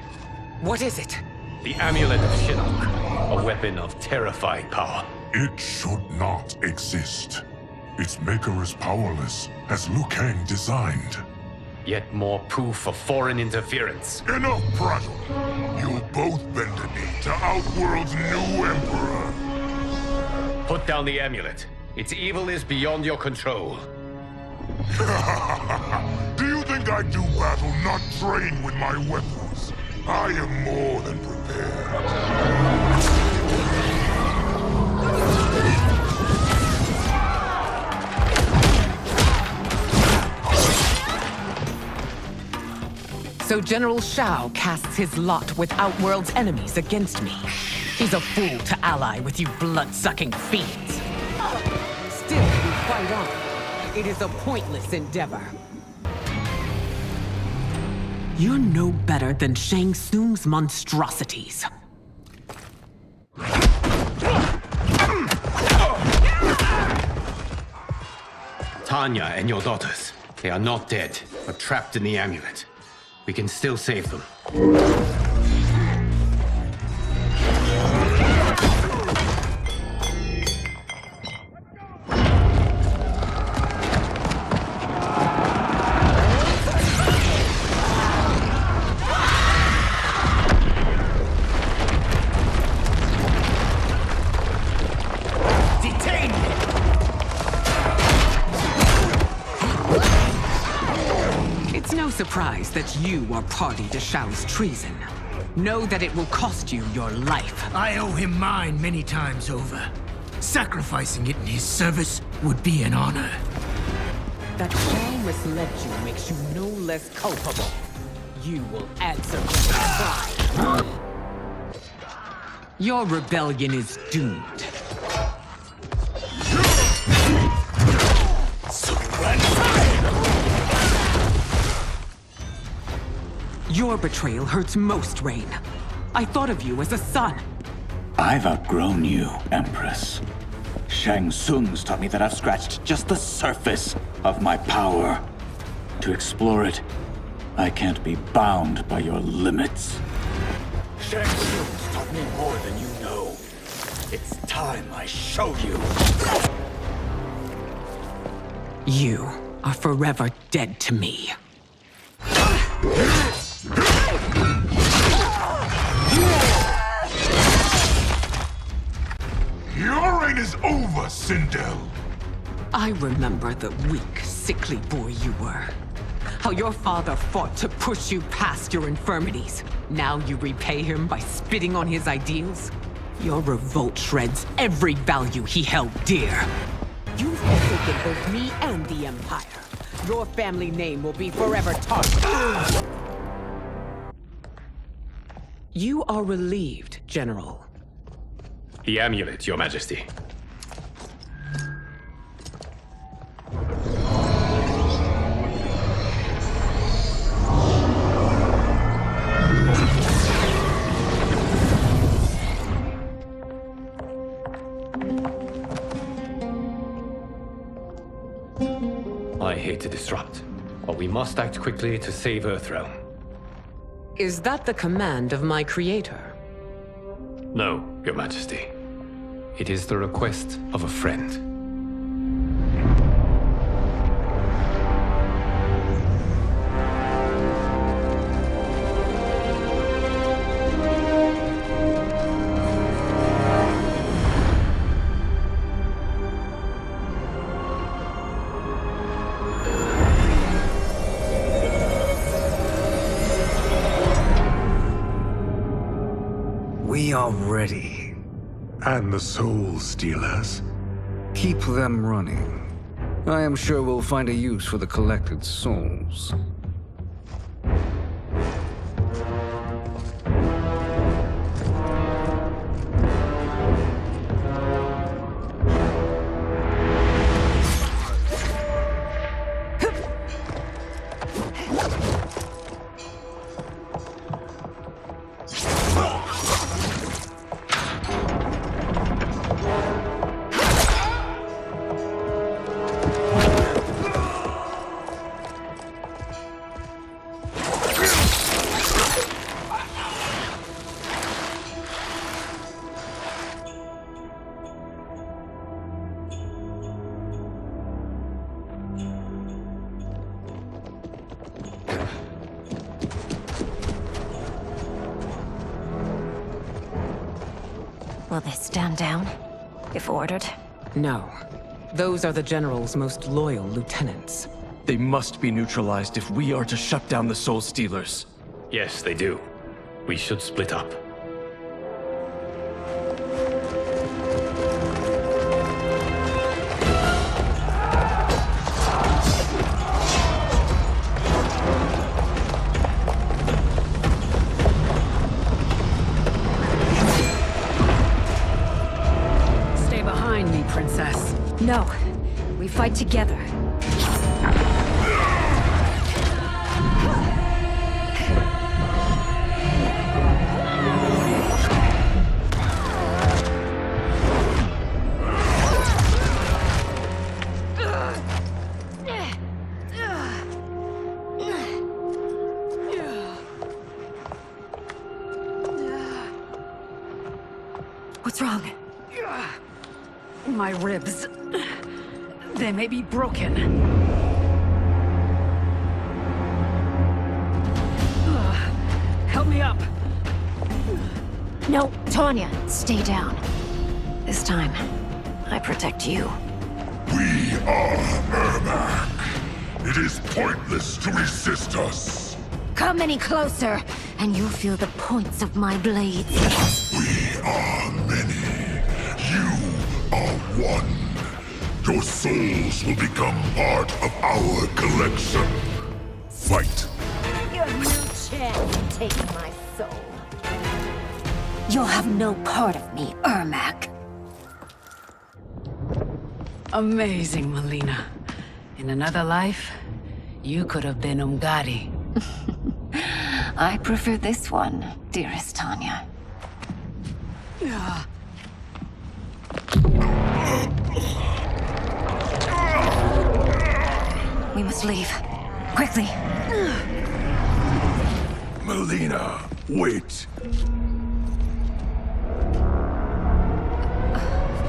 What is it? The Amulet of Shinnok, a weapon of terrifying power. It should not exist. Its maker is powerless, as Liu Kang designed. Yet more proof of foreign interference. Enough prattle! You'll both bend a knee to Outworld's new emperor. Put down the amulet. Its evil is beyond your control. Do you think I do battle not trained with my weapons? I am more than prepared. So General Shao casts his lot with Outworld's enemies against me. He's a fool to ally with you blood-sucking fiends. Still, we fight on. It is a pointless endeavor. You're no better than Shang Tsung's monstrosities. Tanya and your daughters, they are not dead, but trapped in the amulet. We can still save them. Surprised that you are party to Shao's treason. Know that it will cost you your life. I owe him mine many times over. Sacrificing it in his service would be an honor. That Shao misled you makes you no less culpable. You will answer for that crime. Your rebellion is doomed. Your betrayal hurts most, Rain. I thought of you as a son. I've outgrown you, Empress. Shang Tsung's taught me that I've scratched just the surface of my power. To explore it, I can't be bound by your limits. Shang Tsung's taught me more than you know. It's time I show you. You are forever dead to me. Your reign is over, Sindel. I remember the weak, sickly boy you were. How your father fought to push you past your infirmities. Now you repay him by spitting on his ideals? Your revolt shreds every value he held dear. You've forsaken both me and the Empire. Your family name will be forever tarnished. You are relieved, General. The amulet, Your Majesty. I hate to disrupt, but we must act quickly to save Earthrealm. Is that the command of my creator? No, Your Majesty. It is the request of a friend. We are ready. And the Soul Stealers? Keep them running. I am sure we'll find a use for the collected souls. Will they stand down, if ordered? No. Those are the General's most loyal lieutenants. They must be neutralized if we are to shut down the Soul Stealers. Yes, they do. We should split up. Princess. No. We fight together. What's wrong? My ribs. They may be broken. Help me up. No, Tanya, stay down. This time, I protect you. We are Ermac. It is pointless to resist us. Come any closer, and you'll feel the points of my blades. We are many. You are one. Your souls will become part of our collection. Fight. You have no chance of taking my soul. You'll have no part of me, Ermac. Amazing, Mileena. In another life, you could have been Umgadi. I prefer this one, dearest Tanya. We must leave. Quickly. Mileena, wait.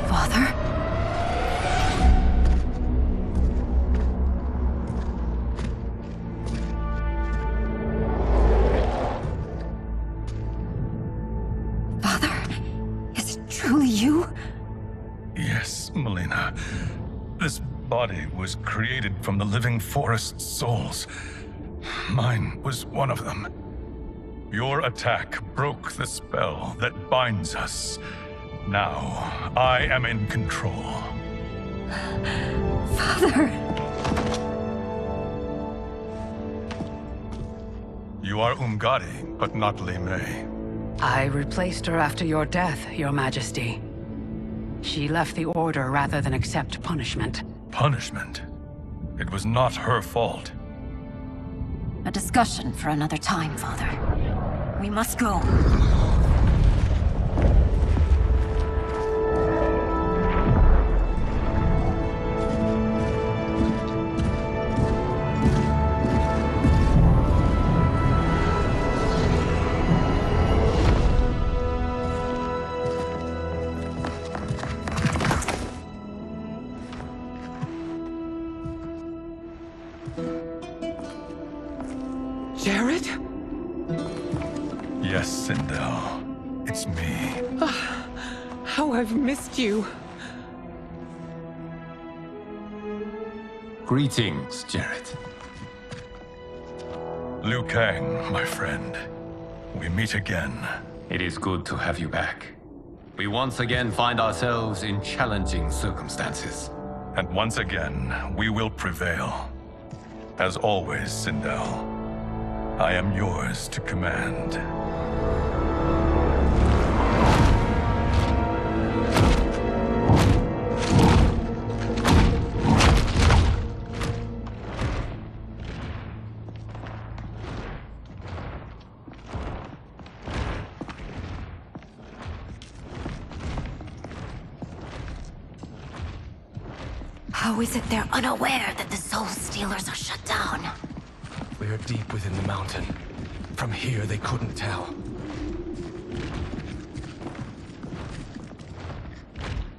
Father? Father? Is it truly you? Yes, Mileena. This body was created from the living forest's souls. Mine was one of them. Your attack broke the spell that binds us. Now, I am in control. Father! You are Umgadi, but not Li Mei. I replaced her after your death, Your Majesty. She left the Order rather than accept punishment. Punishment? It was not her fault. A discussion for another time, Father. We must go. Jared? Yes, Sindel. It's me. How I've missed you. Greetings, Jared. Liu Kang, my friend. We meet again. It is good to have you back. We once again find ourselves in challenging circumstances. And once again, we will prevail. As always, Sindel, I am yours to command. How is it they're unaware that the Soul Stealers are shut down? We're deep within the mountain. From here, they couldn't tell.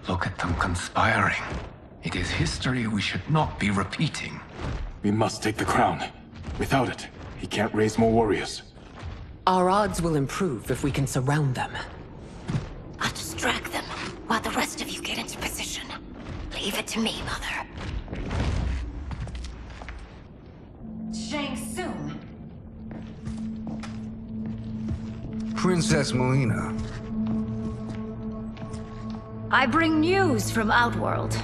Look at them conspiring. It is history we should not be repeating. We must take the crown. Without it, he can't raise more warriors. Our odds will improve if we can surround them. I'll distract them while the rest of you get into position. Leave it to me, Mother. Shang Tsung. Princess Mileena. I bring news from Outworld.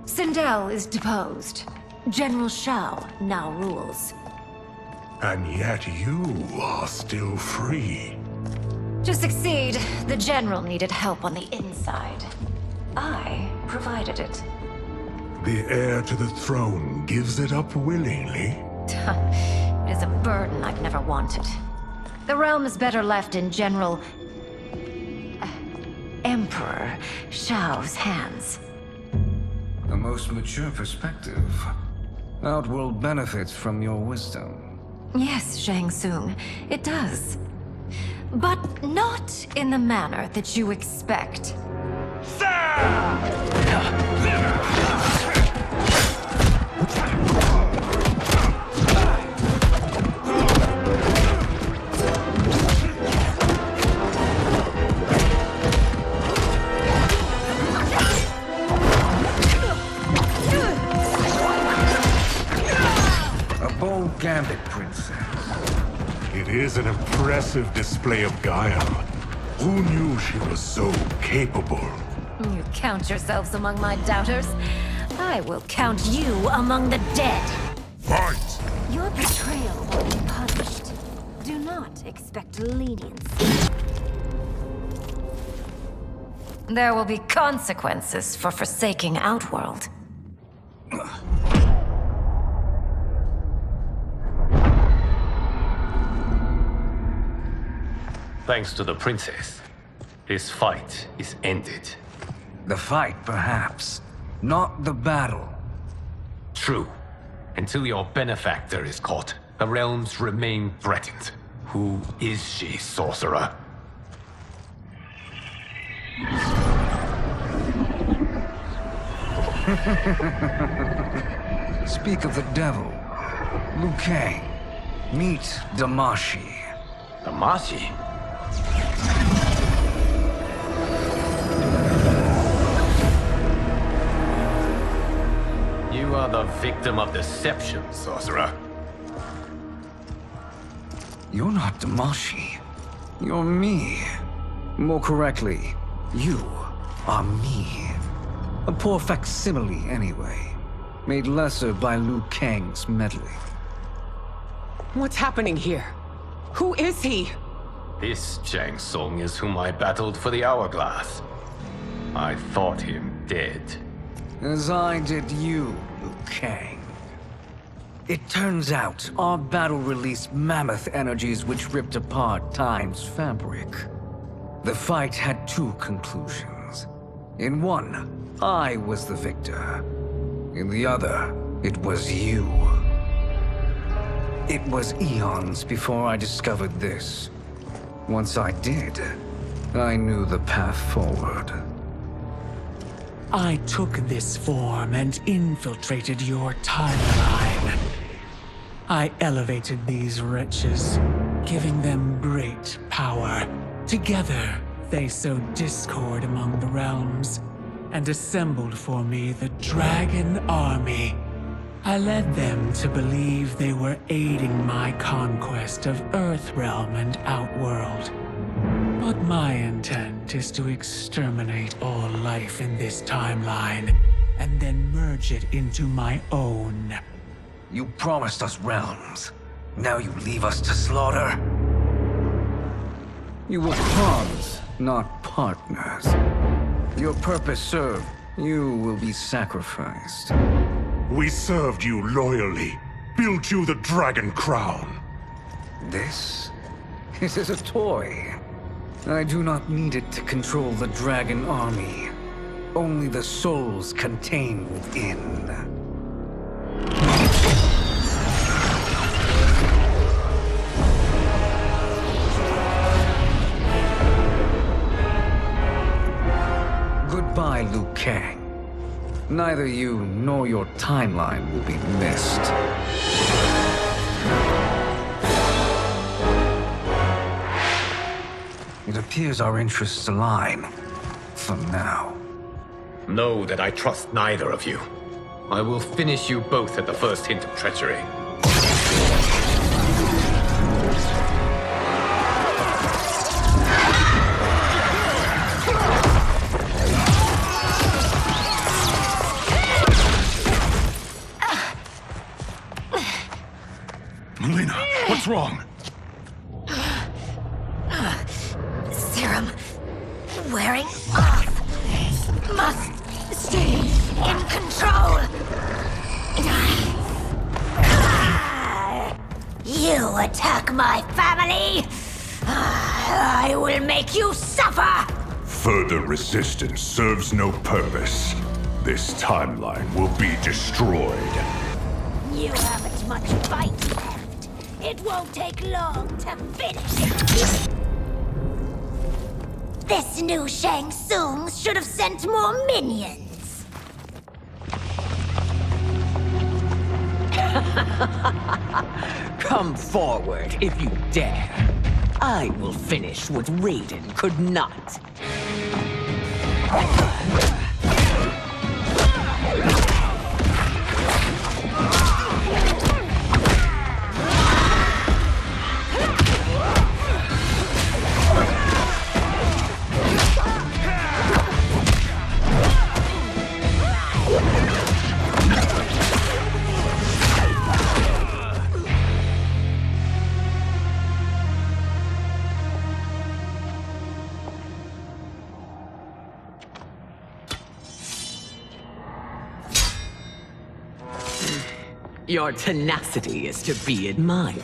Sindel is deposed. General Shao now rules. And yet you are still free. To succeed, the General needed help on the inside. I provided it. The heir to the throne gives it up willingly. It is a burden I've never wanted. The realm is better left in General... Emperor Shao's hands. A most mature perspective. Outworld benefits from your wisdom. Yes, Shang Tsung, it does. But not in the manner that you expect. A bold Gambit, Princess. It is an impressive display of guile. Who knew she was so capable? You count yourselves among my doubters. I will count you among the dead. Fight! Your betrayal will be punished. Do not expect leniency. There will be consequences for forsaking Outworld. Thanks to the princess, this fight is ended. The fight, perhaps. Not the battle. True. Until your benefactor is caught, the realms remain threatened. Who is she, sorcerer? Speak of the devil. Liu Kang. Meet Damashi. Damashi? You are the victim of deception, sorcerer. You're not Damashi. You're me. More correctly, you are me. A poor facsimile, anyway. Made lesser by Liu Kang's meddling. What's happening here? Who is he? This Shang Tsung is whom I battled for the Hourglass. I thought him dead. As I did you, Liu Kang. It turns out our battle released mammoth energies which ripped apart time's fabric. The fight had two conclusions. In one, I was the victor. In the other, it was you. It was eons before I discovered this. Once I did, I knew the path forward. I took this form and infiltrated your timeline. I elevated these wretches, giving them great power. Together, they sowed discord among the realms, and assembled for me the Dragon Army. I led them to believe they were aiding my conquest of Earthrealm and Outworld. But my intent is to exterminate all life in this timeline, and then merge it into my own. You promised us realms. Now you leave us to slaughter? You were pawns, not partners. Your purpose served. You will be sacrificed. We served you loyally, built you the Dragon Crown. This is a toy. I do not need it to control the Dragon Army. Only the souls contained within. Goodbye, Liu Kang. Neither you nor your timeline will be missed. It appears our interests align. For now. Know that I trust neither of you. I will finish you both at the first hint of treachery. Mileena, what's wrong? Serum wearing off. Must stay in control. You attack my family. I will make you suffer. Further resistance serves no purpose. This timeline will be destroyed. You haven't much fight left. It won't take long to finish. This new Shang Tsung should have sent more minions. Come forward if you dare. I will finish what Raiden could not. Your tenacity is to be admired.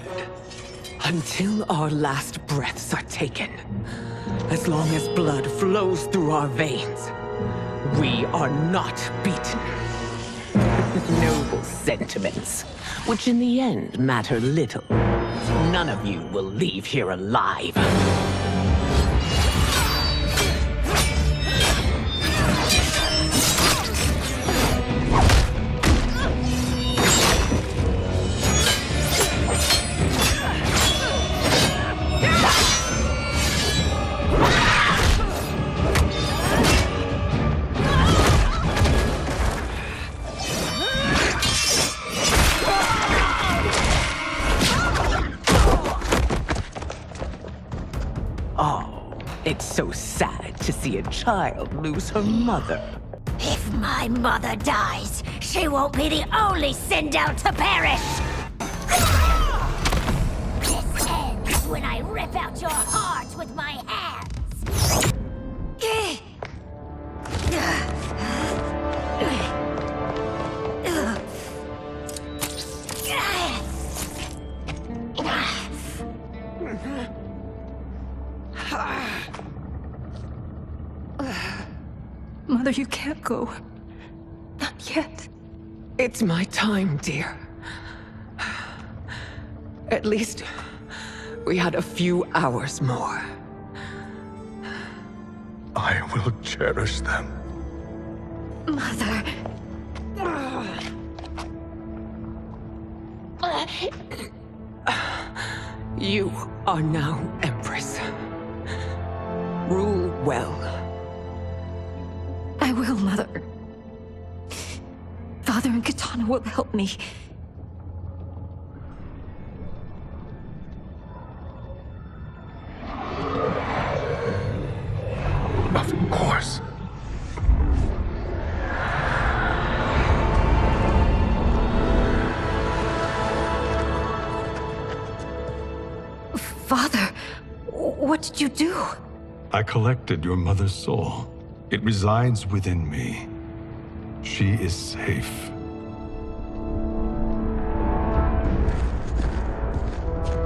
Until our last breaths are taken. As long as blood flows through our veins, we are not beaten. Noble sentiments, which in the end matter little. None of you will leave here alive. It's so sad to see a child lose her mother. If my mother dies, she won't be the only Sindel to perish! This ends when I rip out your heart with my hands! Mother, you can't go. Not yet. It's my time, dear. At least, we had a few hours more. I will cherish them. Mother... You are now Empress. Rule well. I will, Mother. Father and Katana will help me. Of course. Father, what did you do? I collected your mother's soul. It resides within me. She is safe.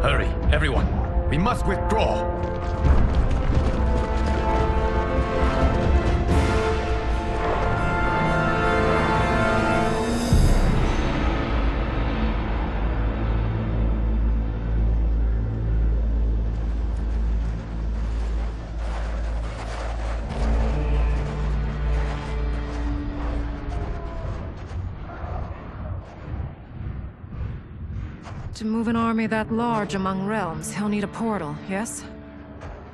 Hurry, everyone. We must withdraw. To move an army that large among realms, he'll need a portal, yes?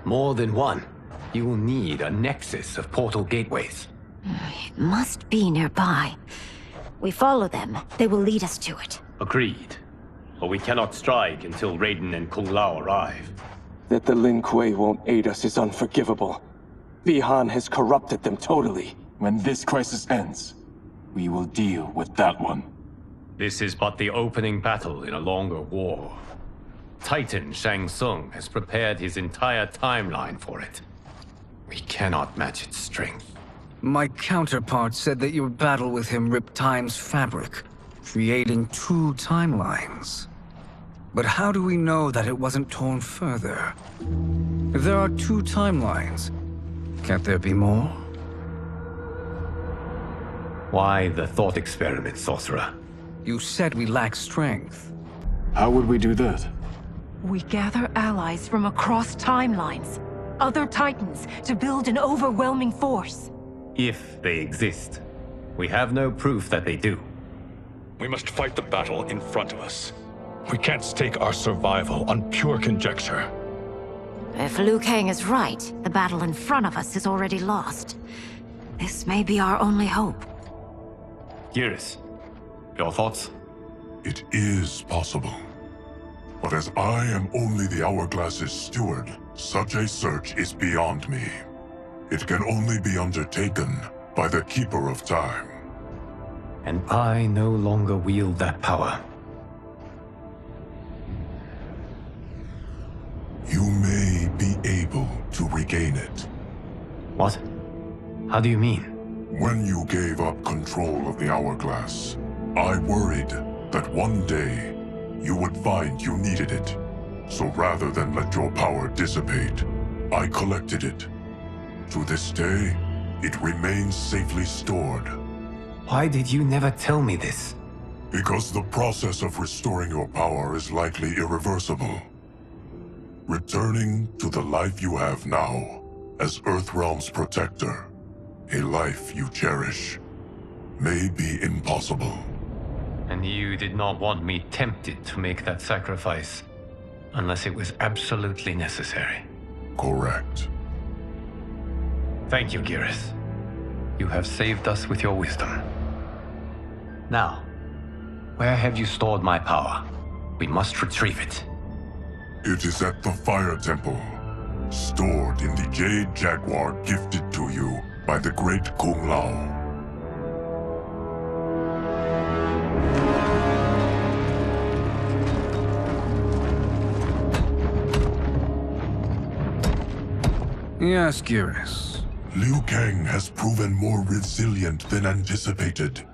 More than one. You will need a nexus of portal gateways. It must be nearby. We follow them. They will lead us to it. Agreed. But we cannot strike until Raiden and Kung Lao arrive. That the Lin Kuei won't aid us is unforgivable. Bi-Han has corrupted them totally. When this crisis ends, we will deal with that one. This is but the opening battle in a longer war. Titan Shang Tsung has prepared his entire timeline for it. We cannot match its strength. My counterpart said that your battle with him ripped time's fabric, creating two timelines. But how do we know that it wasn't torn further? If there are two timelines, can't there be more? Why the thought experiment, Sorcerer? You said we lack strength. How would we do that? We gather allies from across timelines, other titans, to build an overwhelming force. If they exist. We have no proof that they do. We must fight the battle in front of us. We can't stake our survival on pure conjecture. If Liu Kang is right, the battle in front of us is already lost. This may be our only hope. Geras, your thoughts? It is possible. But as I am only the Hourglass's steward, such a search is beyond me. It can only be undertaken by the Keeper of Time. And I no longer wield that power. You may be able to regain it. What? How do you mean? When you gave up control of the Hourglass, I worried that one day you would find you needed it. So rather than let your power dissipate, I collected it. To this day, it remains safely stored. Why did you never tell me this? Because the process of restoring your power is likely irreversible. Returning to the life you have now, as Earthrealm's protector, a life you cherish, may be impossible. And you did not want me tempted to make that sacrifice, unless it was absolutely necessary. Correct. Thank you, Geras. You have saved us with your wisdom. Now, where have you stored my power? We must retrieve it. It is at the Fire Temple, stored in the Jade Jaguar gifted to you by the great Kung Lao. Yes, Geras. Liu Kang has proven more resilient than anticipated.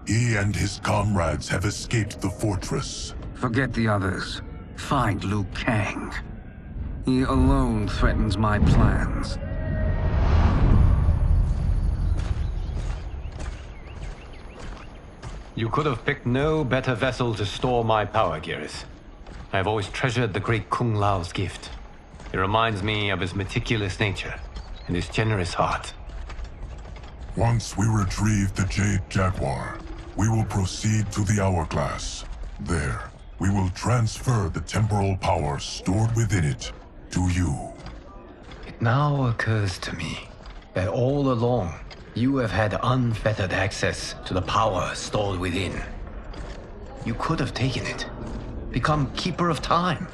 He and his comrades have escaped the fortress. Forget the others. Find Liu Kang. He alone threatens my plans. You could have picked no better vessel to store my power, Geras. I have always treasured the great Kung Lao's gift. It reminds me of his meticulous nature and his generous heart. Once we retrieve the Jade Jaguar, we will proceed to the Hourglass. There, we will transfer the temporal power stored within it to you. It now occurs to me that all along, you have had unfettered access to the power stored within. You could have taken it, become Keeper of Time,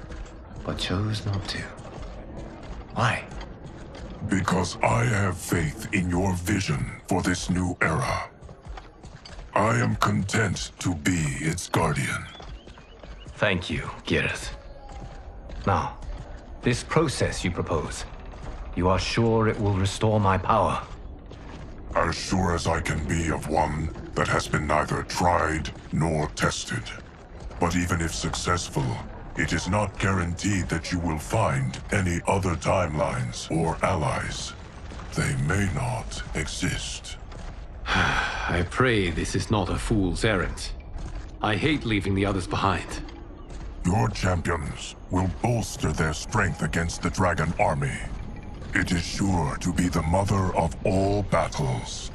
but chose not to. Why? Because I have faith in your vision for this new era. I am content to be its guardian. Thank you, Gareth. Now, this process you propose, you are sure it will restore my power? As sure as I can be of one that has been neither tried nor tested. But even if successful, it is not guaranteed that you will find any other timelines or allies. They may not exist. I pray this is not a fool's errand. I hate leaving the others behind. Your champions will bolster their strength against the Dragon Army. It is sure to be the mother of all battles.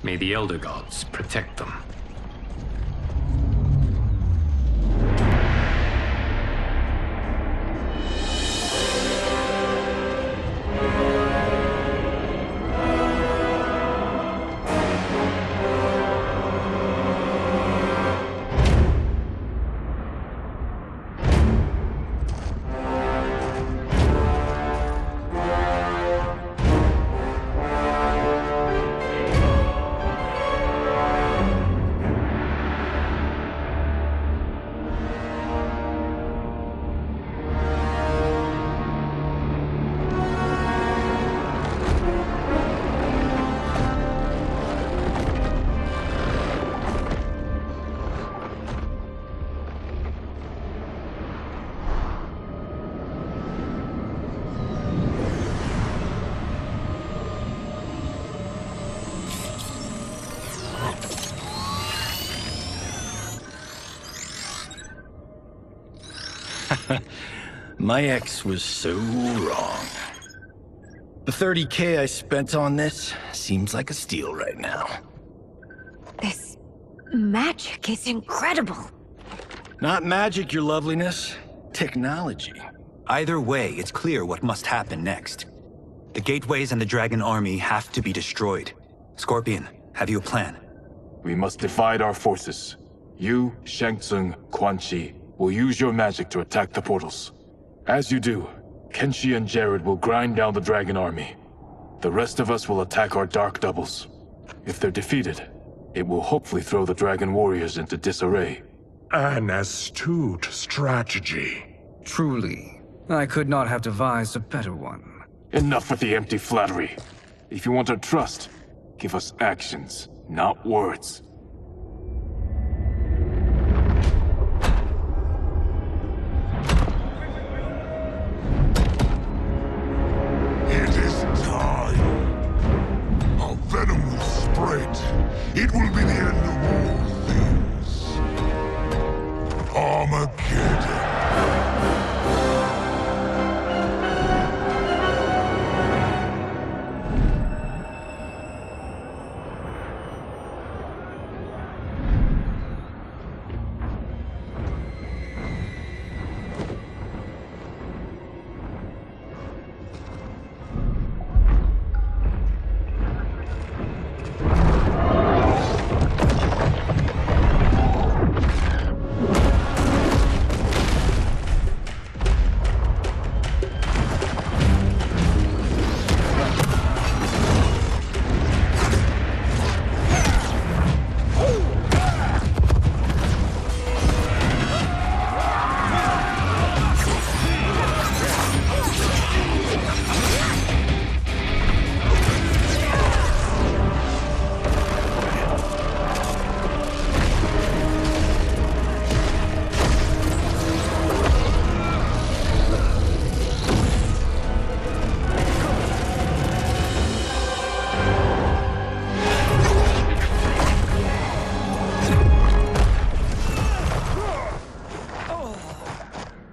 May the Elder Gods protect them. My ex was so wrong. The 30K I spent on this seems like a steal right now. This magic is incredible. Not magic, your loveliness. Technology. Either way, it's clear what must happen next. The gateways and the Dragon Army have to be destroyed. Scorpion, have you a plan? We must divide our forces. You, Shang Tsung, Quan Chi, will use your magic to attack the portals. As you do, Kenshi and Jared will grind down the Dragon Army. The rest of us will attack our Dark Doubles. If they're defeated, it will hopefully throw the Dragon Warriors into disarray. An astute strategy. Truly, I could not have devised a better one. Enough with the empty flattery. If you want our trust, give us actions, not words. It is time. Our venom will spread. It will be the end of all things. Armageddon.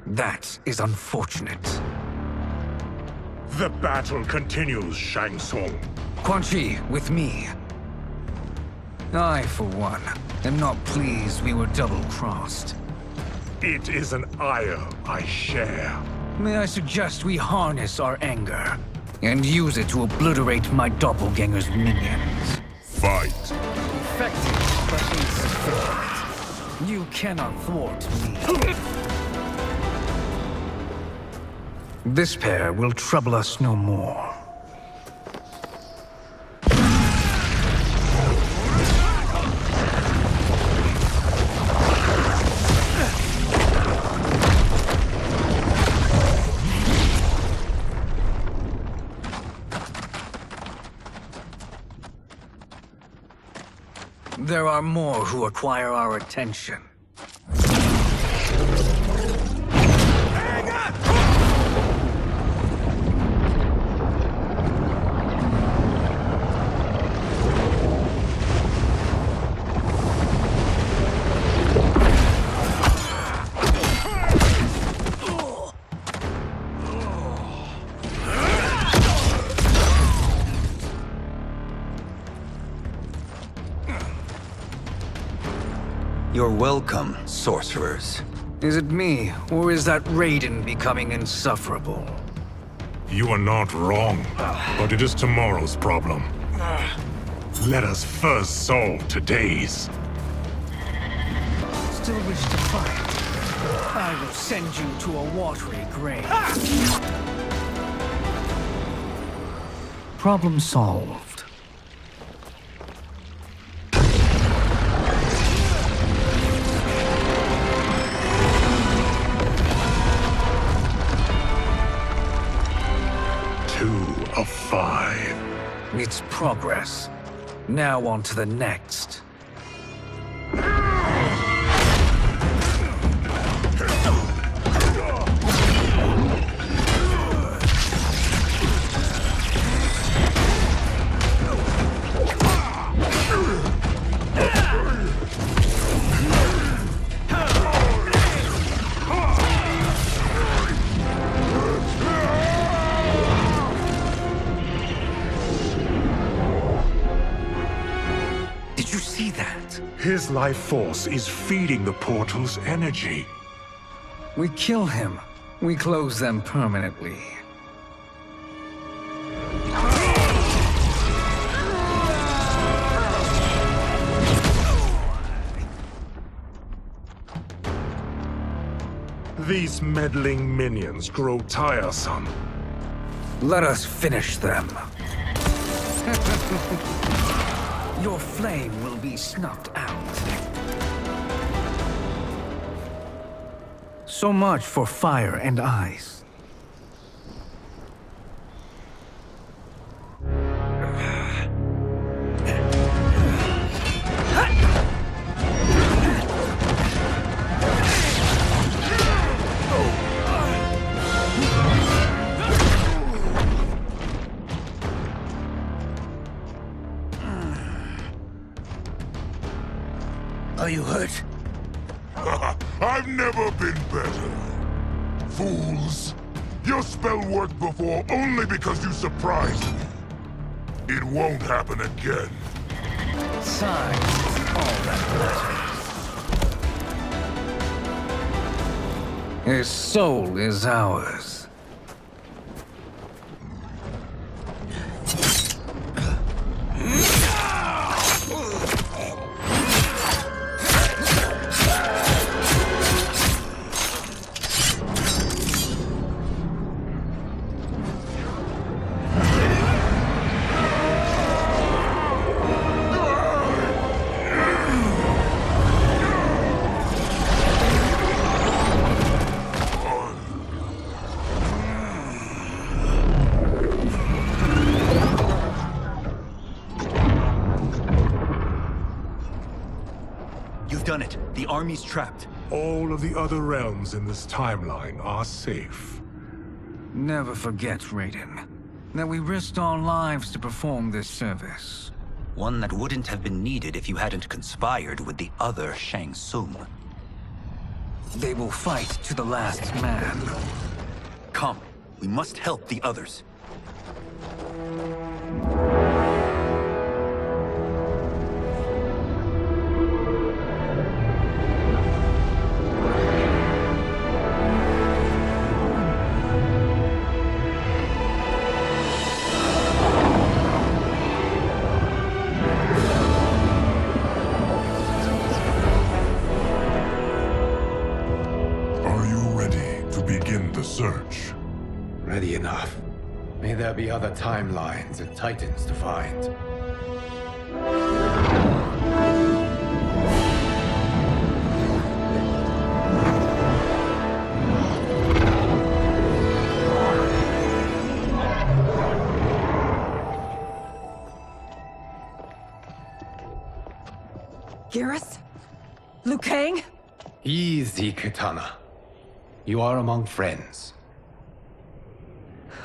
That is unfortunate. The battle continues, Shang Tsung. Quan Chi, with me. I, for one, am not pleased we were double-crossed. It is an ire I share. May I suggest we harness our anger and use it to obliterate my doppelganger's minions? Fight. Effective, but insufficient. You cannot thwart me. This pair will trouble us no more. There are more who acquire our attention. You're welcome, sorcerers. Is it me, or is that Raiden becoming insufferable? You are not wrong, but it is tomorrow's problem. Let us first solve today's. Still wish to fight? I will send you to a watery grave. Problem solved. Of 5. It's progress. Now on to the next. His life force is feeding the portal's energy. We kill him. We close them permanently. These meddling minions grow tiresome. Let us finish them. Your flame will be snuffed out. So much for fire and ice. Are you hurt? I've never been better. Fools! Your spell worked before only because you surprised me. It won't happen again. Size is all that matters. His soul is ours. Done it. The army's trapped. All of the other realms in this timeline are safe. Never forget, Raiden, that we risked our lives to perform this service. One that wouldn't have been needed if you hadn't conspired with the other Shang Tsung. They will fight to the last man. Come, we must help the others. begin the search. Ready enough. May there be other timelines and titans to find. Garrus? Liu Kang? Easy, Katana. You are among friends.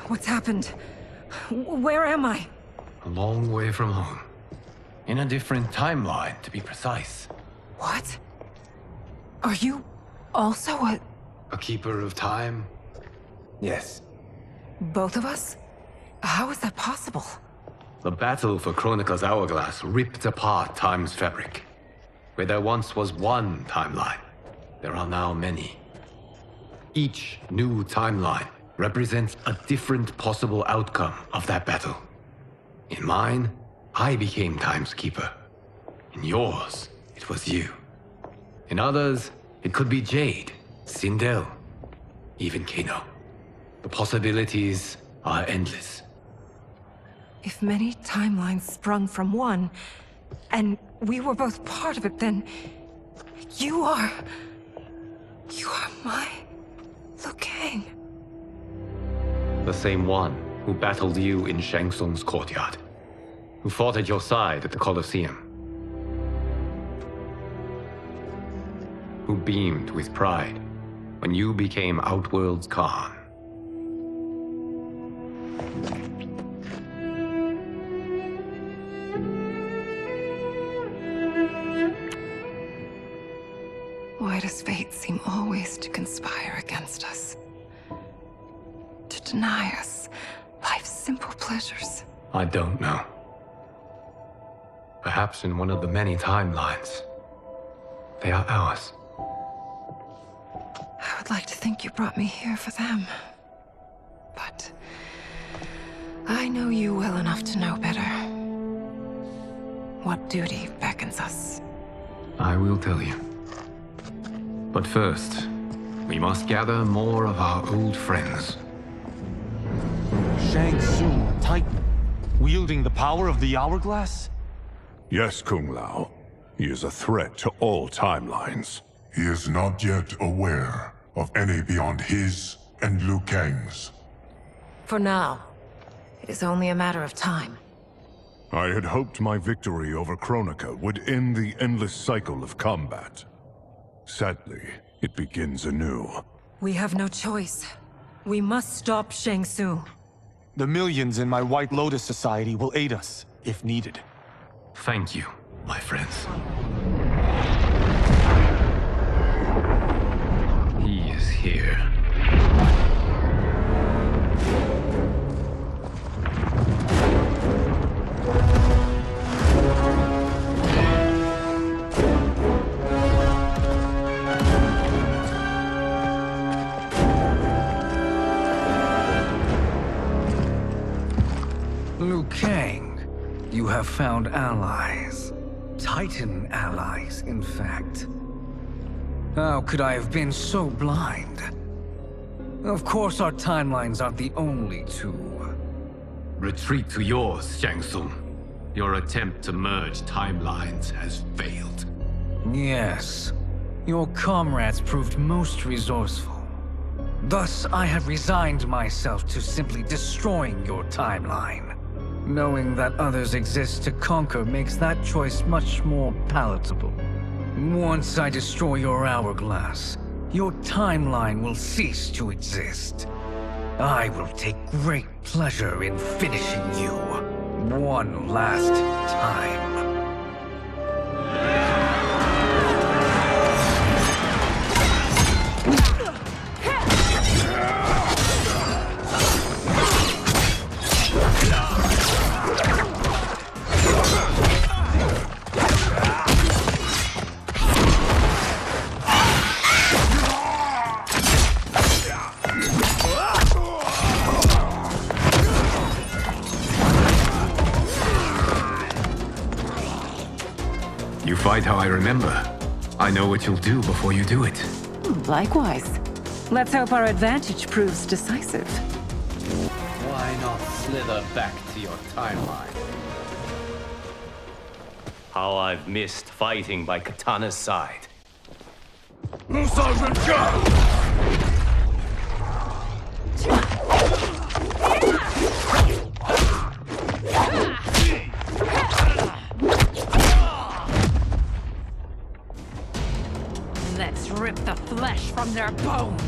What's happened? Where am I? A long way from home. In a different timeline, to be precise. What? Are you also a keeper of time? Yes. both of us? How is that possible? The battle for Chronica's hourglass ripped apart time's fabric. Where there once was one timeline, there are now many. Each new timeline represents a different possible outcome of that battle. In mine, I became Time's Keeper. In yours, it was you. In others, it could be Jade, Sindel, even Kano. The possibilities are endless. If many timelines sprung from one, and we were both part of it, then you are my Liu Kang. The same one who battled you in Shang Tsung's courtyard, who fought at your side at the Colosseum, who beamed with pride when you became Outworld's Khan. Why does fate seem always to conspire against us? To deny us life's simple pleasures? I don't know. Perhaps in one of the many timelines, they are ours. I would like to think you brought me here for them. But I know you well enough to know better. What duty beckons us? I will tell you. But first, we must gather more of our old friends. Shang Tsung, Titan, wielding the power of the hourglass? Yes, Kung Lao. He is a threat to all timelines. He is not yet aware of any beyond his and Liu Kang's. For now, it is only a matter of time. I had hoped my victory over Chronica would end the endless cycle of combat. Sadly, it begins anew. We have no choice. We must stop Shang Tsung. The millions in my White Lotus Society will aid us, if needed. Thank you, my friends. He is here. Liu Kang, you have found allies. Titan allies, in fact. How could I have been so blind? Of course our timelines aren't the only two. Retreat to yours, Shang Tsung. Your attempt to merge timelines has failed. Yes. Your comrades proved most resourceful. Thus, I have resigned myself to simply destroying your timeline. Knowing that others exist to conquer makes that choice much more palatable. Once I destroy your hourglass, your timeline will cease to exist. I will take great pleasure in finishing you one last time. You fight how I remember. I know what you'll do before you do it. Likewise. Let's hope our advantage proves decisive. Why not slither back to your timeline? How I've missed fighting by Katana's side. Let's rip the flesh from their bones.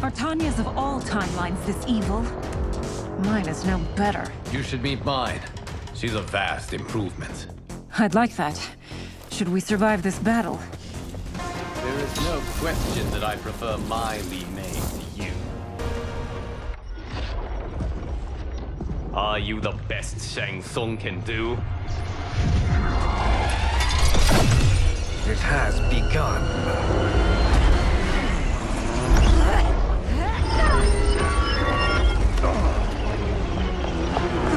Are Tanya's of all timelines this evil? Mine is no better. You should meet mine. She's a vast improvement. I'd like that. Should we survive this battle? There is no question that I prefer my Li Mei to you. Are you the best Shang Tsung can do? It has begun.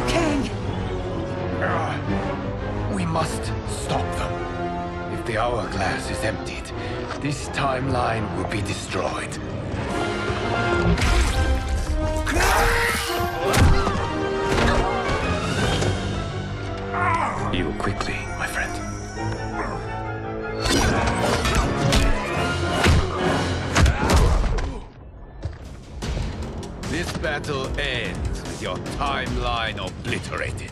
Kang! We must stop them. If the hourglass is emptied, this timeline will be destroyed. Heal quickly, my friend. This battle ends with your timeline obliterated.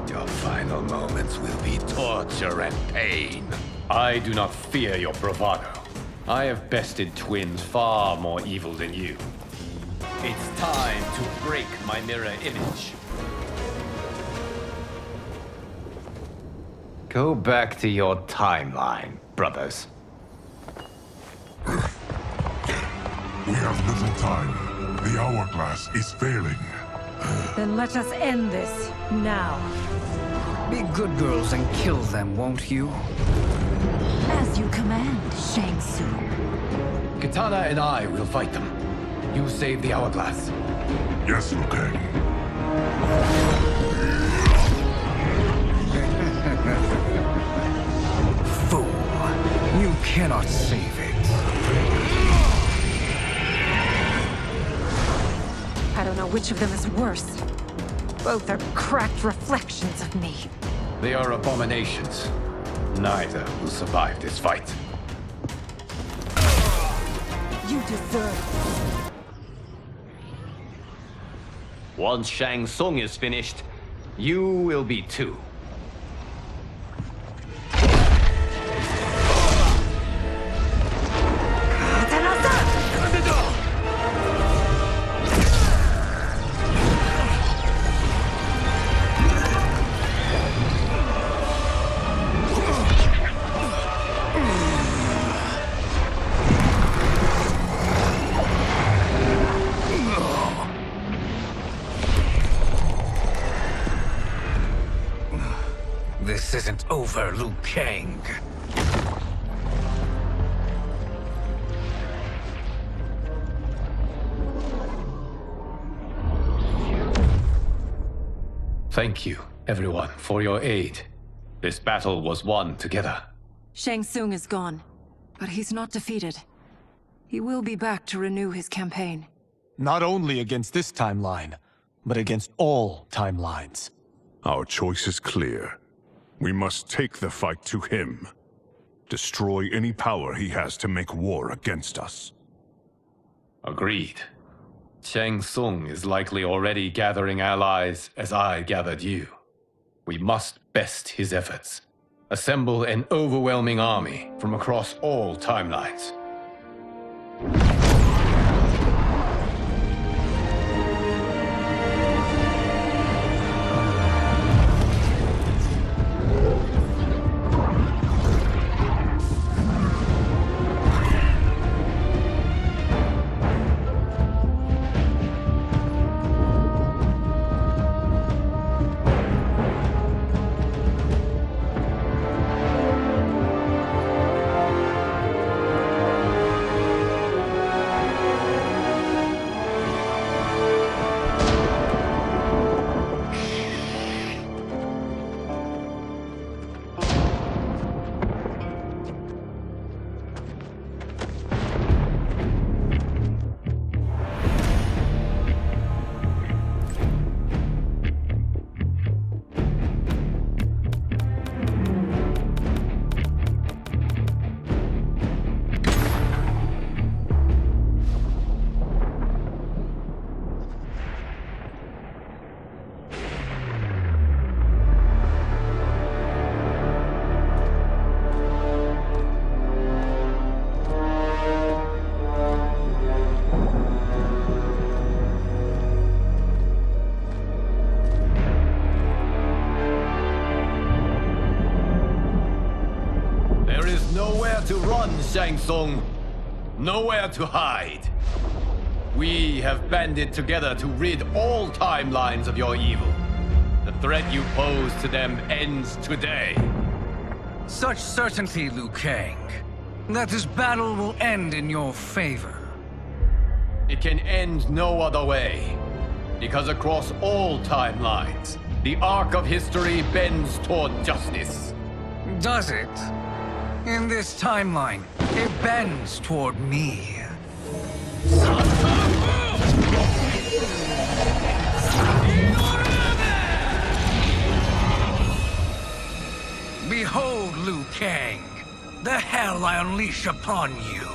Your final moments will be torture and pain. I do not fear your bravado. I have bested twins far more evil than you. It's time to break my mirror image. Go back to your timeline, brothers. We have little time. The hourglass is failing. Then let us end this, now. Be good girls and kill them, won't you? As you command, Shang Tsung. Katana and I will fight them. You save the hourglass. Yes, Liu Kang. Fool. You cannot save it. I don't know which of them is worse. Both are cracked reflections of me. They are abominations. Neither will survive this fight. You deserve. Once Shang Tsung is finished, you will be too. This isn't over, Liu Kang. Thank you, everyone, for your aid. This battle was won together. Shang Tsung is gone, but he's not defeated. He will be back to renew his campaign. Not only against this timeline, but against all timelines. Our choice is clear. We must take the fight to him. Destroy any power he has to make war against us. Agreed. Shang Tsung is likely already gathering allies as I gathered you. We must best his efforts. Assemble an overwhelming army from across all timelines. Shang Tsung. Nowhere to hide. We have banded together to rid all timelines of your evil. The threat you pose to them ends today. Such certainty, Liu Kang, that this battle will end in your favor. It can end no other way. Because across all timelines, the arc of history bends toward justice. Does it? In this timeline, it bends toward me. Behold, Liu Kang, the hell I unleash upon you.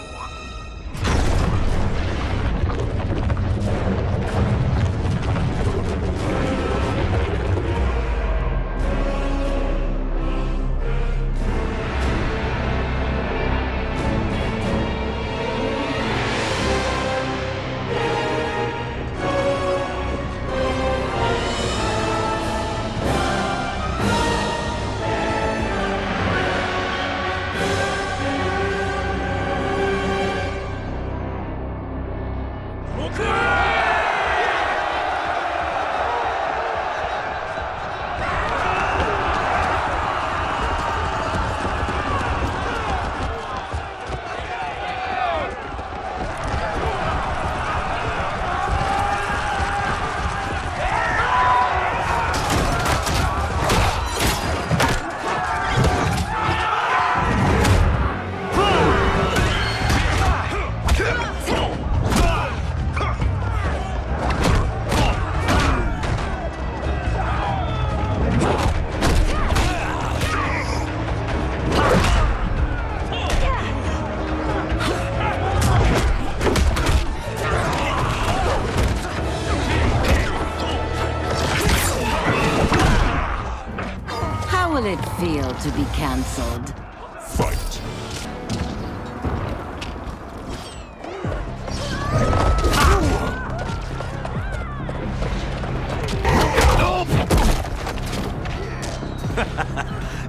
Feel to be cancelled. Fight.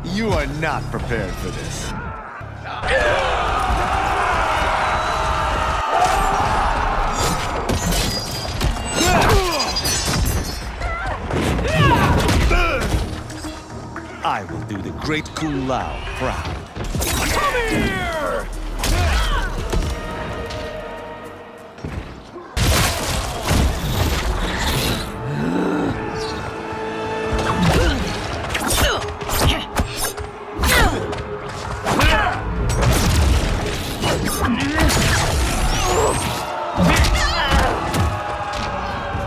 You are not prepared for this. I will do the great Kung Lao proud. Come here!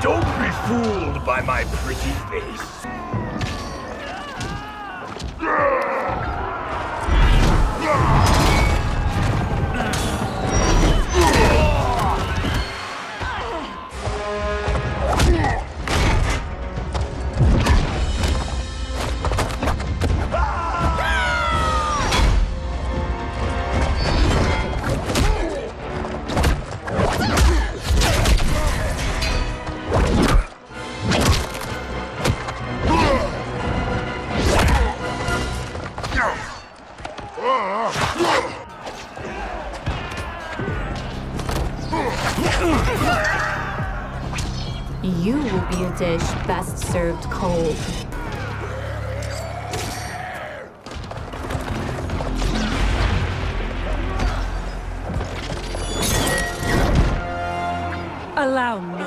Don't be fooled by my pretty face. You will be a dish best served cold. Allow me.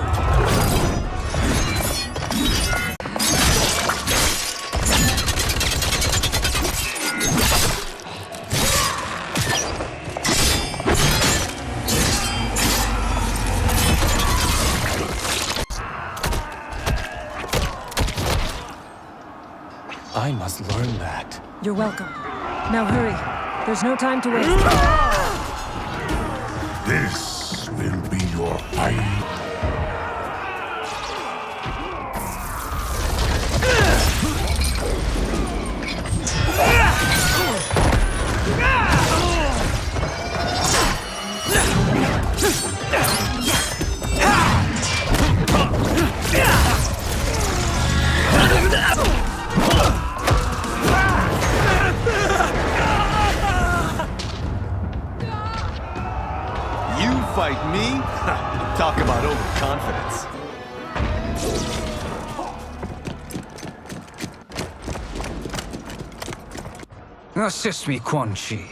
I must learn that. You're welcome. Now hurry. There's no time to waste. This will be your final. me? Talk about overconfidence. Assist me, Quan Chi.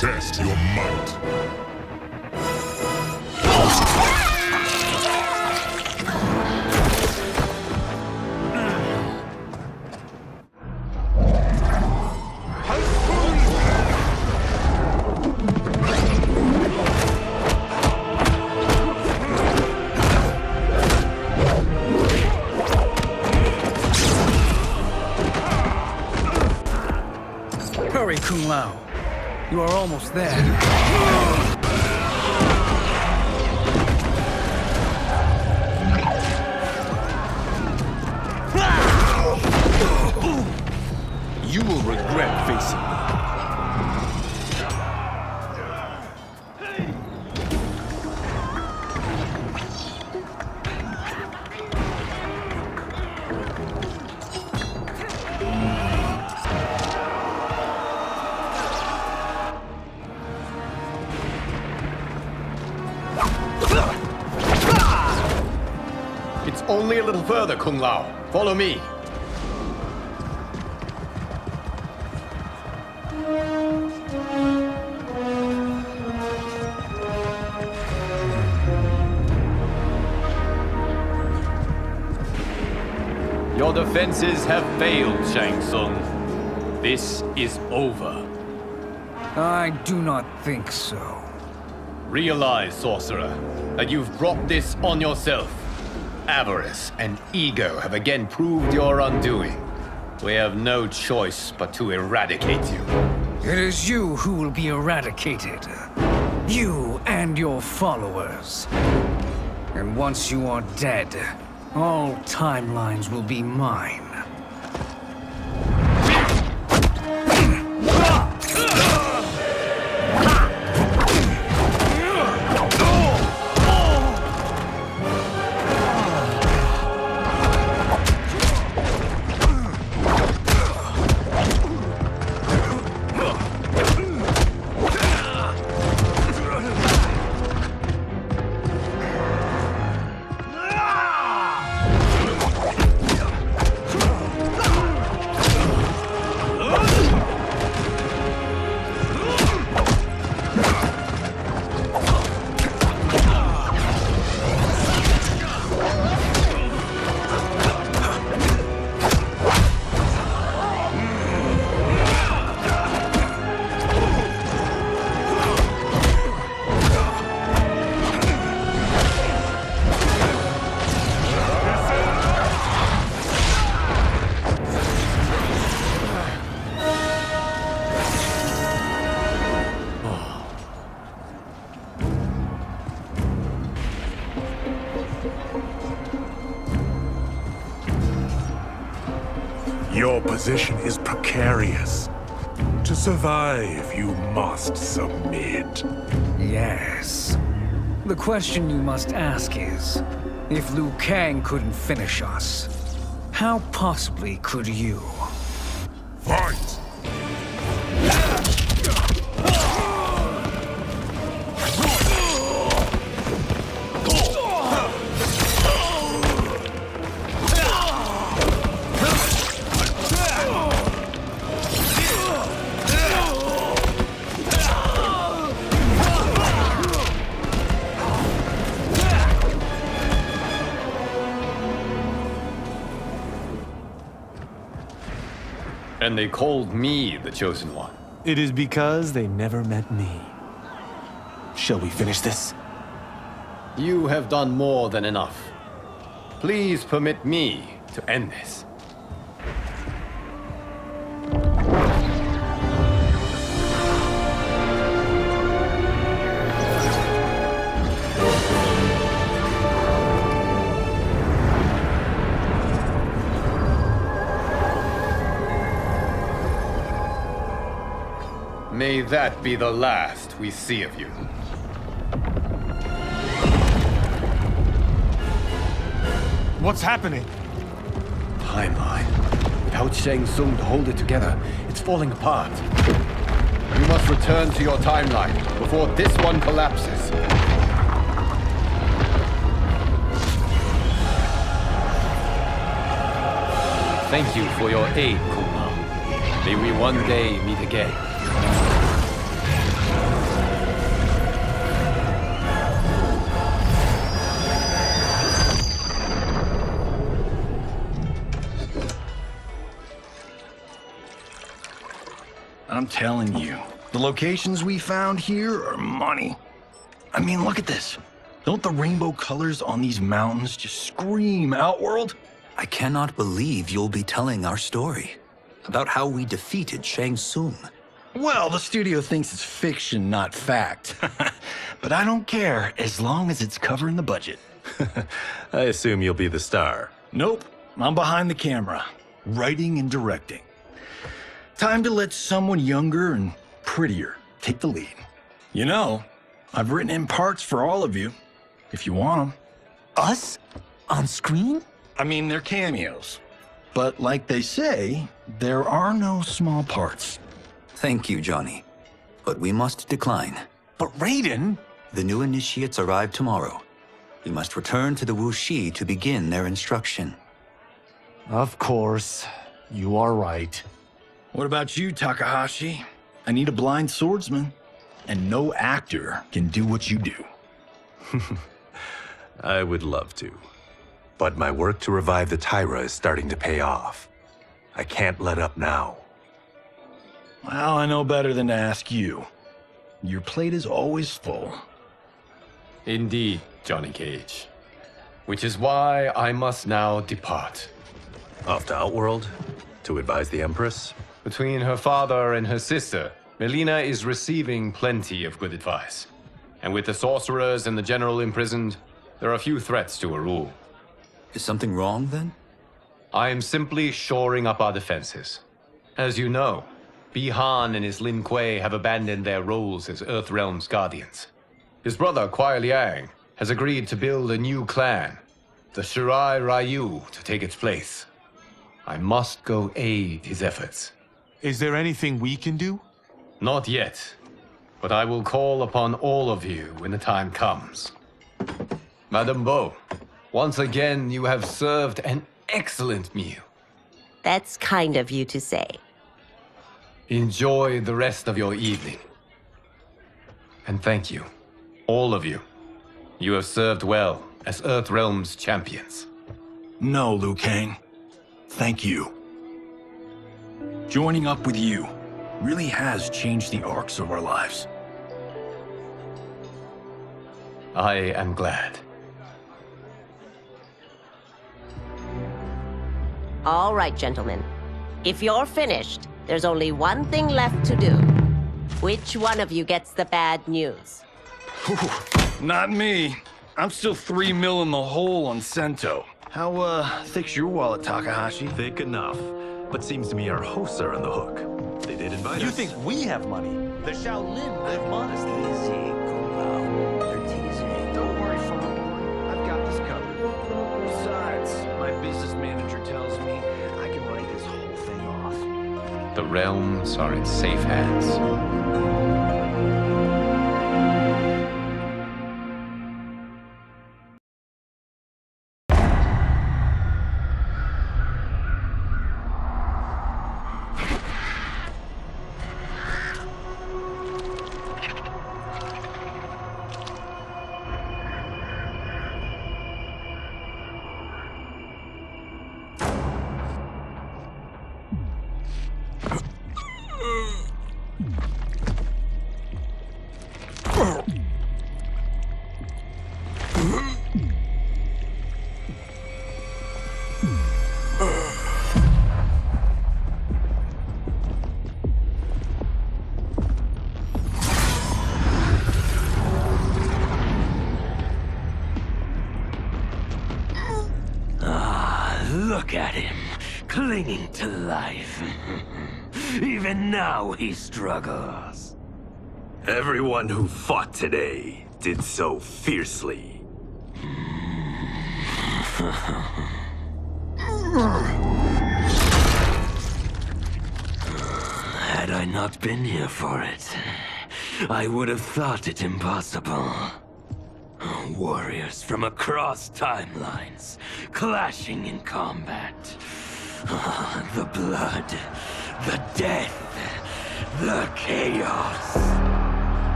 Test your might. Hurry, Kung Lao. You are almost there. You will regret facing me. It's only a little further, Kung Lao. Follow me. Your defenses have failed, Shang Tsung. This is over. I do not think so. Realize, sorcerer, that you've brought this on yourself. Avarice and ego have again proved your undoing. We have no choice but to eradicate you. It is you who will be eradicated. You and your followers. And once you are dead, all timelines will be mine. Your position is precarious. To survive, you must submit. Yes. The question you must ask is, if Liu Kang couldn't finish us, how possibly could you? Fight! And they called me the Chosen One. It is because they never met me. Shall we finish this? You have done more than enough. Please permit me to end this. May that be the last we see of you. What's happening? Timeline. Without Shang Tsung to hold it together, it's falling apart. You must return to your timeline before this one collapses. Thank you for your aid, Kombat. May we one day meet again. I'm telling you, the locations we found here are money. I mean, look at this. Don't the rainbow colors on these mountains just scream Outworld? I cannot believe you'll be telling our story about how we defeated Shang Tsung. Well, the studio thinks it's fiction, not fact. But I don't care, as long as it's covering the budget. I assume you'll be the star. Nope, I'm behind the camera, writing and directing. Time to let someone younger and prettier take the lead. You know, I've written in parts for all of you, if you want them. Us? On screen? I mean, they're cameos. But like they say, there are no small parts. Thank you, Johnny. But we must decline. But Raiden? The new initiates arrive tomorrow. We must return to the Wuxi to begin their instruction. Of course. You are right. What about you, Takahashi? I need a blind swordsman. And no actor can do what you do. I would love to. But my work to revive the Tyra is starting to pay off. I can't let up now. Well, I know better than to ask you. Your plate is always full. Indeed, Johnny Cage. Which is why I must now depart. Off to Outworld? To advise the Empress? Between her father and her sister, Mileena is receiving plenty of good advice. And with the sorcerers and the general imprisoned, there are few threats to her rule. Is something wrong, then? I am simply shoring up our defenses. As you know, Bi-Han and his Lin Kuei have abandoned their roles as Earthrealm's guardians. His brother, Kuai Liang, has agreed to build a new clan, the Shirai Ryu, to take its place. I must go aid his efforts. Is there anything we can do? Not yet, but I will call upon all of you when the time comes. Madame Bo, once again you have served an excellent meal. That's kind of you to say. Enjoy the rest of your evening. And thank you, all of you. You have served well as Earthrealm's champions. No, Liu Kang. Thank you. Joining up with you really has changed the arcs of our lives. I am glad. All right, gentlemen. If you're finished, there's only one thing left to do. Which one of you gets the bad news? Not me. I'm still 3 mil in the hole on Sento. How, thick's your wallet, Takahashi? Thick enough. But seems to me our hosts are on the hook. They did invite us. You think we have money? The Shaolin live modestly. Easy, Kombat. They're teasing. Don't worry, Father. I've got this covered. Besides, my business manager tells me I can write this whole thing off. The realms are in safe hands. Look at him, clinging to life. Even now he struggles. Everyone who fought today did so fiercely. Had I not been here for it, I would have thought it impossible. Warriors from across timelines, clashing in combat. The blood, the death, the chaos.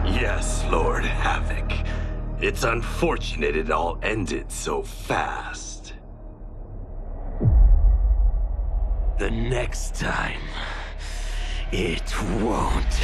Yes, Lord Havoc. It's unfortunate it all ended so fast. The next time, it won't.